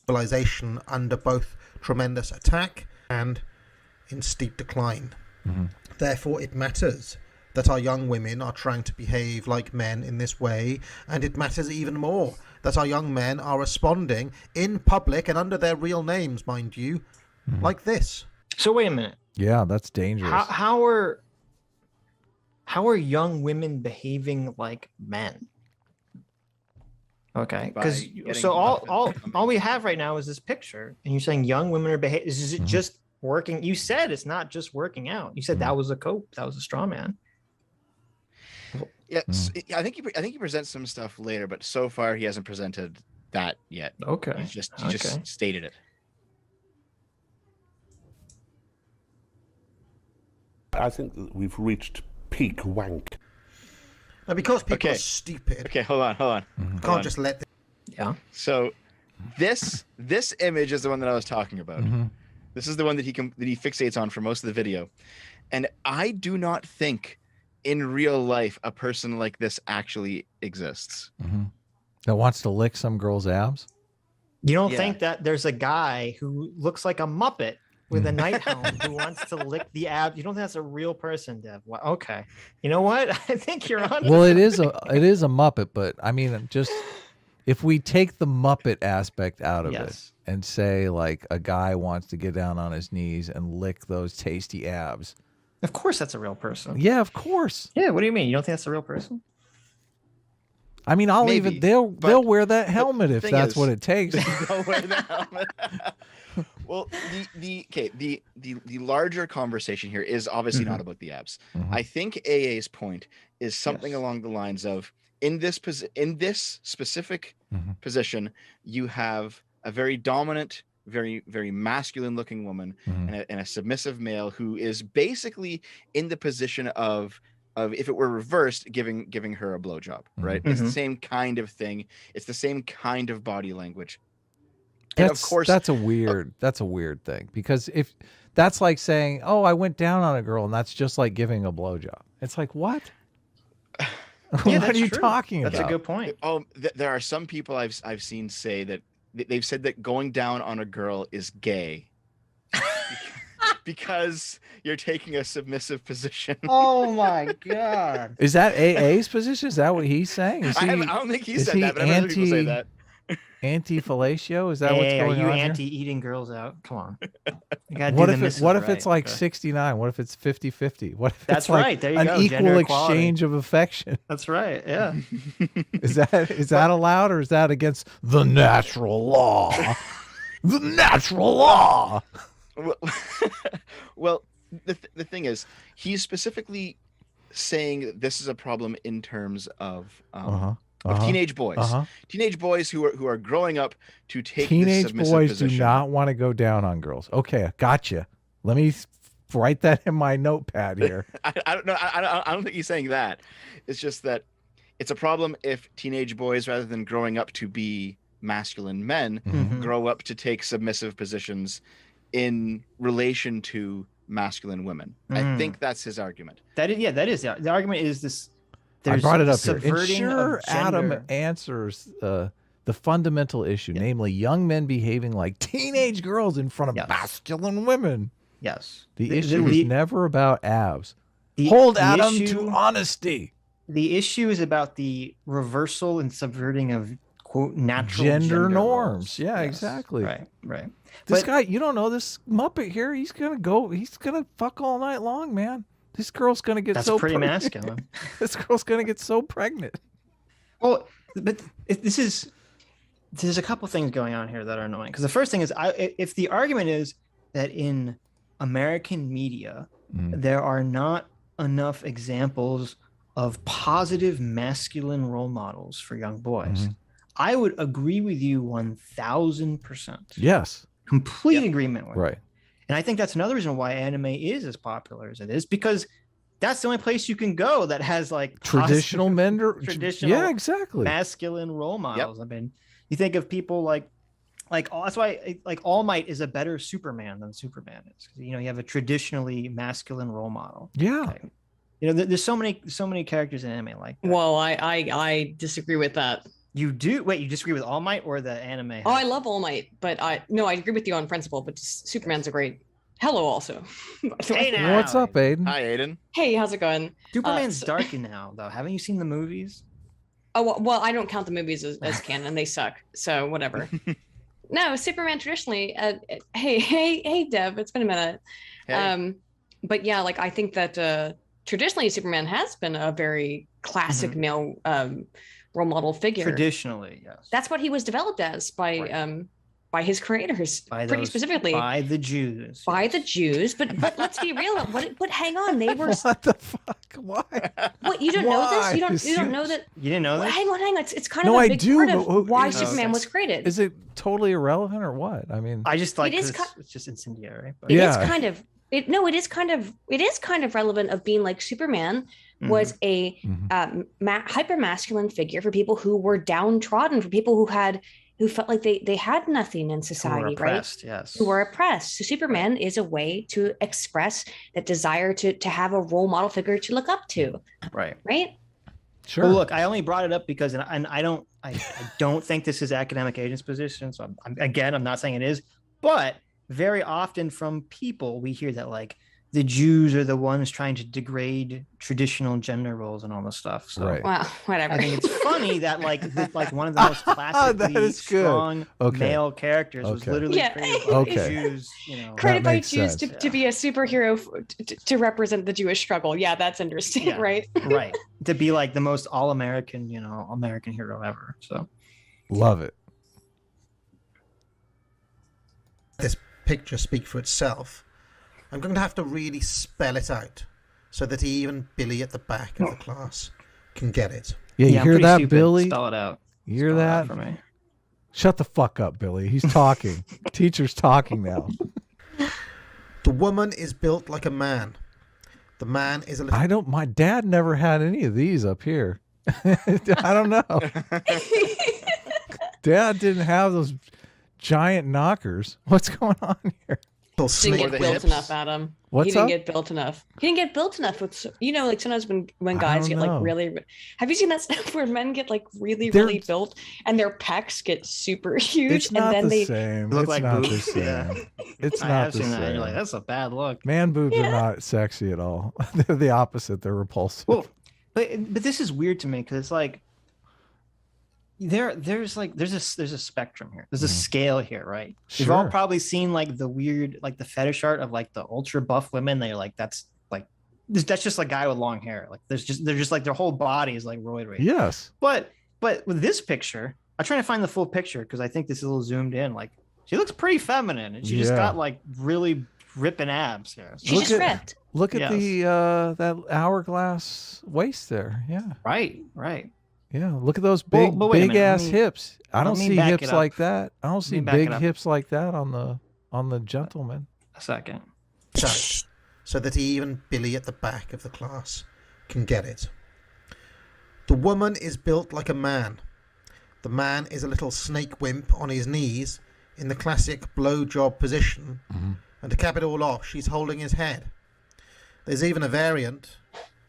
civilization under both tremendous attack and in steep decline. Therefore, it matters that our young women are trying to behave like men in this way, and it matters even more that our young men are responding in public and under their real names, mind you, like this. So wait a minute. Yeah, that's dangerous. How are young women behaving like men? Okay, because so all we have right now is this picture, and you're saying young women are behaving. Is it just working? You said it's not just working out. You said that was a cope. That was a straw man. Yeah, I think he presents some stuff later, but so far he hasn't presented that yet. Okay. He just stated it. I think we've reached peak wank. Now, because people are stupid. Okay, hold on. Can't just let them. Yeah. So this image is the one that I was talking about. This is the one that he fixates on for most of the video. And I do not think in real life a person like this actually exists. That wants to lick some girl's abs? You don't think that there's a guy who looks like a Muppet with a night helm who wants to lick the ab? You don't think that's a real person, Dev? Well, okay. You know what? I think you're on. Well, it is a Muppet, but I mean, just if we take the Muppet aspect out of it and say like a guy wants to get down on his knees and lick those tasty abs. Of course that's a real person. Yeah, of course. Yeah, what do you mean? You don't think that's a real person? I mean, they'll wear that helmet if that's what it takes. They'll wear the helmet. Well, the larger conversation here is obviously not about the abs. I think AA's point is something along the lines of in this specific position, you have a very dominant, very, very masculine looking woman and a submissive male who is basically in the position of if it were reversed, giving her a blowjob, right? It's the same kind of thing. It's the same kind of body language. And of course, that's a weird thing, because if that's like saying, "Oh, I went down on a girl," and that's just like giving a blowjob. It's like, what? What are you talking about? That's a good point. There are some people I've seen say that they've said that going down on a girl is gay. Because you're taking a submissive position. Oh my God! Is that AA's position? Is that what he's saying? I don't think he said that, but I've heard people say that. Anti-fellatio? Is that what's going on? Are you here? anti-eating girls out? Come on. You gotta What do if the it, what if right, it's like okay. 69? What if it's 50-50? What if That's it's like right. There you an go. equal Gender equality. exchange of affection? That's right. Yeah. Is that allowed, or is that against the natural law? The natural law. Well, the thing is, he's specifically saying that this is a problem in terms of teenage boys. Teenage boys who are growing up to take teenage this submissive boys position. do not want to go down on girls. Okay, gotcha. Let me write that in my notepad here. I don't know. I don't think he's saying that. It's just that it's a problem if teenage boys, rather than growing up to be masculine men, grow up to take submissive positions in relation to masculine women. I think that's his argument. That is the argument is this. I brought it up here. Subverting Ensure of gender. Adam answers the fundamental issue, namely young men behaving like teenage girls in front of masculine women. Yes. The issue is never about abs. Hold Adam to honesty. The issue is about the reversal and subverting of quote natural gender norms. roles. Yeah, Yes. exactly. Right. This guy, you don't know this Muppet here. He's gonna fuck all night long, man. This girl's gonna get That's so pretty pregnant. masculine. This girl's gonna get so pregnant. Well, but there's a couple things going on here that are annoying. Because the first thing is, if the argument is that in American media there are not enough examples of positive masculine role models for young boys, I would agree with you 1,000%. Yes. Complete agreement with right. And I think that's another reason why anime is as popular as it is, because that's the only place you can go that has like traditional traditional exactly masculine role models. I mean, you think of people like that's why like All Might is a better Superman than Superman is, because you have a traditionally masculine role model. Yeah. Okay. There's so many characters in anime like that. Well, I disagree with that. You do? Wait, you disagree with All Might or the anime? Oh, I love All Might, but I agree with you on principle, but Superman's a great. Hello, also. Hey now. What's up, Aiden? Hi, Aiden. Hey, how's it going? Superman's dark now, though. Haven't you seen the movies? Oh, well, I don't count the movies as canon. They suck. So whatever. No, Superman traditionally. Hey, Dev. It's been a minute. Hey. But yeah, like I think that traditionally Superman has been a very classic male role model figure. Traditionally, yes. That's what he was developed as by by his creators, pretty specifically by the Jews. By the Jews, but let's be real. But hang on, they were. What the fuck? Why? What, you don't know this? You don't know that? You didn't know this? Hang on. It's kind of a big part of why Superman was created. Is it totally irrelevant or what? I mean, I just like it's just incendiary. But. It is kind of. It is kind of relevant of being like Superman was a hyper masculine figure for people who were downtrodden, for people who felt like they had nothing in society, oppressed, right? Yes. Who were oppressed. So Superman is a way to express that desire to have a role model figure to look up to. Right. Right. Sure. Well, look, I only brought it up because, and I don't think this is academic agent's position. So I'm not saying it is, but very often from people we hear that like the Jews are the ones trying to degrade traditional gender roles and all this stuff. So well, whatever. I think it's funny that like one of the most classically strong male characters was literally created by Jews. Created by Jews to be a superhero to represent the Jewish struggle. Yeah, that's interesting, right? Right. To be like the most all-American, American hero ever. So love it. This picture speak for itself. I'm going to have to really spell it out so that even Billy at the back of the class can get it. Yeah, you hear that, Billy? Spell it out. You hear that? For me. Shut the fuck up, Billy. He's talking. Teacher's talking now. The woman is built like a man. The man is a little... My dad never had any of these up here. I don't know. Dad didn't have those giant knockers. What's going on here? He didn't get built enough, Adam. What's he didn't up? get built enough. He didn't get built enough with, like sometimes when guys get like really, have you seen that stuff where men get like really built and their pecs get super huge it's and not then the they same. look It's like not boobs. the same. Yeah. It's I not have the seen same. that. You're like, that's a bad look. Man boobs are not sexy at all. They're the opposite. They're repulsive. Well, but this is weird to me because it's like there's a spectrum here. There's a scale here, right? We've all probably seen like the weird, like the fetish art of like the ultra buff women. They're like, that's just a guy with long hair. Like they're just like their whole body is like roid rage. Yes. But with this picture, I'm trying to find the full picture because I think this is a little zoomed in. Like she looks pretty feminine and she just got like really ripping abs here. So she's just ripped. Look at the that hourglass waist there. Yeah. Right. Yeah, look at those big ass hips. I don't see hips like that. I don't see big hips like that on the gentleman. A second. So that even Billy at the back of the class can get it. The woman is built like a man. The man is a little snake wimp on his knees in the classic blowjob position. And to cap it all off, she's holding his head. There's even a variant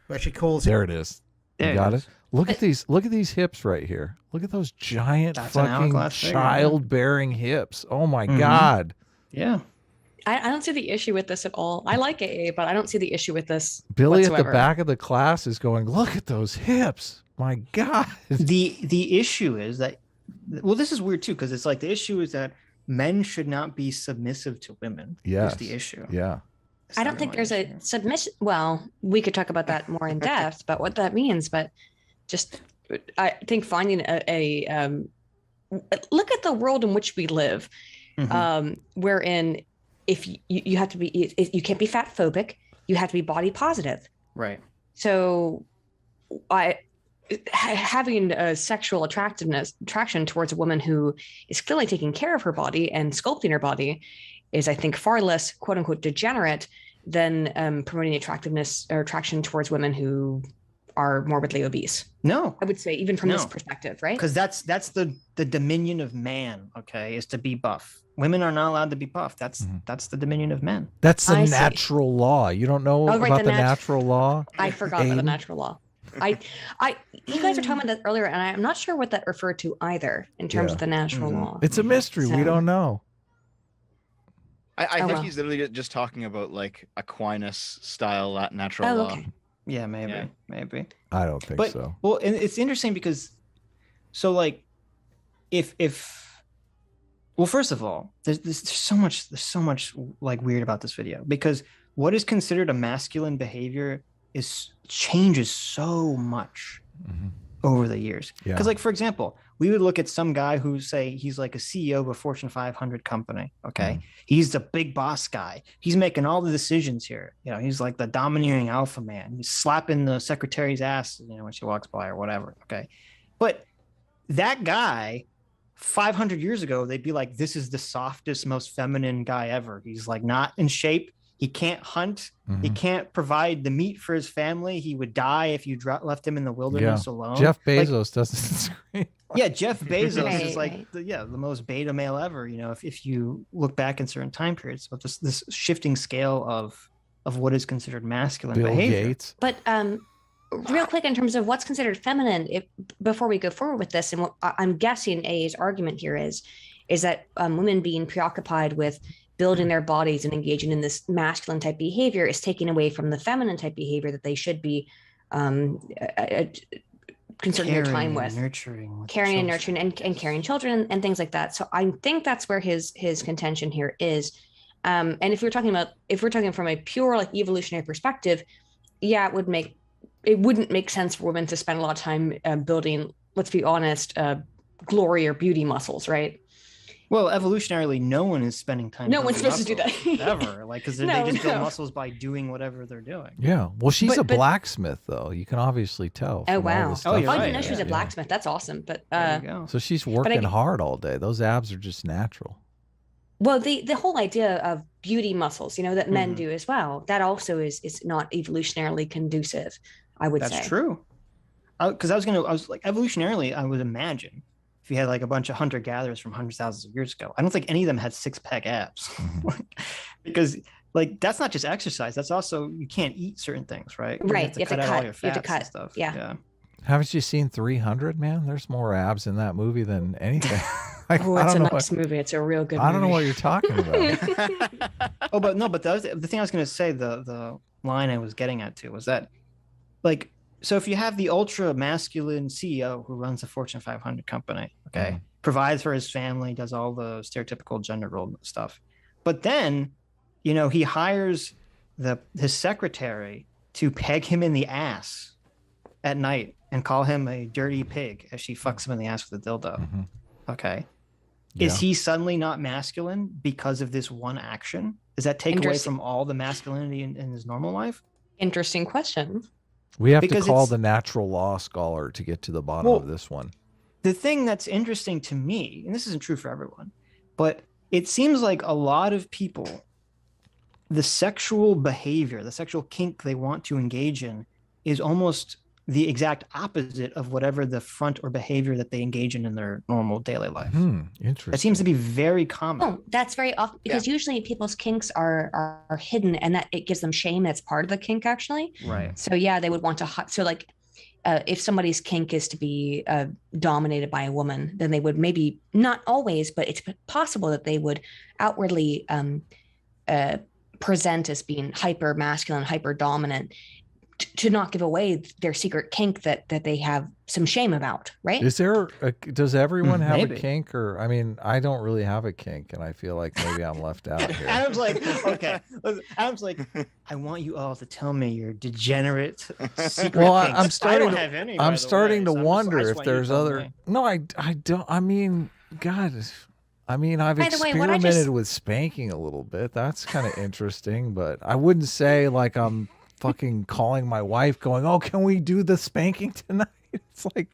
where she calls There it is. You got it? Look at these hips right here. Look at those giant fucking childbearing hips. Oh my God. Yeah. I don't see the issue with this at all. I like AA, but I don't see the issue with this. Billy whatsoever. At the back of the class is going, look at those hips. My God. The issue is that, well, this is weird too, because it's like the issue is that men should not be submissive to women. Yes. Is the issue. Yeah. I don't think there's a submission. Well, we could talk about that more in depth about what that means, but just I think finding a look at the world in which we live, wherein if you have to be, you can't be fat phobic, you have to be body positive. Right. So having a sexual attraction towards a woman who is clearly taking care of her body and sculpting her body is, I think, far less quote unquote degenerate than promoting attractiveness or attraction towards women who are morbidly obese. No, I would say even from this perspective, right? Because that's the dominion of man. Okay, is to be buff. Women are not allowed to be buff. That's the dominion of men. That's the natural law. You don't know about the natural law? I forgot about the natural law. You guys were talking about that earlier, and I'm not sure what that referred to either in terms of the natural law. It's a mystery. So, we don't know. I think he's literally just talking about like Aquinas style natural law. Okay. Yeah, maybe. I don't think so. Well, and it's interesting because, so like, well, first of all, there's so much like weird about this video because what is considered a masculine behavior changes so much over the years. Because like, for example, we would look at some guy who say he's like a CEO of a Fortune 500 company. Okay. He's the big boss guy. He's making all the decisions here. You know, he's like the domineering alpha man. He's slapping the secretary's ass, you know, when she walks by or whatever. Okay. But that guy 500 years ago, they'd be like, this is the softest, most feminine guy ever. He's like not in shape. He can't hunt. He can't provide the meat for his family. He would die if you left him in the wilderness alone. Jeff Bezos doesn't. Yeah, Jeff Bezos is like the most beta male ever. You know, if you look back in certain time periods, but this shifting scale of what is considered masculine Bill behavior. Gates. But real quick, in terms of what's considered feminine, before we go forward with this, and what I'm guessing A's argument here is that women being preoccupied with building their bodies and engaging in this masculine type behavior is taking away from the feminine type behavior that they should be concerning their time with, caring and nurturing and carrying children and things like that. So I think that's where his contention here is. And if we're talking from a pure like evolutionary perspective, yeah, it wouldn't make sense for women to spend a lot of time building, let's be honest, glory or beauty muscles, right? Well, evolutionarily, no one is spending time. No one's supposed to do that ever, like because they just build muscles by doing whatever they're doing. Yeah, well, she's a blacksmith, though. You can obviously tell. Oh wow! Oh, you're I right. didn't know she was a blacksmith. That's awesome. But so she's working hard all day. Those abs are just natural. Well, the whole idea of beauty muscles, you know, that men do as well, that also is not evolutionarily conducive, I would say. That's true. Because I was like, evolutionarily, I would imagine if you had like a bunch of hunter-gatherers from hundreds of thousands of years ago, I don't think any of them had six-pack abs. Because like that's not just exercise, that's also you can't eat certain things, right? Right. You have to cut all your fats and stuff. Yeah. Haven't you seen 300, man? There's more abs in that movie than anything. It's a nice movie. It's a real good movie. I don't know what you're talking about. But the thing I was going to say, the line I was getting at too, was that like, so if you have the ultra masculine CEO who runs a Fortune 500 company, okay, provides for his family, does all the stereotypical gender role stuff, but then, you know, he hires his secretary to peg him in the ass at night and call him a dirty pig as she fucks him in the ass with a dildo. Okay. Yeah. Is he suddenly not masculine because of this one action? Does that take away from all the masculinity in his normal life? Interesting question. We have to call the natural law scholar to get to the bottom of this one. The thing that's interesting to me, and this isn't true for everyone, but it seems like a lot of people, the sexual behavior, the sexual kink they want to engage in is almost the exact opposite of whatever the front or behavior that they engage in their normal daily life. Interesting. That seems to be very common. Oh, that's very often because usually people's kinks are hidden, and that it gives them shame. That's part of the kink, actually. Right. So yeah, they would want to. So like, if somebody's kink is to be dominated by a woman, then they would maybe not always, but it's possible that they would outwardly present as being hyper masculine, hyper dominant, to not give away their secret kink that they have some shame about, right? Does everyone have a kink? Or I mean, I don't really have a kink, and I feel like maybe I'm left out here. Adam's like, okay. Adam's like, I want you all to tell me your degenerate secret kinks. I don't have any. I'm starting to wonder if there's other. No, I don't. I mean, God. I mean, I've experimented with spanking a little bit. That's kind of interesting, but I wouldn't say like I'm fucking calling my wife going, oh, can we do the spanking tonight? It's like,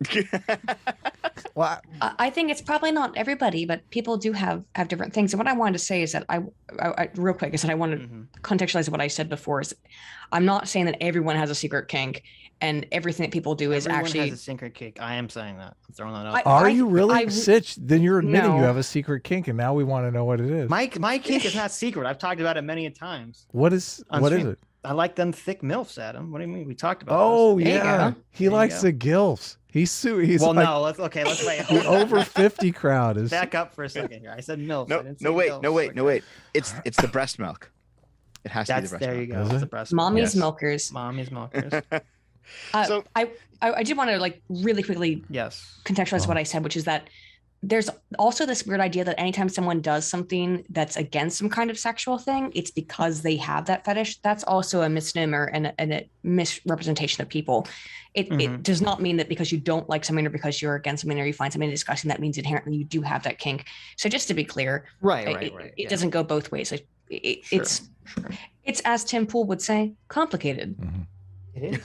well, I think it's probably not everybody, but people do have different things. And what I wanted to say is that I real quick, is that I want to contextualize what I said before. Is I'm not saying that everyone has a secret kink and everything that people do is actually has a secret kink. I am saying that. I'm throwing that out. Are you really, Sitch? Then you're admitting you have a secret kink, and now we want to know what it is. My kink is not secret. I've talked about it many a times. What is it? I like them thick MILFs, Adam. What do you mean? We talked about those. Yeah. He likes the GILFs. He's well, like, no, let's wait. The over 50 crowd is. Back up for a second here. I said MILFs. No, wait. It's the breast milk. It has to be the breast milk. There you go. It's the breast milk. Mommy's milkers. Mommy's milkers. So I did want to like really quickly contextualize what I said, which is that there's also this weird idea that anytime someone does something that's against some kind of sexual thing, it's because they have that fetish. That's also a misnomer and a misrepresentation of people. It does not mean that because you don't like something or because you're against something or you find something disgusting, that means inherently you do have that kink. So just to be clear, it doesn't go both ways. It's as Tim Pool would say, complicated. It is.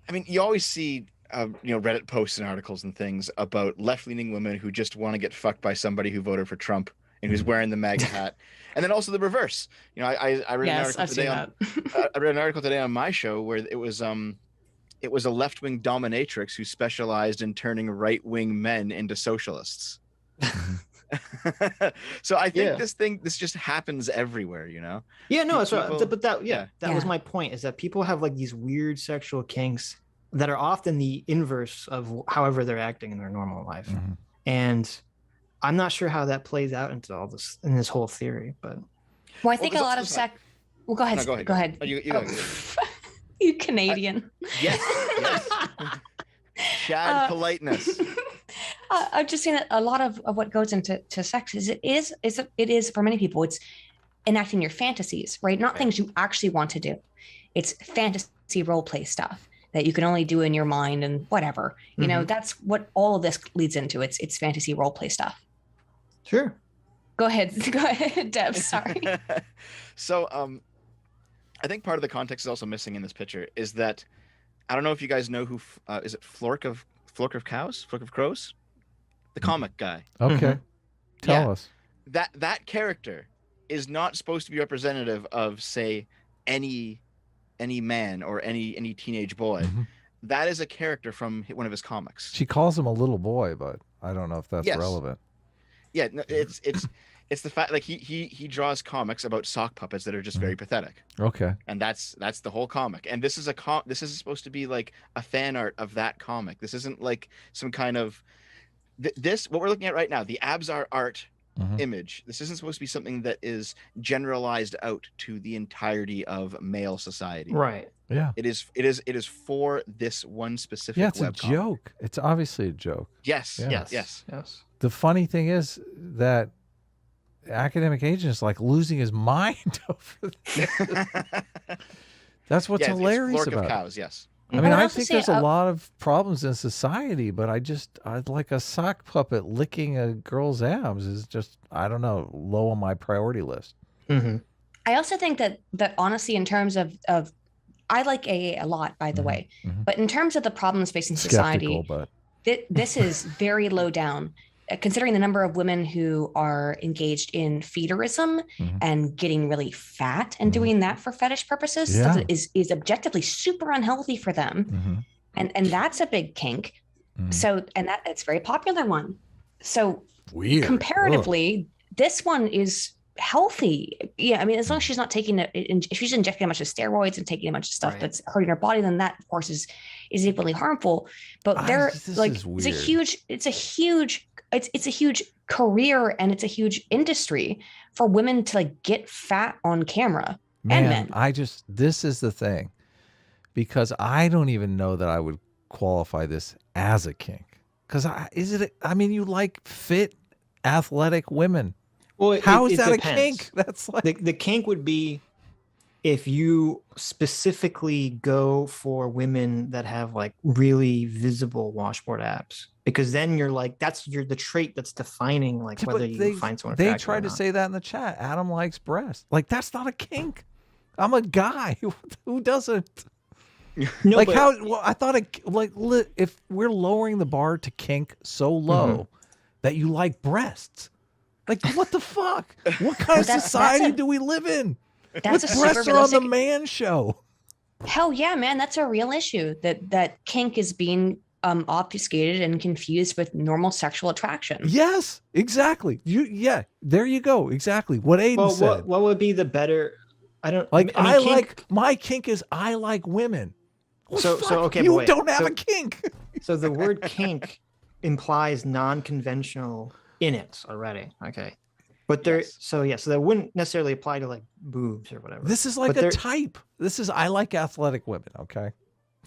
I mean, you always see Reddit posts and articles and things about left-leaning women who just want to get fucked by somebody who voted for Trump and who's wearing the MAGA hat, and then also the reverse. I read an article today I read an article today on my show where it was a left-wing dominatrix who specialized in turning right-wing men into socialists. So I think this just happens everywhere, Yeah, no, it's but that was my point, is that people have like these weird sexual kinks that are often the inverse of however they're acting in their normal life. And I'm not sure how that plays out into all this in this whole theory, but I think a lot of sex. Well, go ahead. No, go ahead. You You Canadian. Yes. Chad politeness. I'm just saying that a lot of what goes into sex is it is for many people, it's enacting your fantasies, right? Not things you actually want to do. It's fantasy role play stuff that you can only do in your mind and whatever. That's what all of this leads into. It's fantasy role play stuff. Sure. Go ahead, Deb. Sorry. So, I think part of the context is also missing in this picture is that I don't know if you guys know who is it Flork of Crows, the comic guy. Okay, tell us. That character is not supposed to be representative of, say, any man or any teenage boy. That is a character from one of his comics. She calls him a little boy, but I don't know if that's relevant. Yeah, no, it's the fact, like, he draws comics about sock puppets that are just very pathetic. Okay. And that's the whole comic. And this is this is supposed to be like a fan art of that comic. This isn't like some kind of what we're looking at right now, the abs are art image. This isn't supposed to be something that is generalized out to the entirety of male society. Right. Yeah. It is for this one specific it's web a joke. It's obviously a joke. Yes. Yes. The funny thing is that academic agent is like losing his mind over this. That's what's hilarious about of cows, yes. I mean, I think there's a lot of problems in society, but I'd like a sock puppet licking a girl's abs is just, I don't know, low on my priority list. I also think that honestly, in terms of I like AA a lot, by the way, but in terms of the problems facing society, this is very low down. Considering the number of women who are engaged in feederism and getting really fat and doing that for fetish purposes stuff that is objectively super unhealthy for them. And that's a big kink. So, and it's a very popular one. So comparatively, this one is healthy. Yeah. I mean, as long as she's not taking it, if she's injecting a bunch of steroids and taking a bunch of stuff that's hurting her body, then that of course is equally harmful. But it's a huge career and it's a huge industry for women to like get fat on camera and men. This is the thing, because I don't even know that I would qualify this as a kink. Because you like fit, athletic women. Well, how is that a kink? That's like the kink would be if you specifically go for women that have like really visible washboard abs, because then you're like, that's the trait that's defining like whether you find someone. They tried to say that in the chat. Adam likes breasts. Like, that's not a kink. I'm a guy who doesn't. No, like, how? Well, I thought if we're lowering the bar to kink so low that you like breasts. Like, what the fuck? What kind of society do we live in? Breasts are on the man show. Hell yeah, man. That's a real issue, that kink is being obfuscated and confused with normal sexual attraction. Yes, exactly. There you go. Exactly what Aiden said. What would be the better? I don't like. My kink is I like women. Well, okay, you don't have a kink. So the word kink implies non-conventional in it already. Okay. But so that wouldn't necessarily apply to like boobs or whatever. This is like a type. This is, I like athletic women. Okay.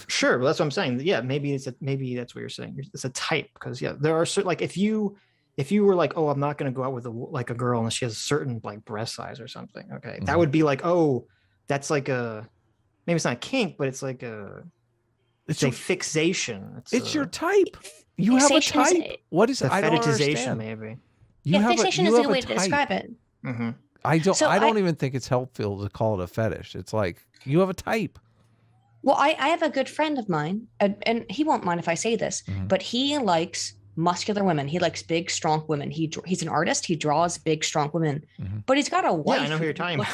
Sure, but that's what I'm saying. Yeah, maybe that's what you're saying. It's a type, because there are certain, like, if you were like, oh, I'm not going to go out with a girl unless she has a certain like breast size or something. Okay, that would be like, oh, that's like maybe it's not a kink, but it's like it's a fixation. It's your type. You have a type. What is I don't understand. Maybe fixation is a good way to describe it. Mm-hmm. I don't even think it's helpful to call it a fetish. It's like you have a type. Well, I have a good friend of mine, and he won't mind if I say this, but he likes muscular women. He likes big, strong women. He's an artist. He draws big, strong women, but he's got a wife. Yeah, I know who you're talking about.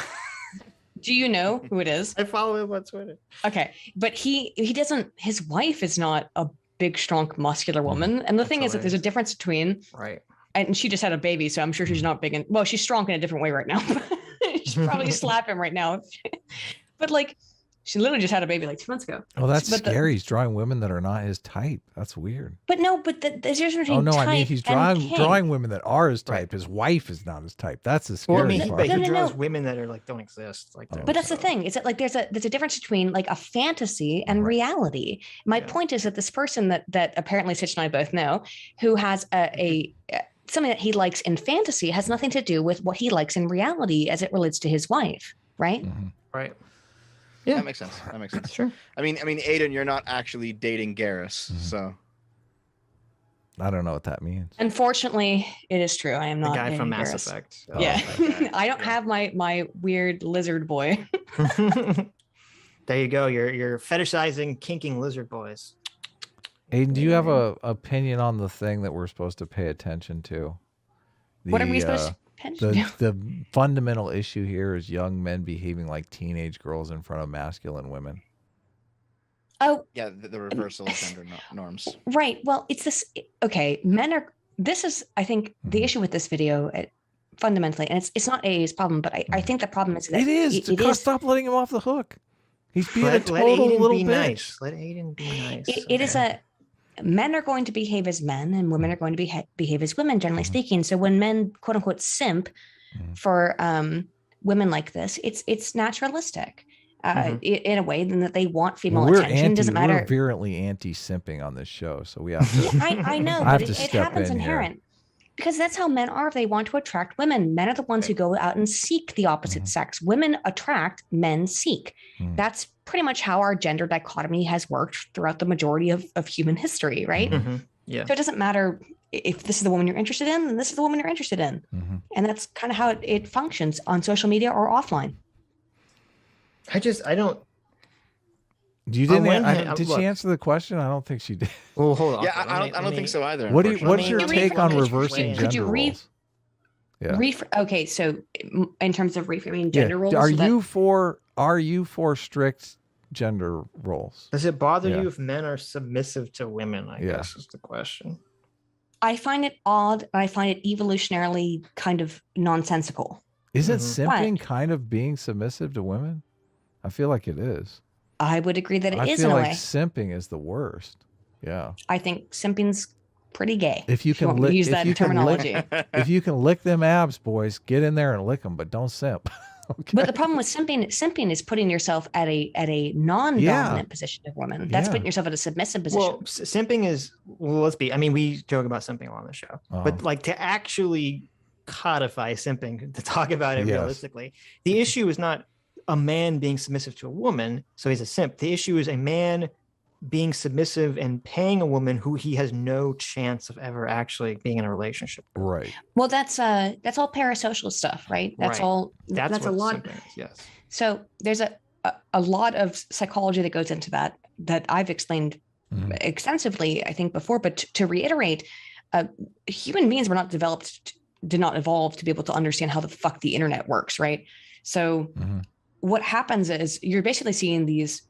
Do you know who it is? I follow him on Twitter. Okay, but he doesn't. His wife is not a big, strong, muscular woman. And the thing is that there's a difference between and she just had a baby, so I'm sure she's not big and well, she's strong in a different way right now. She'd probably slap him right now. But like, she literally just had a baby like 2 months ago. Oh, that's scary. He's drawing women that are not his type. That's weird. But no, but there's a difference between I mean he's drawing women that are his type. His wife is not his type. That's the scary part. But he draws women that are like don't exist. Like, but that's the thing. Is that like there's a difference between like a fantasy and reality. My point is that this person that apparently Sitch and I both know, who has a something that he likes in fantasy has nothing to do with what he likes in reality as it relates to his wife, right? Mm-hmm. Right. Yeah, that makes sense. Sure. I mean, Aiden, you're not actually dating Garrus, so I don't know what that means. Unfortunately, it is true. I am not the guy from Garrus. Mass Effect. Yeah, I don't have my weird lizard boy. There you go. You're fetishizing, kinking lizard boys. Aiden, do you have a opinion on the thing that we're supposed to pay attention to? What are we supposed to? The fundamental issue here is young men behaving like teenage girls in front of masculine women. Oh, yeah, the reversal of gender norms. Right. Well, it's this. Okay, men are. This is, I think, the issue with this video fundamentally, and it's not AA's problem, but I think the problem is that it is. Stop letting him off the hook. He's being a total little bitch. Nice. Let Aiden be nice. It is a. Men are going to behave as men and women are going to behave as women, generally speaking. So when men, quote unquote, simp for women like this, it's naturalistic in a way than that they want female attention. Doesn't matter. We're virulently anti-simping on this show, so we have to. I know, but it happens inherent. Because that's how men are if they want to attract women. Men are the ones who go out and seek the opposite sex. Women attract, men seek. That's pretty much how our gender dichotomy has worked throughout the majority of human history, right? Yeah. So it doesn't matter if this is the woman you're interested in, then this is the woman you're interested in. And that's kind of how it functions on social media or offline. I don't. You didn't. Did she answer the question? I don't think she did. Well, hold on. Yeah, I don't think so either. What's your take on reversing gender roles? Okay, so in terms of reframing gender roles, are you for strict gender roles? Does it bother you if men are submissive to women? I guess is the question. I find it odd. I find it evolutionarily kind of nonsensical. Isn't simping kind of being submissive to women? I feel like it is. I would agree that it is in a way. I way. feel like simping is the worst. Yeah. I think simping's pretty gay. If you can use that terminology. If you can lick them abs, boys, get in there and lick them, but don't simp. Okay. But the problem with simping is putting yourself at a non-dominant position of woman. That's putting yourself at a submissive position. Well, simping is, we joke about simping on the show, but like to actually codify simping, to talk about it realistically, the issue is not a man being submissive to a woman, so he's a simp. The issue is a man being submissive and paying a woman who he has no chance of ever actually being in a relationship with. Right. Well, that's all parasocial stuff, right? That's all. That's a lot. Yes. So there's a lot of psychology that goes into that I've explained extensively, I think, before. But to reiterate, human beings were not did not evolve to be able to understand how the fuck the internet works, right? So what happens is you're basically seeing these.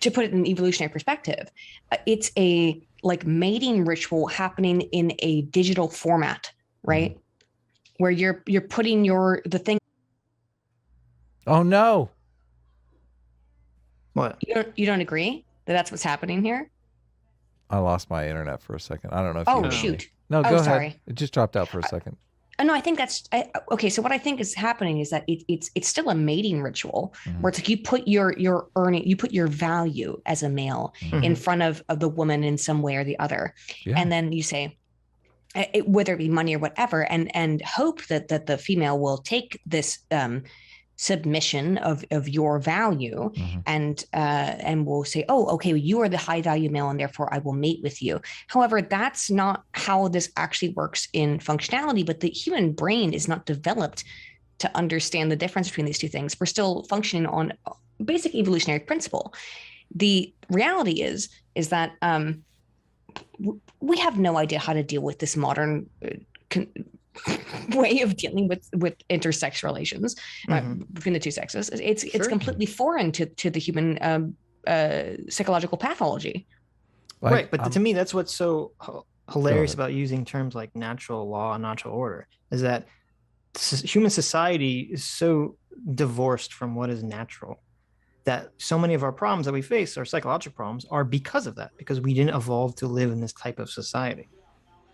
To put it in an evolutionary perspective, it's a like mating ritual happening in a digital format, right? Where you're putting the thing. Oh no! What? You don't agree that that's what's happening here? I lost my internet for a second. I don't know if you know shoot. Me. No, go ahead. Sorry. It just dropped out for a second. No, I think that's okay. So what I think is happening is that it's still a mating ritual where it's like you put your earning, you put your value as a male in front of the woman in some way or the other, and then you say, whether it be money or whatever, and hope that the female will take this submission of your value and will say, oh, okay, you are the high value male and therefore I will mate with you. However, that's not how this actually works in functionality, but the human brain is not developed to understand the difference between these two things. We're still functioning on basic evolutionary principle. The reality is that we have no idea how to deal with this modern way of dealing with intersex relations between the two sexes. It's completely foreign to the human psychological pathology. Right, but to me, that's what's so hilarious about using terms like natural law and natural order, is that human society is so divorced from what is natural that so many of our problems that we face, our psychological problems, are because of that, because we didn't evolve to live in this type of society.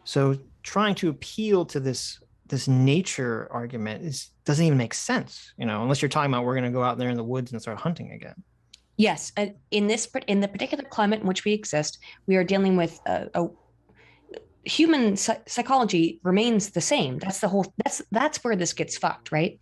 So trying to appeal to this nature argument doesn't even make sense, unless you're talking about we're going to go out there in the woods and start hunting again. Yes, in the particular climate in which we exist, we are dealing with human psychology remains the same. That's where this gets fucked, right?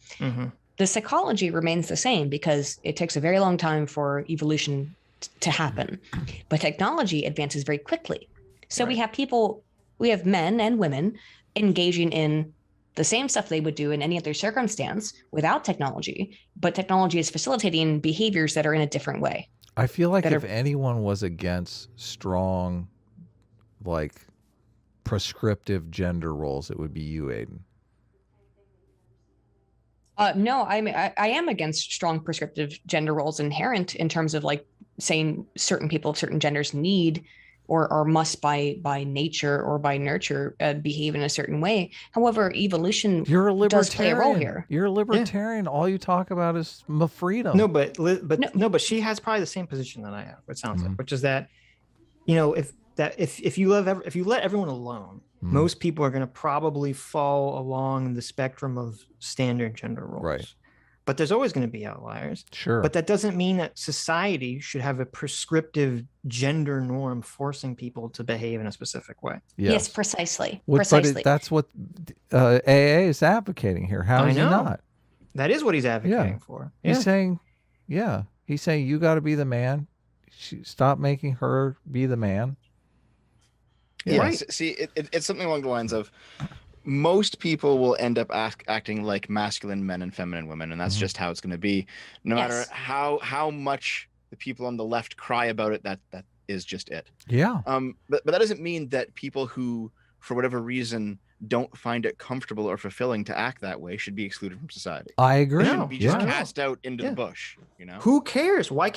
The psychology remains the same because it takes a very long time for evolution to happen, but technology advances very quickly. So we have men and women engaging in the same stuff they would do in any other circumstance without technology, but technology is facilitating behaviors that are in a different way. I feel like if anyone was against strong, like, prescriptive gender roles, it would be you, Aiden. No, I am against strong prescriptive gender roles inherent in terms of like saying certain people of certain genders need or must by nature or by nurture behave in a certain way. However, evolution does play a role here. You're a libertarian. All you talk about is freedom. No, but she has probably the same position that I have. It sounds like, which is that, if you let everyone alone, most people are going to probably fall along the spectrum of standard gender roles. Right. But there's always going to be outliers. Sure. But that doesn't mean that society should have a prescriptive gender norm forcing people to behave in a specific way. Yes, precisely. But that's what AA is advocating here. How is he not? That is what he's advocating for. He's saying, he's saying you got to be the man. Stop making her be the man. Yeah. Right. See, it's something along the lines of most people will end up acting like masculine men and feminine women, and that's just how it's going to be. No matter how much the people on the left cry about it, that is just it. Yeah. But that doesn't mean that people who, for whatever reason, don't find it comfortable or fulfilling to act that way should be excluded from society. I agree. They shouldn't be just cast out into the bush. Who cares? Why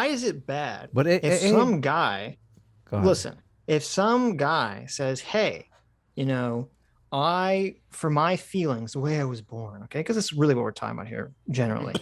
is it bad? But if some guy says, hey, for my feelings, the way I was born, okay, because it's really what we're talking about here generally,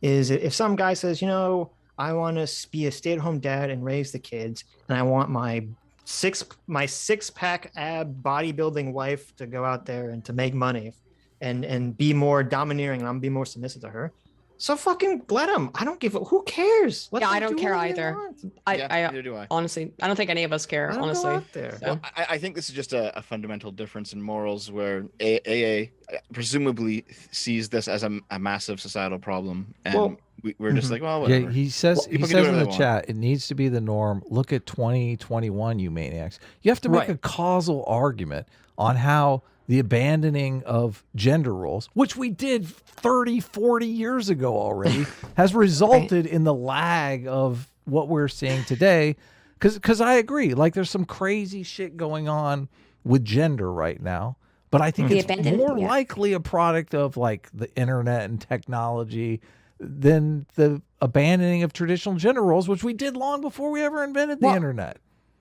is if some guy says, I want to be a stay-at-home dad and raise the kids, and I want my six-pack ab bodybuilding wife to go out there and to make money and be more domineering, and I'm be more submissive to her. So fucking let him. I don't give a. Who cares? I don't care either. Neither do I. Honestly, I don't think any of us care. Honestly, so. Well, I think this is just a fundamental difference in morals, where AA presumably sees this as a massive societal problem, and we're just like, well, whatever. Yeah, he says in the chat, it needs to be the norm. Look at 2021, you maniacs. You have to make a causal argument on how the abandoning of gender roles, which we did 30, 40 years ago already, has resulted in the lag of what we're seeing today. Because I agree, like there's some crazy shit going on with gender right now, but I think it's more likely a product of like the internet and technology than the abandoning of traditional gender roles, which we did long before we ever invented the internet.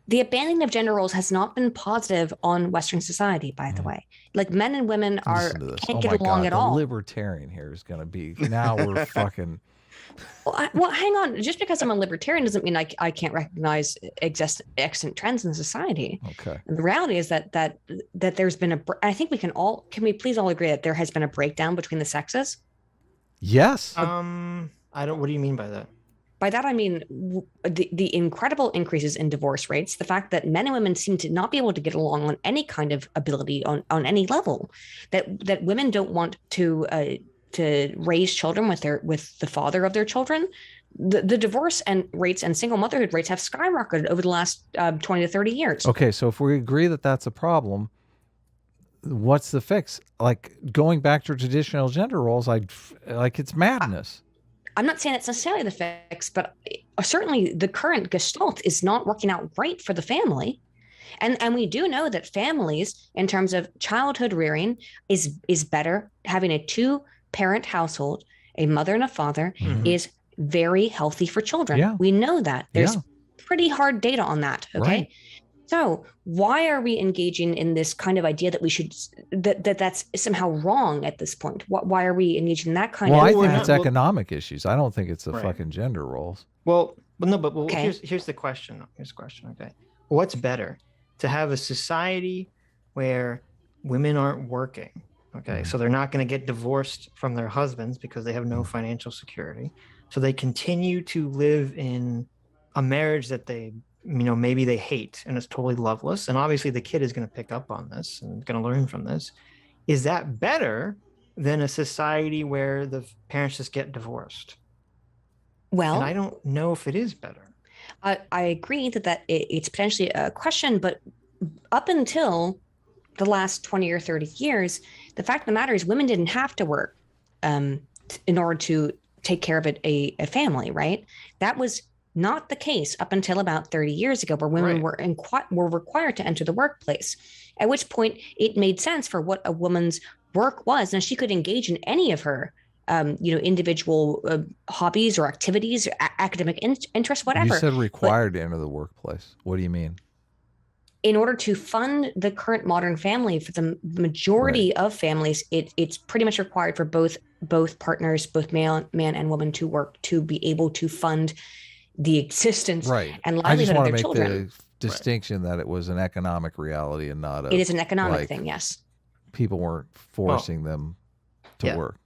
the abandoning of gender roles has not been positive on Western society, by the way. Like men and women can't get along at all. The libertarian here is going to be, now we're fucking. Well, hang on. Just because I'm a libertarian doesn't mean I can't recognize existent trends in society. Okay. And the reality is that there's been I think can we please all agree that there has been a breakdown between the sexes? Yes. What do you mean by that? By that, I mean the incredible increases in divorce rates, the fact that men and women seem to not be able to get along on any kind of ability on any level, that women don't want to raise children with the father of their children. The divorce rates and single motherhood rates have skyrocketed over the last 20 to 30 years. Okay, so if we agree that that's a problem, what's the fix? Like going back to traditional gender roles, it's madness. I'm not saying it's necessarily the fix, but certainly the current gestalt is not working out right for the family. And we do know that families, in terms of childhood rearing, is better. Having a 2-parent household, a mother and a father, is very healthy for children. Yeah. We know that. There's pretty hard data on that. Okay. Right. So why are we engaging in this kind of idea that we should that's somehow wrong at this point? Why are we engaging in that kind of? Well, I think it's economic issues. I don't think it's the fucking gender roles. Well, here's the question. Here's the question. Okay, what's better, to have a society where women aren't working? Okay, so they're not going to get divorced from their husbands because they have no financial security, so they continue to live in a marriage that they, maybe they hate and it's totally loveless. And obviously the kid is going to pick up on this and going to learn from this. Is that better than a society where the parents just get divorced? Well, and I don't know if it is better. I agree that it's potentially a question, but up until the last 20 or 30 years, the fact of the matter is women didn't have to work in order to take care of a family, right? That was not the case up until about 30 years ago, where women were required to enter the workplace, at which point it made sense for what a woman's work was. And she could engage in any of her, individual hobbies or activities, or academic interests, whatever. You said required to enter the workplace. What do you mean? In order to fund the current modern family, for the majority of families, it's pretty much required for both partners, both man and woman, to work to be able to fund the existence and livelihood of their children. I just want to make the distinction that it was an economic reality and not it is an economic thing. Yes, people weren't forcing them to work.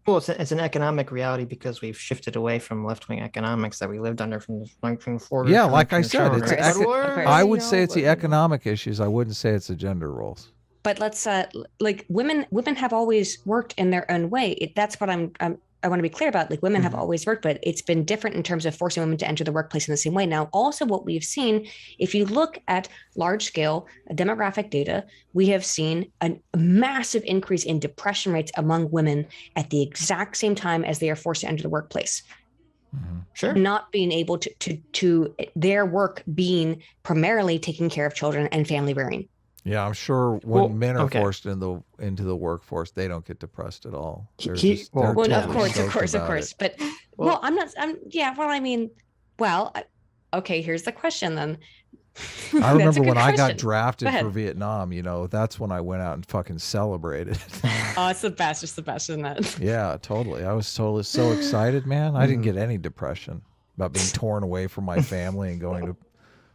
Well, it's an economic reality because we've shifted away from left-wing economics that we lived under from the 1940s. Yeah, like I said, I would say it's the economic issues. I wouldn't say it's the gender roles. But let's women have always worked in their own way. That's what I want to be clear about. Like, women have always worked, but it's been different in terms of forcing women to enter the workplace in the same way. Now, also what we've seen, if you look at large scale demographic data, we have seen a massive increase in depression rates among women at the exact same time as they are forced to enter the workplace. Sure. Not being able to their work being primarily taking care of children and family rearing. Yeah, I'm sure when men are forced into the workforce, they don't get depressed at all. Of course. But okay, here's the question then. I remember when I got drafted for Vietnam, that's when I went out and fucking celebrated. Oh, it's the best. It's the best, isn't it? Yeah, totally. I was totally so excited, man. I didn't get any depression about being torn away from my family and going to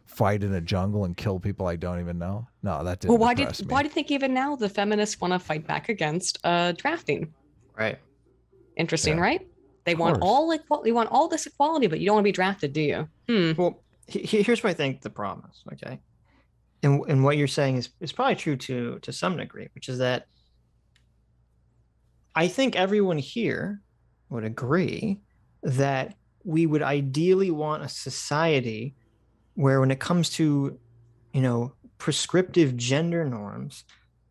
fight in a jungle and kill people I don't even know. No, that didn't depress me. Why do you think even now the feminists want to fight back against drafting? Right. Interesting, right? They want all this equality, but you don't want to be drafted, do you? Well, here's what I think the problem is, okay? And what you're saying is probably true to some degree, which is that I think everyone here would agree that we would ideally want a society where, when it comes to, prescriptive gender norms,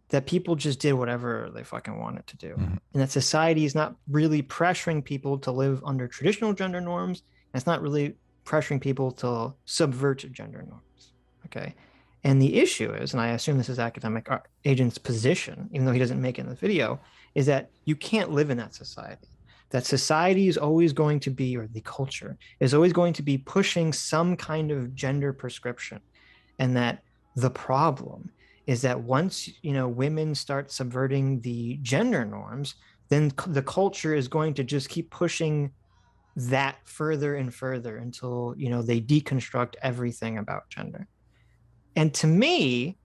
that people just did whatever they fucking wanted to do. And that society is not really pressuring people to live under traditional gender norms. And it's not really pressuring people to subvert gender norms. Okay. And the issue is, and I assume this is academic agent's position, even though he doesn't make it in the video, is that you can't live in that society. That society is always going to be, or the culture is always going to be, pushing some kind of gender prescription. and that the problem is that once, you know, women start subverting the gender norms, then the culture is going to just keep pushing that further and further until, you know, they deconstruct everything about gender. And to me,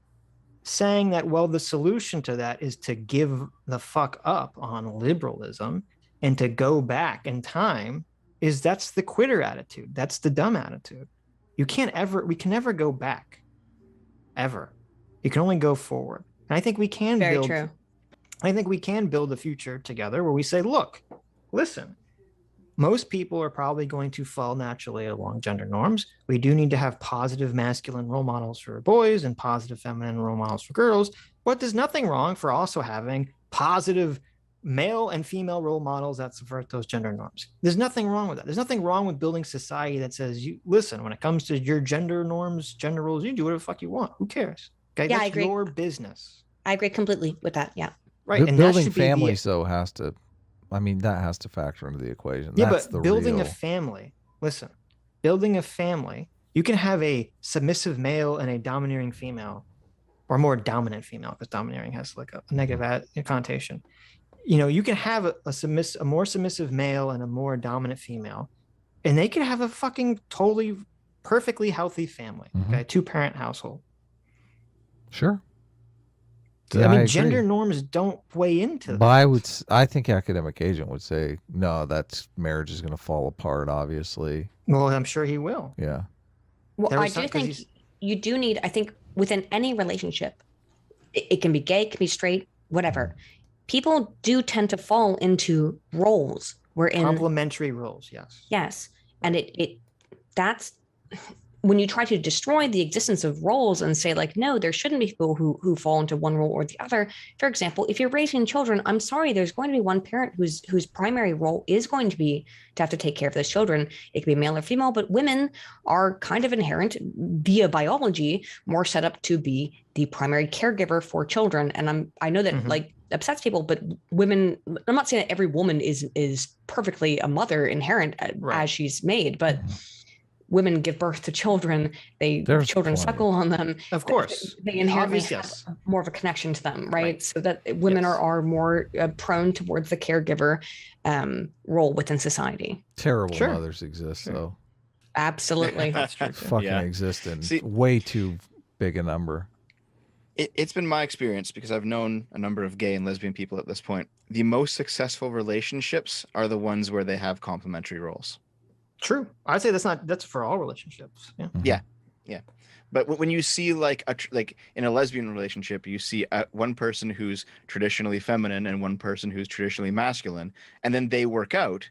saying that, well, the solution to that is to give the fuck up on liberalism and to go back in time, that's the quitter attitude. That's the dumb attitude. We can never go back, ever. You can only go forward. And I think we can build a future together where we say, look, listen, most people are probably going to fall naturally along gender norms. We do need to have positive masculine role models for boys and positive feminine role models for girls, but there's nothing wrong for also having positive male and female role models that subvert those gender norms. There's nothing wrong with that. There's nothing wrong with building society that says, you listen, when it comes to your gender norms, gender roles, you do whatever the fuck you want. Who cares? Okay, yeah, that's I agree. your business. I agree completely with that. Yeah. Right. And building families, though, has to, I mean, that has to factor into the equation. Yeah, that's but building a family, listen, building a family, you can have a submissive male and a domineering female, or more dominant female, because domineering has like a negative connotation. You know, you can have a more submissive male and a more dominant female, and they can have a fucking totally perfectly healthy family. Okay, 2-parent household. Sure. I mean, gender norms don't weigh into that. But I think Academic Agent would say, no, that's marriage is going to fall apart, obviously. Well, I'm sure he will. Yeah. Well, I do think you do need, I think within any relationship, it can be gay, it can be straight, whatever. People do tend to fall into roles. Complementary roles, yes. Yes. And that's when you try to destroy the existence of roles and say, like, no, there shouldn't be people who fall into one role or the other. For example, if you're raising children, I'm sorry, there's going to be one parent whose primary role is going to be to have to take care of those children. It could be male or female, but women are kind of inherent via biology, more set up to be the primary caregiver for children. And I know that like upsets people, but women, I'm not saying that every woman is perfectly a mother inherent as she's made, but women give birth to children. Children suckle on them. Of course. They inherently have more of a connection to them, right? So that women are more prone towards the caregiver role within society. Terrible mothers exist, though. Absolutely. That's true. Fucking exist in way too big a number. It's been my experience, because I've known a number of gay and lesbian people at this point. The most successful relationships are the ones where they have complementary roles. True. I'd say that's for all relationships. Yeah. Yeah. But when you see like in a lesbian relationship, you see one person who's traditionally feminine and one person who's traditionally masculine, and then they work out.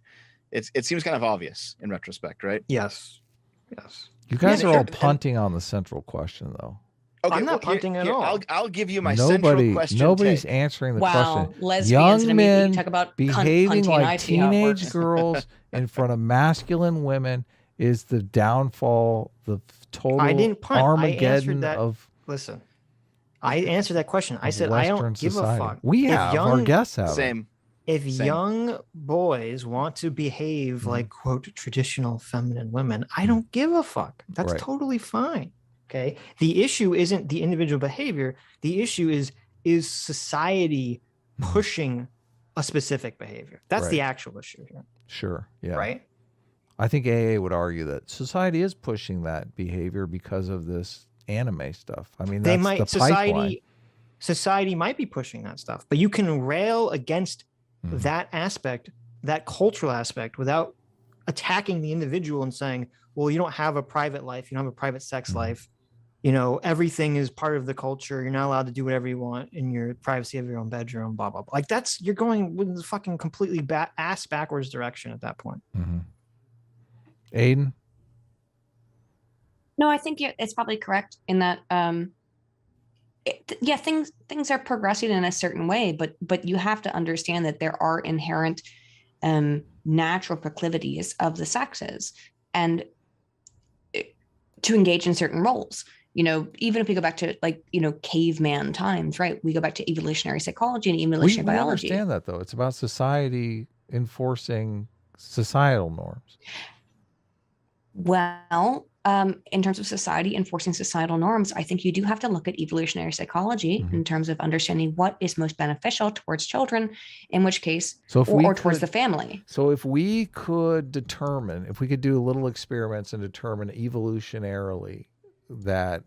It seems kind of obvious in retrospect, right? Yes. You guys are all punting on the central question, though. Okay, I'm not punting at all. I'll give you my central question. Nobody's answering the question. Lesbians, young men you talk about behaving like teenage girls in front of masculine women is the downfall, the total Armageddon of. Listen, I answered that question. I said I don't give a fuck. We have our guests have same. If young boys want to behave like quote traditional feminine women, I don't give a fuck. That's totally fine. Okay. The issue isn't the individual behavior. The issue is society pushing a specific behavior. That's the actual issue here. Sure. Yeah. Right. I think AA would argue that society is pushing that behavior because of this anime stuff. I mean, that's the pipeline. Society might be pushing that stuff, but you can rail against that aspect, that cultural aspect, without attacking the individual and saying, well, you don't have a private life. You don't have a private sex life. You know, everything is part of the culture. You're not allowed to do whatever you want in your privacy of your own bedroom, blah, blah, blah. Like you're going with the fucking completely ass backwards direction at that point. Aiden? No, I think it's probably correct in that, things are progressing in a certain way, but you have to understand that there are inherent natural proclivities of the sexes and to engage in certain roles. You know, even if we go back to caveman times, right? We go back to evolutionary psychology and evolutionary biology. We understand that, though. It's about society enforcing societal norms. Well, in terms of society enforcing societal norms, I think you do have to look at evolutionary psychology in terms of understanding what is most beneficial towards children, in which case, or towards the family. So if we could determine, if we could do little experiments and determine evolutionarily that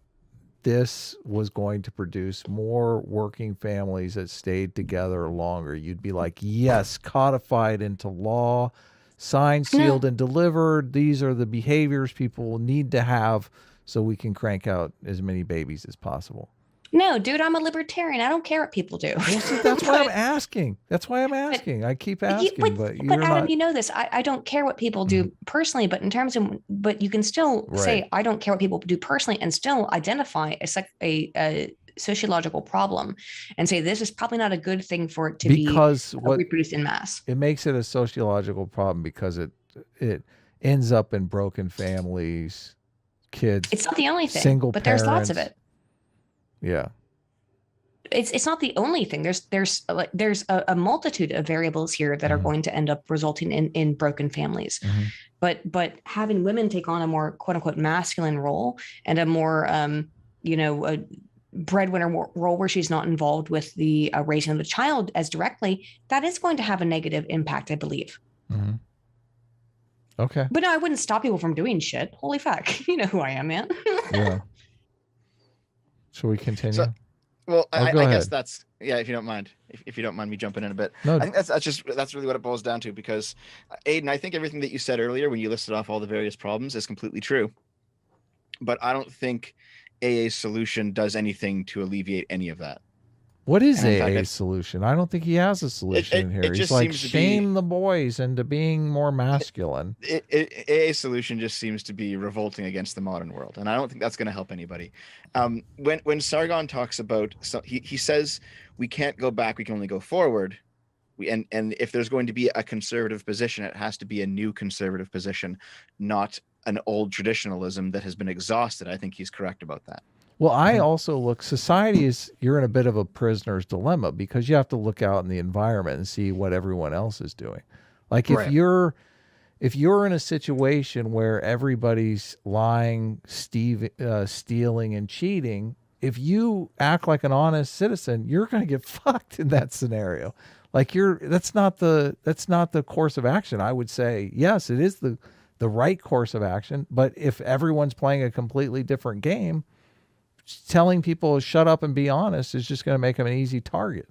this was going to produce more working families that stayed together longer, you'd be like, yes, codified into law, signed, sealed, and delivered. These are the behaviors people will need to have so we can crank out as many babies as possible. No, dude, I'm a libertarian. I don't care what people do. Well, see, that's why I'm asking. That's why I'm asking. I keep asking, but Adam, not... you know this. I don't care what people do personally, but in terms of, but you can still say I don't care what people do personally, and still identify a sociological problem, and say this is probably not a good thing for it to be reproduced in mass. It makes it a sociological problem because it ends up in broken families, kids. It's not the only thing, single but parents. there's lots of it. Yeah. It's not the only thing. There's a multitude of variables here that are going to end up resulting in broken families. But having women take on a more quote unquote masculine role and a more a breadwinner role where she's not involved with the raising of the child as directly, that is going to have a negative impact, I believe. Okay. But no, I wouldn't stop people from doing shit. Holy fuck. You know who I am, man. Yeah. Shall we continue? So, well, I guess that's, if you don't mind, if you don't mind me jumping in a bit. No. I think that's really what it boils down to, because Aiden, I think everything that you said earlier when you listed off all the various problems is completely true. But I don't think AA's solution does anything to alleviate any of that. What is AA's solution? I don't think he has a solution in here. He's like, shame the boys into being more masculine. AA's solution just seems to be revolting against the modern world, and I don't think that's going to help anybody. When Sargon talks about, he says we can't go back, we can only go forward. And if there's going to be a conservative position, it has to be a new conservative position, not an old traditionalism that has been exhausted. I think he's correct about that. Well, I also look, you're in a bit of a prisoner's dilemma because you have to look out in the environment and see what everyone else is doing. Like if you're in a situation where everybody's lying, stealing and cheating, if you act like an honest citizen, you're going to get fucked in that scenario. Like that's not the course of action. I would say, yes, it is the right course of action. But if everyone's playing a completely different game, telling people shut up and be honest is just going to make them an easy target.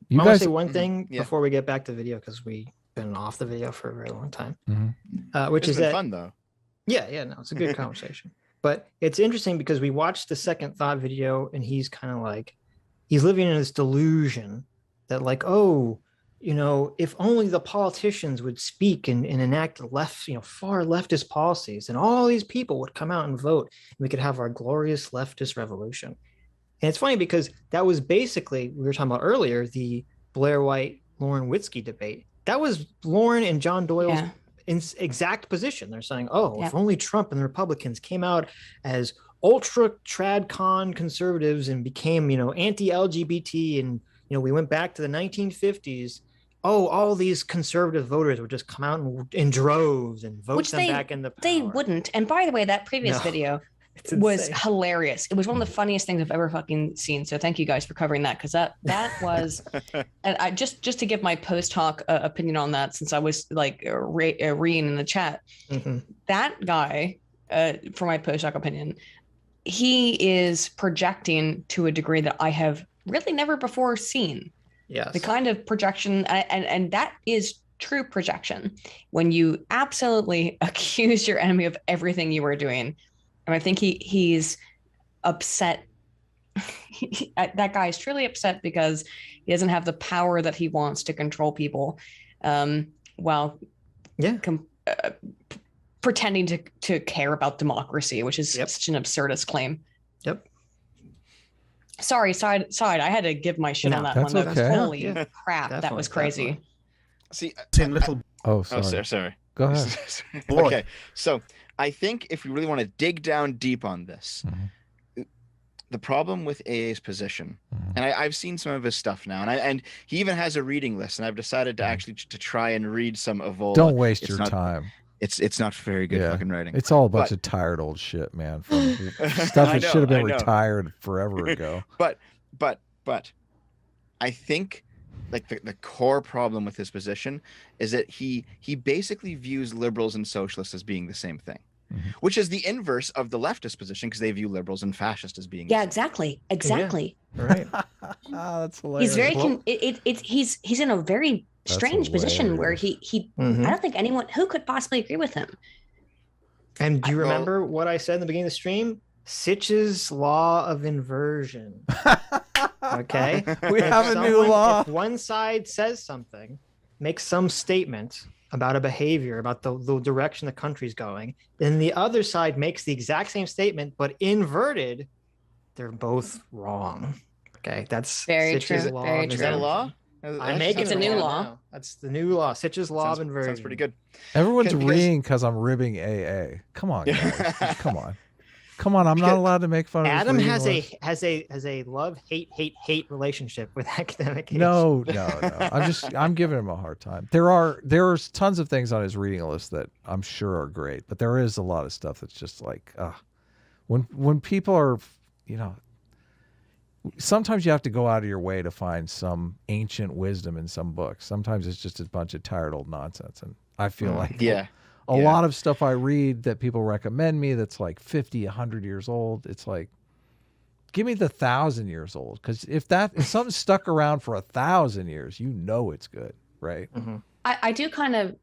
You guys say one thing before we get back to video, because we've been off the video for a very long time, which is fun though. Yeah, no, it's a good conversation. But it's interesting because we watched the second thought video, and he's kind of like, he's living in this delusion that like, oh, if only the politicians would speak and enact far leftist policies, and all these people would come out and vote, and we could have our glorious leftist revolution. And it's funny because that was basically, we were talking about earlier, the Blair White, Lauren Witzke debate. That was Lauren and John Doyle's exact position. They're saying, if only Trump and the Republicans came out as ultra trad con conservatives and became, anti-LGBT, and, we went back to the 1950s. All these conservative voters would just come out in droves and vote them back in the power. They wouldn't. And by the way, that previous video was hilarious. It was one of the funniest things I've ever fucking seen. So thank you guys for covering that, because that was, and I just to give my post hoc opinion on that, since I was like reading in the chat, that guy, for my post hoc opinion, he is projecting to a degree that I have really never before seen. Yes. The kind of projection, and that is true projection, when you absolutely accuse your enemy of everything you were doing. And I think he's upset. That guy is truly upset because he doesn't have the power that he wants to control people, while pretending to care about democracy, which is such an absurdist claim. Yep. Sorry, side. I had to give my shit on that one. Okay. Holy crap, that was crazy. See, sorry. Sorry. Go ahead. Okay, so I think if we really want to dig down deep on this, the problem with AA's position, and I've seen some of his stuff now, and he even has a reading list, and I've decided to actually to try and read some of all. Don't waste your time. It's not very good fucking writing. It's all a bunch of tired old shit, man. From stuff that should have been retired forever ago. But I think like the core problem with his position is that he basically views liberals and socialists as being the same thing, which is the inverse of the leftist position, because they view liberals and fascists as being exactly yeah. Right. That's hilarious. He's very he's in a very strange position where he I don't think anyone who could possibly agree with him. And do you remember what I said in the beginning of the stream? Sitch's law of inversion. Okay, we have a new law. If one side says something, makes some statement about a behavior, about the direction the country's going, then the other side makes the exact same statement but inverted. They're both wrong. Okay, that's very Sitch's true. law. Very true. Is that a law? It's a new law. Now. That's the new law. Sitch's law of inversion. Sounds pretty good. Everyone's reading because I'm ribbing AA. Come on, guys. Come on. I'm not allowed to make fun of Adam has a love hate relationship with academic age. No. I'm giving him a hard time. There's tons of things on his reading list that I'm sure are great, but there is a lot of stuff that's just like when people are, sometimes you have to go out of your way to find some ancient wisdom in some books. Sometimes it's just a bunch of tired old nonsense, and I feel like a lot of stuff I read that people recommend me that's like 50, 100 years old, it's like, give me the 1,000 years old. Because if something's stuck around for 1,000 years, it's good, right? I do kind of,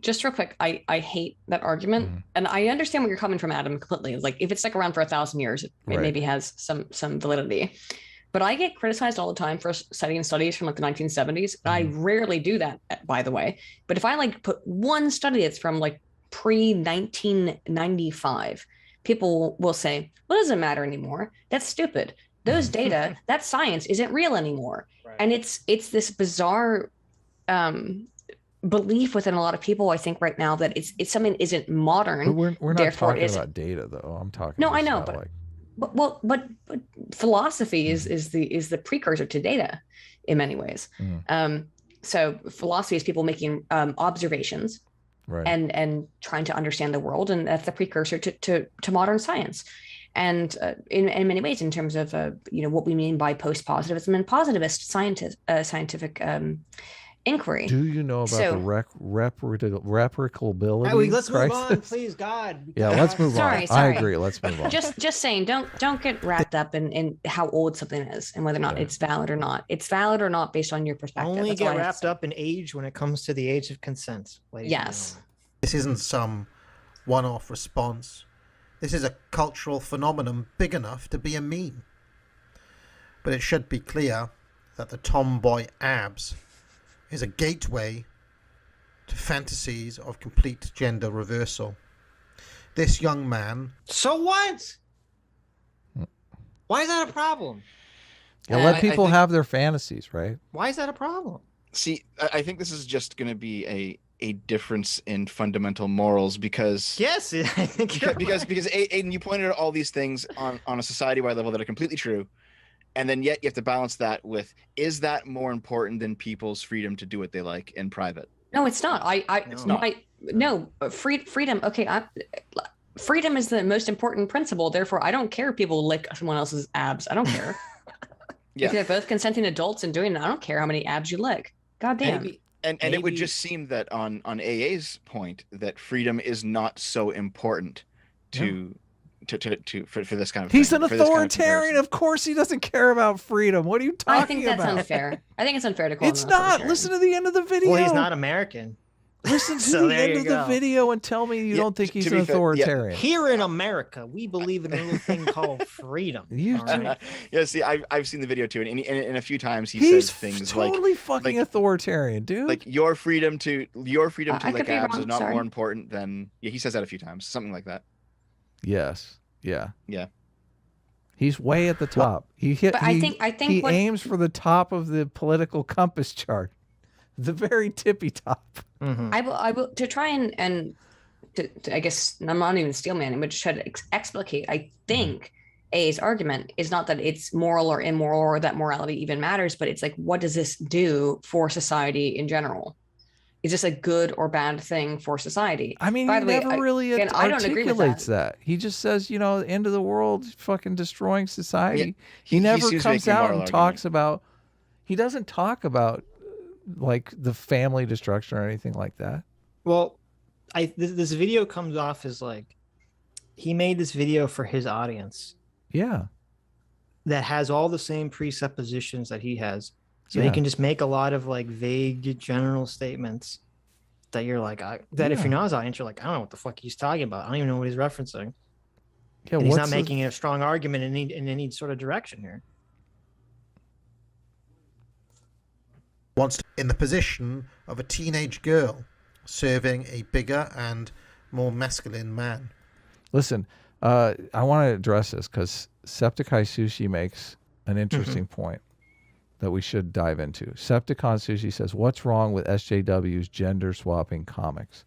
just real quick, I hate that argument. And I understand where you're coming from, Adam, completely. It's like, if it's stuck around for 1,000 years, it maybe has some validity. But I get criticized all the time for studying studies from like the 1970s. I rarely do that, by the way. But if I like put one study that's from like pre-1995, people will say, well, it doesn't matter anymore. That's stupid. Those data, that science isn't real anymore. Right. And it's this bizarre belief within a lot of people, I think, right now, that it's something that isn't modern. But we're not talking about data, though. I'm talking. No, I know, but philosophy is the precursor to data in many ways. So philosophy is people making observations and trying to understand the world, and that's the precursor to modern science. And in many ways, in terms of what we mean by post-positivism and positivist scientific inquiry. Do you know about the replicability? Let's move on, please, God. Let's move on. Sorry. I agree. Let's move on. Just saying, don't get wrapped up in how old something is and whether or not it's valid or not. It's valid or not based on your perspective. Only get wrapped up in age when it comes to the age of consent. Yes. This isn't some one-off response. This is a cultural phenomenon big enough to be a meme. But it should be clear that the tomboy abs is a gateway to fantasies of complete gender reversal. This young man... So what? Why is that a problem? Let people have their fantasies, right? Why is that a problem? See, I think this is just going to be a difference in fundamental morals, because... Yes, I think you're because Aiden, you pointed out all these things on a society-wide level that are completely true. And then yet you have to balance that with, is that more important than people's freedom to do what they like in private? No, it's not. Freedom. Okay. Freedom is the most important principle. Therefore, I don't care if people lick someone else's abs. I don't care. If they're both consenting adults and doing it, I don't care how many abs you lick. God damn. And it would just seem that on AA's point, that freedom is not so important for this kind of He's thing, an authoritarian. Of course he doesn't care about freedom. What are you talking about? I think that's unfair. I think it's unfair to call it's him not. Listen to the end of the video. Well, he's not American. Listen to the end of the video and tell me you don't think he's an authoritarian. Here in America, we believe in a little thing called freedom. See, I've seen the video too, and a few times he says things like... He's totally fucking authoritarian, dude. Like, your freedom to lick abs is not more important than... Yeah, he says that a few times, something like that. Yes. Yeah. Yeah. He's way at the top. He aims for the top of the political compass chart. The very tippy top. Mm-hmm. I will to try and to I guess I'm not even steel manning, but just try to explicate. I think A's argument is not that it's moral or immoral or that morality even matters, but it's like, what does this do for society in general? is this a good or bad thing for society? I mean, By he the way, never really I don't agree with articulates that. He just says, you know, the end of the world, fucking destroying society. Yeah, he never comes out and talks about. He doesn't talk about like the family destruction or anything like that. Well, this video comes off as like he made this video for his audience. Yeah. That has all the same presuppositions that he has. So he can just make a lot of like vague general statements that you're like, if you're not his audience, you're like, I don't know what the fuck he's talking about. I don't even know what he's referencing. Yeah, and he's not making a strong argument in any sort of direction here. Once in the position of a teenage girl serving a bigger and more masculine man. Listen, I want to address this because Septicai Sushi makes an interesting point that we should dive into. Septicon Sushi says, what's wrong with SJW's gender swapping comics?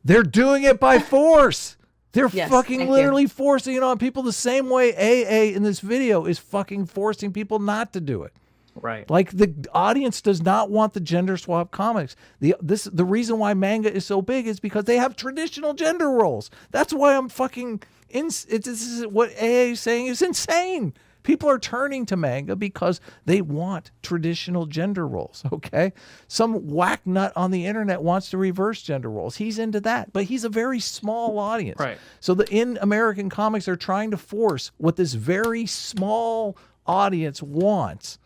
They're doing it by force. They're fucking literally forcing it on people the same way AA in this video is fucking forcing people not to do it. Right. Like the audience does not want the gender swap comics. The reason why manga is so big is because they have traditional gender roles. That's why I'm fucking this is what AA is saying is insane. People are turning to manga because they want traditional gender roles, okay? Some whack nut on the internet wants to reverse gender roles. He's into that, but he's a very small audience. Right. So in American comics are trying to force what this very small audience wants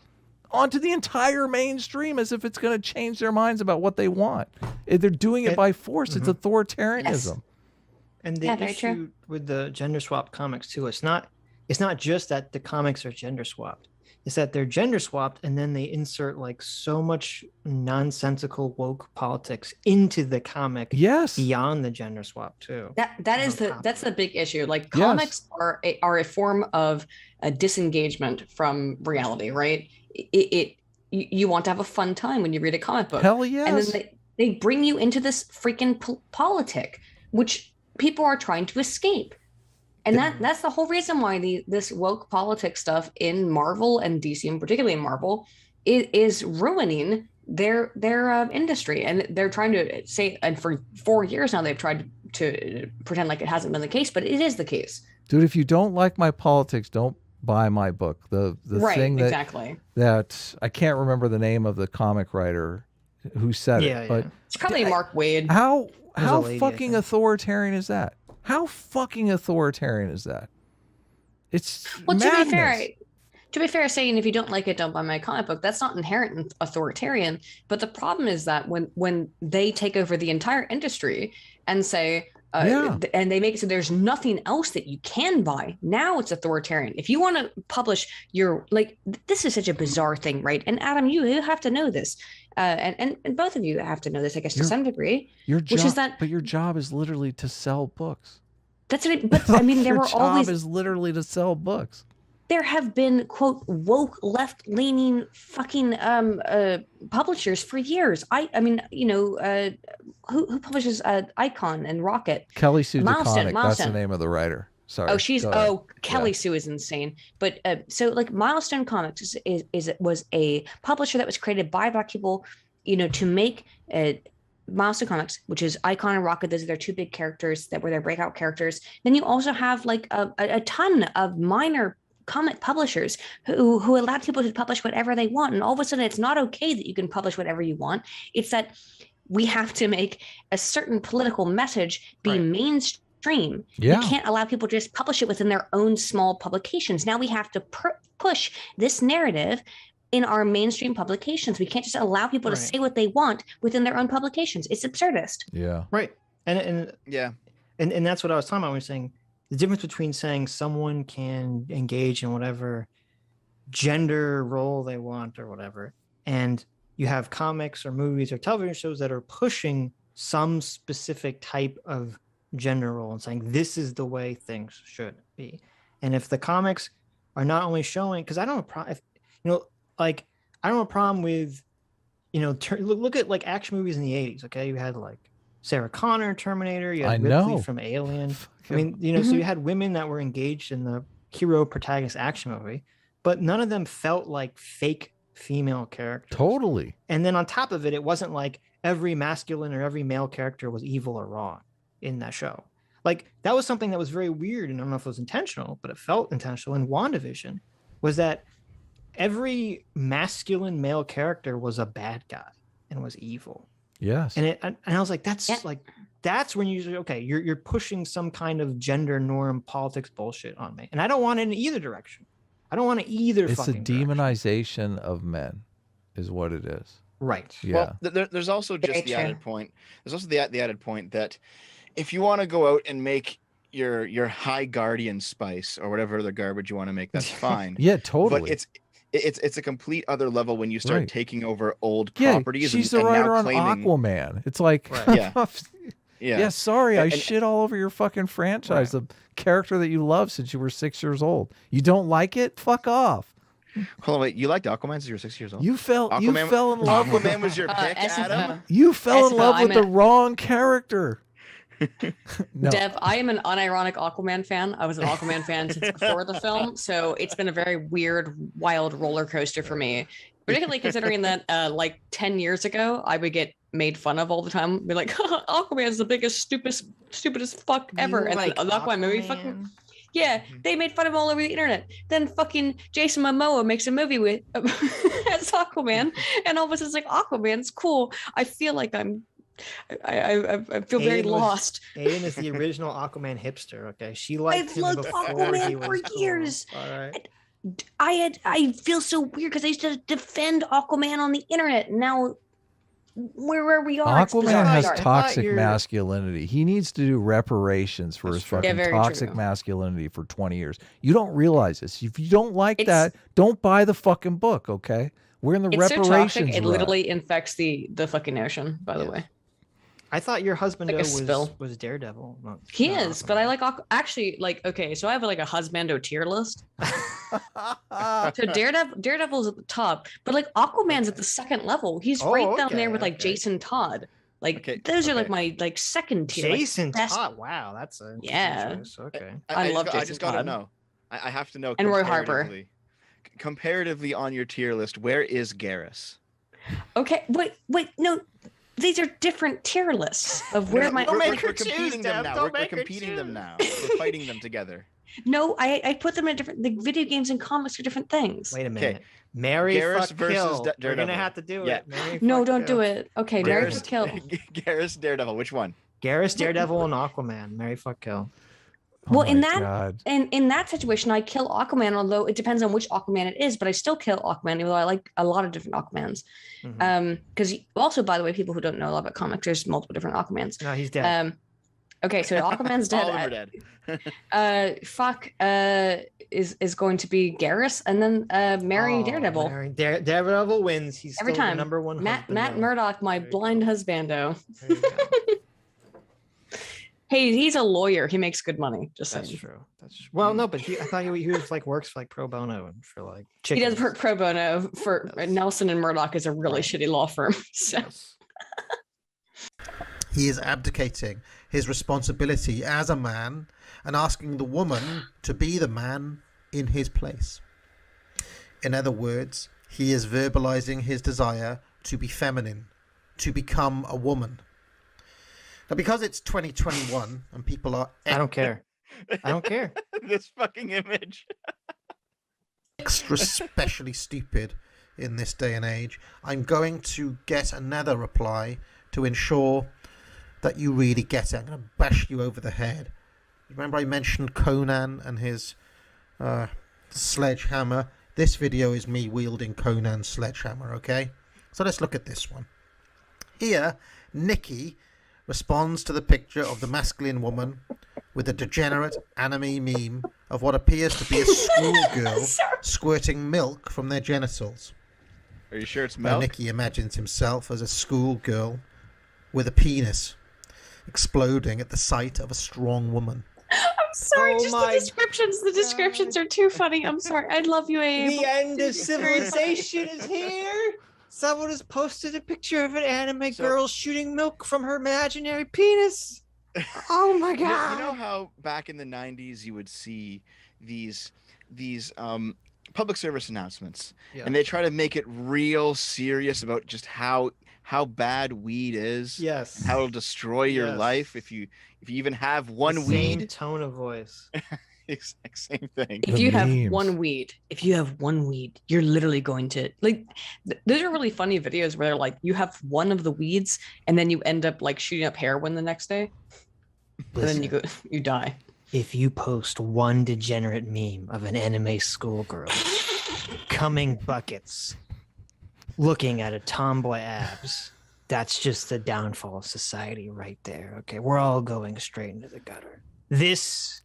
onto the entire mainstream as if it's going to change their minds about what they want. They're doing it by force. It's authoritarianism. Yes. And the issue with the gender swap comics too, it's not just that the comics are gender swapped. It's that they're gender swapped and then they insert like so much nonsensical woke politics into the comic beyond the gender swap too. That's the big issue. Like comics are a form of a disengagement from reality, right? You want to have a fun time when you read a comic book. Hell yes. And then they bring you into this freaking politic, which people are trying to escape. And that's the whole reason why this woke politics stuff in Marvel and DC, and particularly in Marvel, is ruining their industry. And they're trying to say, and for 4 years now, they've tried to pretend like it hasn't been the case, but it is the case. Dude, if you don't like my politics, don't buy my book. The thing that I can't remember the name of the comic writer who said it, but it's probably Mark Waid. How fucking authoritarian is that? How fucking authoritarian is that? It's madness. To be fair, saying if you don't like it, don't buy my comic book, that's not inherent authoritarian. But the problem is that when they take over the entire industry and say, and they make it so there's nothing else that you can buy, now it's authoritarian. If you want to publish this is such a bizarre thing, right? And Adam, you have to know this. And both of you have to know this, I guess, to some degree. But your job is literally to sell books. That's it. But I mean, your job is literally to sell books. There have been, quote, woke, left-leaning fucking publishers for years. I mean, who publishes Icon and Rocket? Kelly Sue DeConnick, that's the name of the writer. Sorry. Kelly Sue is insane. But so like Milestone Comics was a publisher that was created by Black people, to make Milestone Comics, which is Icon and Rocket. Those are their two big characters that were their breakout characters. Then you also have like a ton of minor comic publishers who allow people to publish whatever they want. And all of a sudden it's not okay that you can publish whatever you want. It's that we have to make a certain political message be mainstream. Yeah. We can't allow people to just publish it within their own small publications. Now we have to push this narrative in our mainstream publications. We can't just allow people to say what they want within their own publications. It's absurdist. Yeah. Right. And that's what I was talking about when we were saying the difference between saying someone can engage in whatever gender role they want or whatever, and you have comics or movies or television shows that are pushing some specific type of gender role and saying this is the way things should be. And if the comics are not only showing, because I don't have a problem with, look at like action movies in the 80s. Okay, you had like Sarah Connor, Terminator. You had Ripley from Alien. I mean, so you had women that were engaged in the hero protagonist action movie, but none of them felt like fake female characters. Totally. And then on top of it, it wasn't like every masculine or every male character was evil or wrong in that show. Like that was something that was very weird, and I don't know if it was intentional, but it felt intentional in WandaVision, was that every masculine male character was a bad guy and was evil. Yes. And I was like, that's when you say, okay, you're pushing some kind of gender norm politics bullshit on me. And I don't want it in either direction. I don't want to either. It's a fucking demonization of men is what it is. Right. Yeah. Well, there's also just the added point. There's also the added point that if you want to go out and make your high guardian spice or whatever other garbage you want to make, that's fine. Yeah, totally. But it's a complete other level when you start Right. taking over old properties. She's and the writer now on claiming... Aquaman. It's like, Right. Yeah. Sorry, I shit all over your fucking franchise. The character that you love since you were 6 years old. You don't like it? Fuck off. Hold on, wait. You liked Aquaman since you were 6 years old? You fell in love. Aquaman was your pick, Adam. You fell in love with the wrong character. No. Dev, I am an unironic Aquaman fan. I was an Aquaman fan since before the film, so it's been a very weird, wild roller coaster for me. Particularly considering that, like 10 years ago, I would get made fun of all the time. Be like, Aquaman's the biggest, stupidest fuck ever, and then the Aquaman movie fucking. Yeah, they made fun of him all over the internet. Then fucking Jason Momoa makes a movie with as Aquaman, and all of a sudden it's like Aquaman's cool. I feel like I feel very lost. Aiden is the original Aquaman hipster. Okay, she liked him loved before Aquaman he was for cool. years. All right. I feel so weird because I used to defend Aquaman on the internet. Now where we are, Aquaman has toxic masculinity. He needs to do reparations for his fucking toxic masculinity for 20 years. You don't realize this. If you don't like that, don't buy the fucking book, okay? We're in the reparations. So toxic, it literally infects the fucking ocean, by the way. I thought your husband like was Daredevil. He is, but I like actually like okay. So I have like a husbando tier list. So Daredevil's at the top, but like Aquaman's at the second level. He's right down there with like Jason Todd. Like those are like my like second tier. Jason like, Todd. Wow, that's a choice. Okay. I love Jason I just gotta Todd. know. I have to know. And Roy Harper. Comparatively on your tier list, where is Garrus? Okay, wait, no. These are different tier lists of where we're competing them now. We're competing them now. We're fighting them together. No, I put them in different. The video games and comics are different things. Wait a minute. Mary Garrus fuck versus kill. Daredevil. We're gonna have to do it. Mary No, fuck don't kill. do it. Okay, Mary fuck kill. Garrus, Daredevil. Which one? Garrus, Daredevil, and Aquaman. Mary fuck kill. Well, in that situation, I kill Aquaman, although it depends on which Aquaman it is, but I still kill Aquaman, even though I like a lot of different Aquamans. Because also, by the way, people who don't know a lot about comics, there's multiple different Aquamans. No, he's dead. Okay, so Aquaman's dead. All of them are dead. Is going to be Garrus, and then Mary Daredevil. Daredevil wins. He's every still time. the number one. Matt Murdock, my blind husbando. Hey, he's a lawyer. He makes good money. Just saying. That's true. Well, no, but I thought he was like works for like pro bono and for like chickens. He does work pro bono for Nelson and Murdoch is a really shitty law firm. So he is abdicating his responsibility as a man and asking the woman to be the man in his place. In other words, he is verbalizing his desire to be feminine, to become a woman. Now, because it's 2021 and people are... I don't care. I don't care. This fucking image. Extra specially stupid in this day and age, I'm going to get another reply to ensure that you really get it. I'm going to bash you over the head. Remember I mentioned Conan and his sledgehammer? This video is me wielding Conan's sledgehammer, okay? So let's look at this one. Here, Nikki responds to the picture of the masculine woman with a degenerate anime meme of what appears to be a schoolgirl squirting milk from their genitals. Are you sure it's milk? Nikki imagines himself as a schoolgirl with a penis exploding at the sight of a strong woman. I'm sorry, just the descriptions. The descriptions are too funny. I'm sorry. I love you, Abe. The end of civilization is here. Someone has posted a picture of an anime girl shooting milk from her imaginary penis. Oh my god! You know how back in the 90s you would see these public service announcements, Yeah. and they try to make it real serious about just how bad weed is. Yes. How it'll destroy your Yes. life if you even have one the weed. Same tone of voice. Exact same thing. If you have one weed, you're literally going to those are really funny videos where they're like, you have one of the weeds and then you end up like shooting up heroin the next day. Listen, and then you die. If you post one degenerate meme of an anime schoolgirl coming buckets, looking at a tomboy abs, that's just the downfall of society right there. Okay, we're all going straight into the gutter. This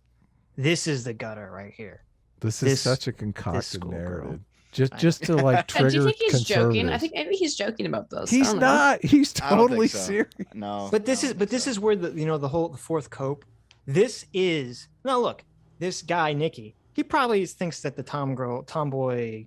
is the gutter right here. This is such a concocted narrative. Just to like Do you trigger think he's joking? I conservatives. think maybe he's joking about this. He's not. He's I don't think totally so. serious. No. But this is where the fourth cope. This is now look, this guy Nikki, he probably thinks that the tomboy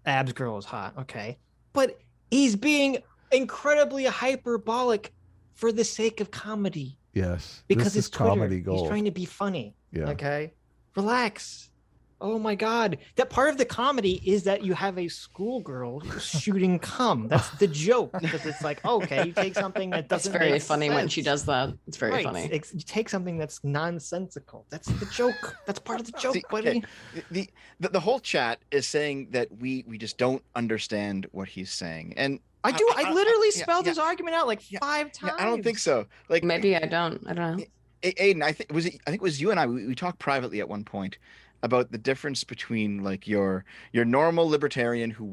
abs girl is hot, okay? But he's being incredibly hyperbolic for the sake of comedy. Yes. Because this it's is comedy Twitter. He's gold. trying to be funny. Yeah. Okay. Relax. Oh my God. That part of the comedy is that you have a schoolgirl shooting cum. That's the joke. Because it's like, okay, you take something that That's doesn't very make funny when sense. she does that. It's very Right. funny. You take something that's nonsensical. That's the joke. That's part of the joke, See, buddy. okay, the whole chat is saying that we just don't understand what he's saying, and I do. I literally yeah, spelled yeah. his argument out like 5 times. I don't think so. Like Maybe I don't know. Aiden, I think it was you and I. We talked privately at one point about the difference between like your normal libertarian who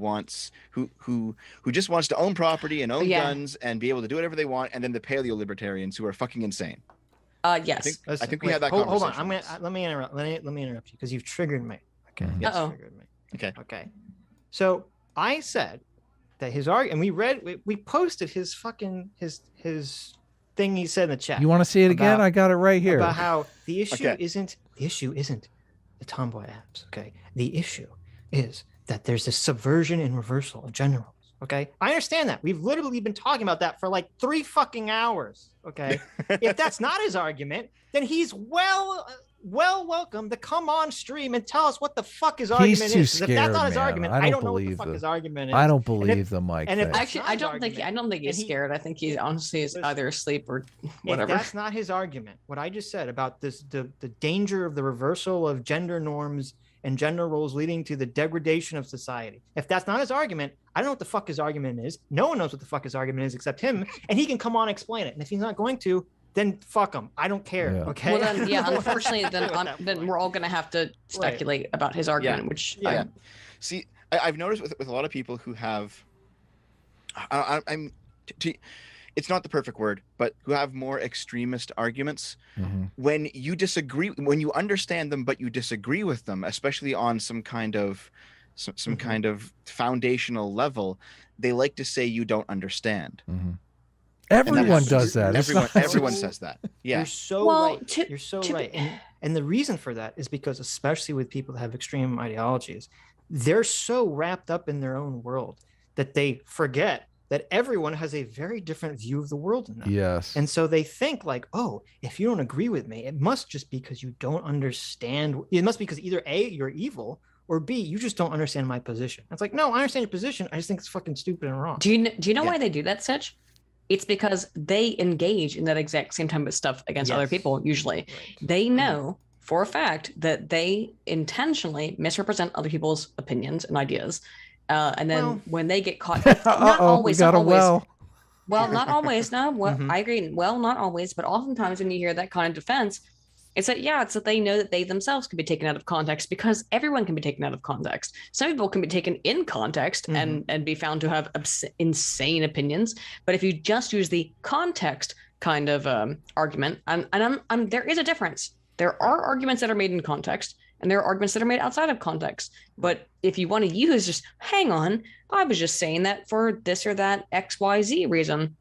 just wants to own property and own guns and be able to do whatever they want, and then the paleo libertarians who are fucking insane. Yes. I think we had that Hold on. conversation. Let me interrupt. Let me interrupt you because you've triggered me. Okay. Yes. Uh-oh. Triggered me. Okay. So I said that his argument, and we posted his fucking his thing he said in the chat. You want to see it again? I got it right here. About how the issue Okay. isn't the tomboy abs. Okay. The issue is that there's this subversion and reversal of gender roles. Okay. I understand that. We've literally been talking about that for like 3 fucking hours. Okay. If that's not his argument, then he's welcome to come on stream and tell us what the fuck his argument He's too is. 'Cause if that's not his scared, argument, man. I don't know what the fuck his argument is. I don't And believe if- the Mike. and if thing. that's Actually, not I his don't think argument, he's and he- scared. I think he honestly is either asleep or whatever. If that's not his argument, what I just said about the danger of the reversal of gender norms and gender roles leading to the degradation of society. If that's not his argument, I don't know what the fuck his argument is. No one knows what the fuck his argument is except him, and he can come on and explain it. And if he's not going to, then fuck him. I don't care. Yeah. Okay. Well, then, yeah. I don't know what Unfortunately, to do at that then point. we're all gonna have to speculate about his argument, which Yeah. See, I've noticed with a lot of people who have, it's not the perfect word, but who have more extremist arguments. Mhm. When you understand them, but you disagree with them, especially on some kind of kind of foundational level, they like to say you don't understand. Mhm. Everyone does that. It's not- Everyone says that. Yeah. You're so Well, right. You're so right. And the reason for that is because, especially with people that have extreme ideologies, they're so wrapped up in their own world that they forget that everyone has a very different view of the world in them. Yes. And so they think like, oh, if you don't agree with me, it must just be because you don't understand. It must be because either A, you're evil, or B, you just don't understand my position. It's like, no, I understand your position. I just think it's fucking stupid and wrong. Do you know why they do that, Sitch? It's because they engage in that exact same type of stuff against other people. Usually, they know for a fact that they intentionally misrepresent other people's opinions and ideas, and then when they get caught, not always, we got not a always. well. Not always. No, well, I agree. Well, not always, but oftentimes when you hear that kind of defense, it's that they know that they themselves can be taken out of context, because everyone can be taken out of context. Some people can be taken in context and be found to have insane opinions. But if you just use the context kind of argument, and there is a difference. There are arguments that are made in context, and there are arguments that are made outside of context. But if you want to use just, hang on, I was just saying that for this or that XYZ reason,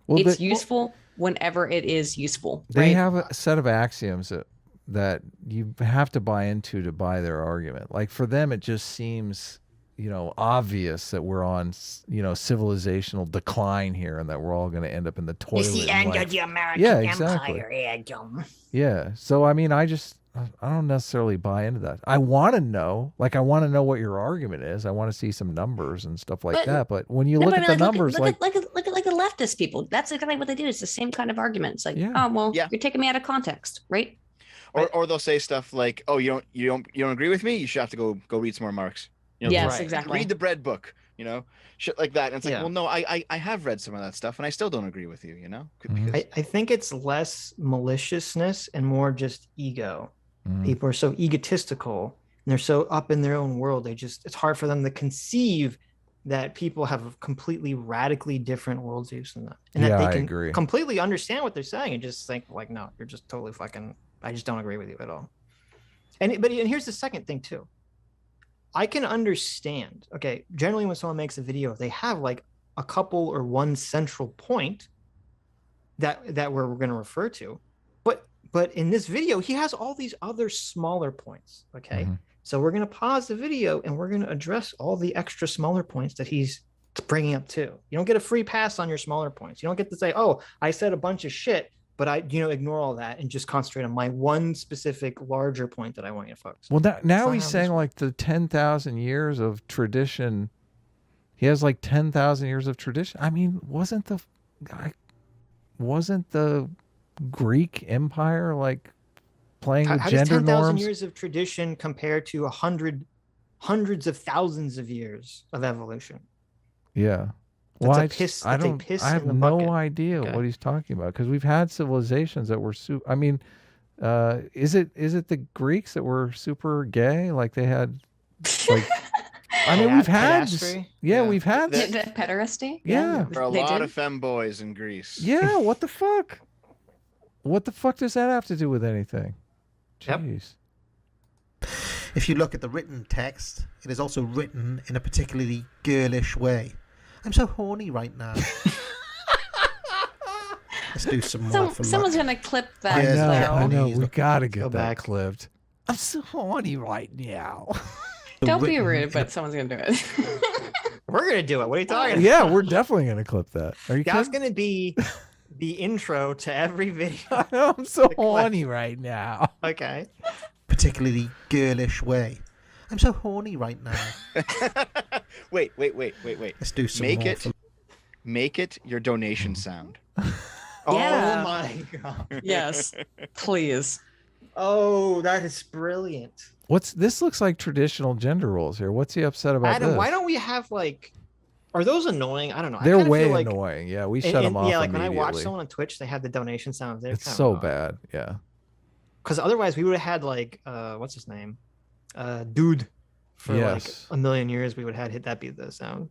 it's useful whenever it is useful. They have a set of axioms that you have to buy into to buy their argument. Like for them, it just seems, obvious that we're on, civilizational decline here, and that we're all going to end up in the toilet. It's the end of the American Yeah, exactly. Empire, Adam. Yeah. So, I mean, I just, don't necessarily buy into that. I want to know, like, I want to know what your argument is. I want to see some numbers and stuff like that. But when you look at the numbers, look at the leftist people. That's exactly what they do. It's the same kind of argument. It's like, oh well, you're taking me out of context, right? Or they'll say stuff like, "Oh, you don't agree with me? You should have to go read some more Marx." Yes, exactly. Read the bread book, shit like that. And it's like, well, no, I have read some of that stuff, and I still don't agree with you. Because... I think it's less maliciousness and more just ego. People are so egotistical and they're so up in their own world. It's hard for them to conceive that people have completely radically different worldviews than them, and that they can completely understand what they're saying and just think like, no, you're just totally fucking. I just don't agree with you at all. And here's the second thing too. I can understand. Okay, generally when someone makes a video, they have like a couple or one central point that we're going to refer to, but in this video, he has all these other smaller points. Okay, so we're going to pause the video and we're going to address all the extra smaller points that he's bringing up too. You don't get a free pass on your smaller points. You don't get to say, "Oh, I said a bunch of shit." But I, ignore all that and just concentrate on my one specific larger point that I want you to focus on. Well, now he's saying like the 10,000 years of tradition. He has like 10,000 years of tradition. I mean, wasn't the Greek Empire like playing with gender 10,000 norms? Years of tradition compared to hundreds of thousands of years of evolution? Yeah. Well, I have no idea what he's talking about, because we've had civilizations that were I mean, is it the Greeks that were super gay? Like they had, like, I mean, we've had, we've had pederasty. Yeah, there are a lot of femboys in Greece. Yeah, what the fuck? What the fuck does that have to do with anything? Jeez. If you look at the written text, it is also written in a particularly girlish way. I'm so horny right now. Let's do some more. Someone's going to clip that. I know. We got to get that clipped. I'm so horny right now. Don't be rude, but someone's going to do it. We're going to do it. What are you talking about? Yeah, we're definitely going to clip that. Are you That's going to be the intro to every video. I'm so horny right now. Okay. Particularly girlish way. I'm so horny right now. Wait. Let's do some more. Make it your donation sound. Yeah. Oh my god. Yes. Please. Oh, that is brilliant. This looks like traditional gender roles here. What's he upset about? Adam, this? why don't we have like, are those annoying? I don't know. They're way annoying. Yeah, we shut them off. Yeah, like when I watch someone on Twitch, they have the donation sounds. It's so bad. Yeah. Because otherwise we would have had like what's his name? Dude. For like a million years we would have had that be the sound.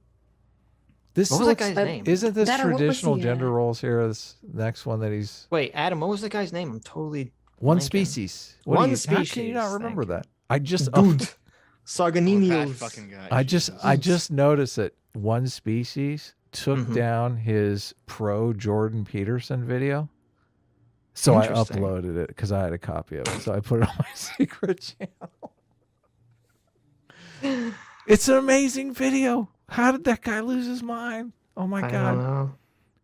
What was that guy's name? Isn't this traditional gender roles here? This next one that he's... Wait, Adam, what was the guy's name? I'm totally... One Species. One Species. How can you not remember that? I just... Dude. Sarganinios. Fucking guy. I just noticed that One Species took down his pro Jordan Peterson video. So I uploaded it because I had a copy of it. So I put it on my secret channel. It's an amazing video. How did that guy lose his mind? Oh my god! I don't know.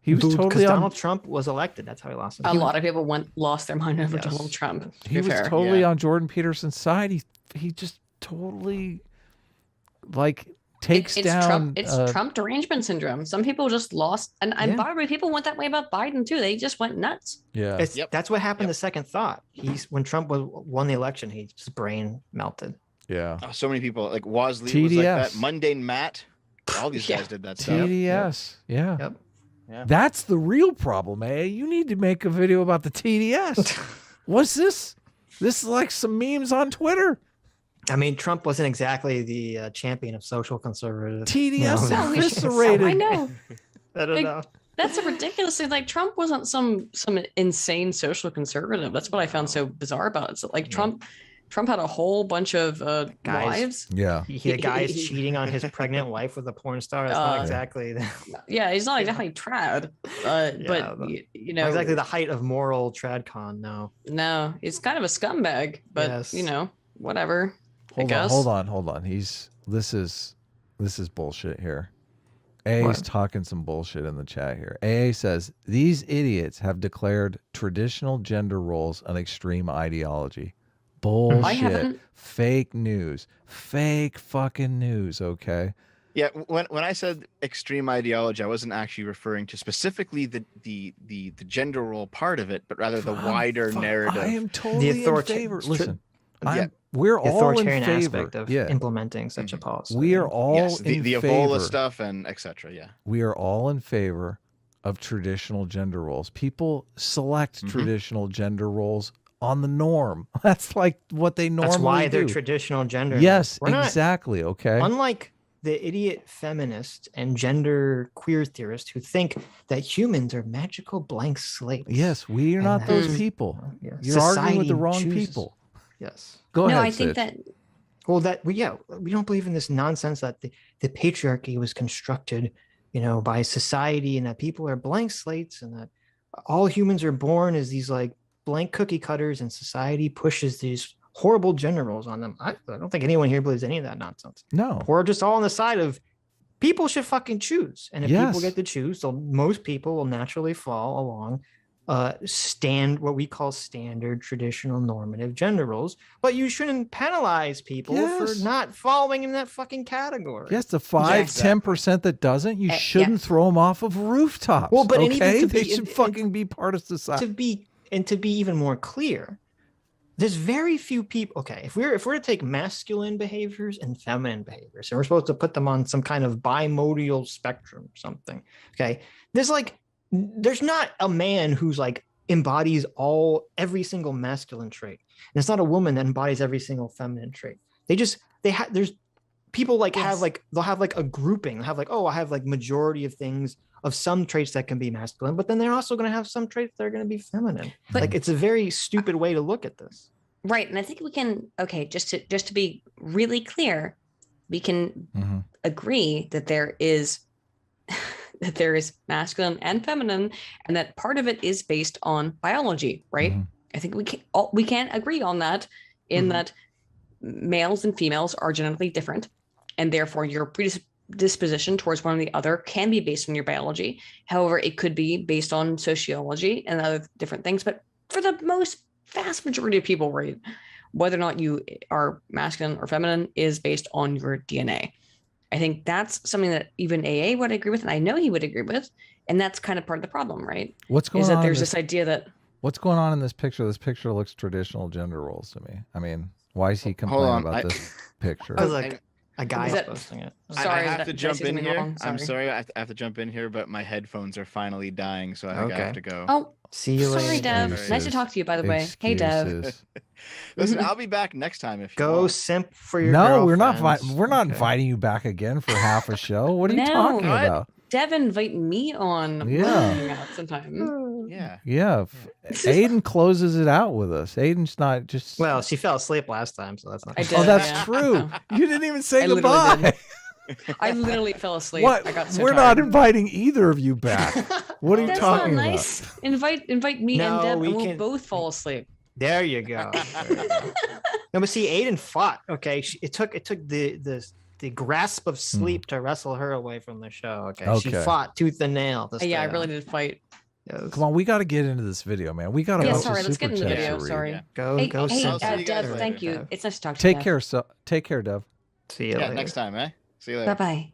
He was totally Donald Trump was elected. That's how he lost. A lot of people lost their mind over Donald Trump. He was totally on Jordan Peterson's side. He just totally like takes down. It's Trump derangement syndrome. Some people just lost, and by the way, people went that way about Biden too. They just went nuts. Yeah, that's what happened. The second thought. When Trump won the election, his brain melted. Yeah. Oh, so many people like Wosley was like that. Mundane Matt. All these guys did that stuff. TDS. Yeah. Yep. Yeah. That's the real problem, eh? You need to make a video about the TDS. What's this? This is like some memes on Twitter. I mean, Trump wasn't exactly the champion of social conservative. TDS eviscerated. I know. I don't know. That's a ridiculous thing. Like Trump wasn't some insane social conservative. That's what I found so bizarre about it. It's like Trump had a whole bunch of wives. Yeah. He had guys cheating on his pregnant wife with a porn star. That's not exactly. Yeah, he's not exactly trad. But you know, not exactly the height of moral tradcon. No, he's kind of a scumbag. But you know, whatever. Hold on. This is bullshit here. AA's talking some bullshit in the chat here. AA says these idiots have declared traditional gender roles an extreme ideology. Bullshit. Fake news. Fake fucking news, okay? Yeah, when I said extreme ideology, I wasn't actually referring to specifically the gender role part of it, but rather the wider narrative. I am totally in favor. Listen, we're the all in authoritarian favor aspect of implementing such a policy. We are all in the favor. Ebola stuff and etc. Yeah, we are all in favor of traditional gender roles. People select traditional gender roles on the norm. That's like what they normally do. That's why they're traditional gender. Yes, exactly. Okay. Unlike the idiot feminist and gender queer theorists who think that humans are magical blank slates. Yes, we are not those people. You're arguing with the wrong people. Yes. Go ahead. No, I think that. Well, we don't believe in this nonsense that the patriarchy was constructed, by society, and that people are blank slates, and that all humans are born as these like blank cookie cutters, and society pushes these horrible gender roles on them. I don't think anyone here believes any of that nonsense. No. We're just all on the side of people should fucking choose. And if people get to choose, so most people will naturally fall along what we call standard traditional normative gender roles. But you shouldn't penalize people for not following in that fucking category. Yes, the 5-10% that doesn't, you shouldn't throw them off of rooftops. Well, but they should fucking be part of society. To be even more clear, there's very few people. Okay, if we're to take masculine behaviors and feminine behaviors, and we're supposed to put them on some kind of bimodal spectrum or something. Okay, there's not a man who's like embodies every single masculine trait, and it's not a woman that embodies every single feminine trait. There's people they'll have like a grouping. They'll have like, I have like majority of things of some traits that can be masculine, but then they're also going to have some traits that are going to be feminine. But it's a very stupid way to look at this. Right. And I think we can, just to be really clear, we can agree that there is masculine and feminine, and that part of it is based on biology, right? I think we can agree on that, in that males and females are genetically different, and therefore your predisposition towards one or the other can be based on your biology. However, it could be based on sociology and other different things. But for the vast majority of people, right, whether or not you are masculine or feminine is based on your DNA. I think that's something that even AA would agree with, and I know he would agree with, and that's kind of part of the problem, right? What's going on? Is that there's this idea that what's going on in this picture? This picture looks traditional gender roles to me. I mean, why is he complaining about this picture? A guy is posting it. Sorry, I have to jump in here. I'm sorry, I have to jump in here, but my headphones are finally dying, so I think I have to go. Oh, see you later. Sorry, Dev. Nice to talk to you, by the way. Hey, Dev. Listen, I'll be back next time if you go want. simp for your. No, we're not. We're not inviting you back again for half a show. What are you talking about? Dev invite me on. Yeah. Sometime. Yeah. Yeah. Aiden closes it out with us. Aiden's not just. Well, she fell asleep last time, so that's not. That's true. You didn't even say goodbye. I literally fell asleep. What? I got so We're tired. not inviting either of you back. What are you talking about? That's not nice. Invite me and Deb, and we'll both fall asleep. There you go. No, but see, Aiden fought. Okay, it took the grasp of sleep to wrestle her away from the show. Okay, she fought tooth and nail. Yeah, I really did fight. Come on, we got to get into this video, man. We got to. Let's get into the video. Sorry. Yeah. Go. Hey, Dev, thank you. It's nice to talk to you. Take care, Dev. See you later. Next time, eh? See you later. Bye-bye.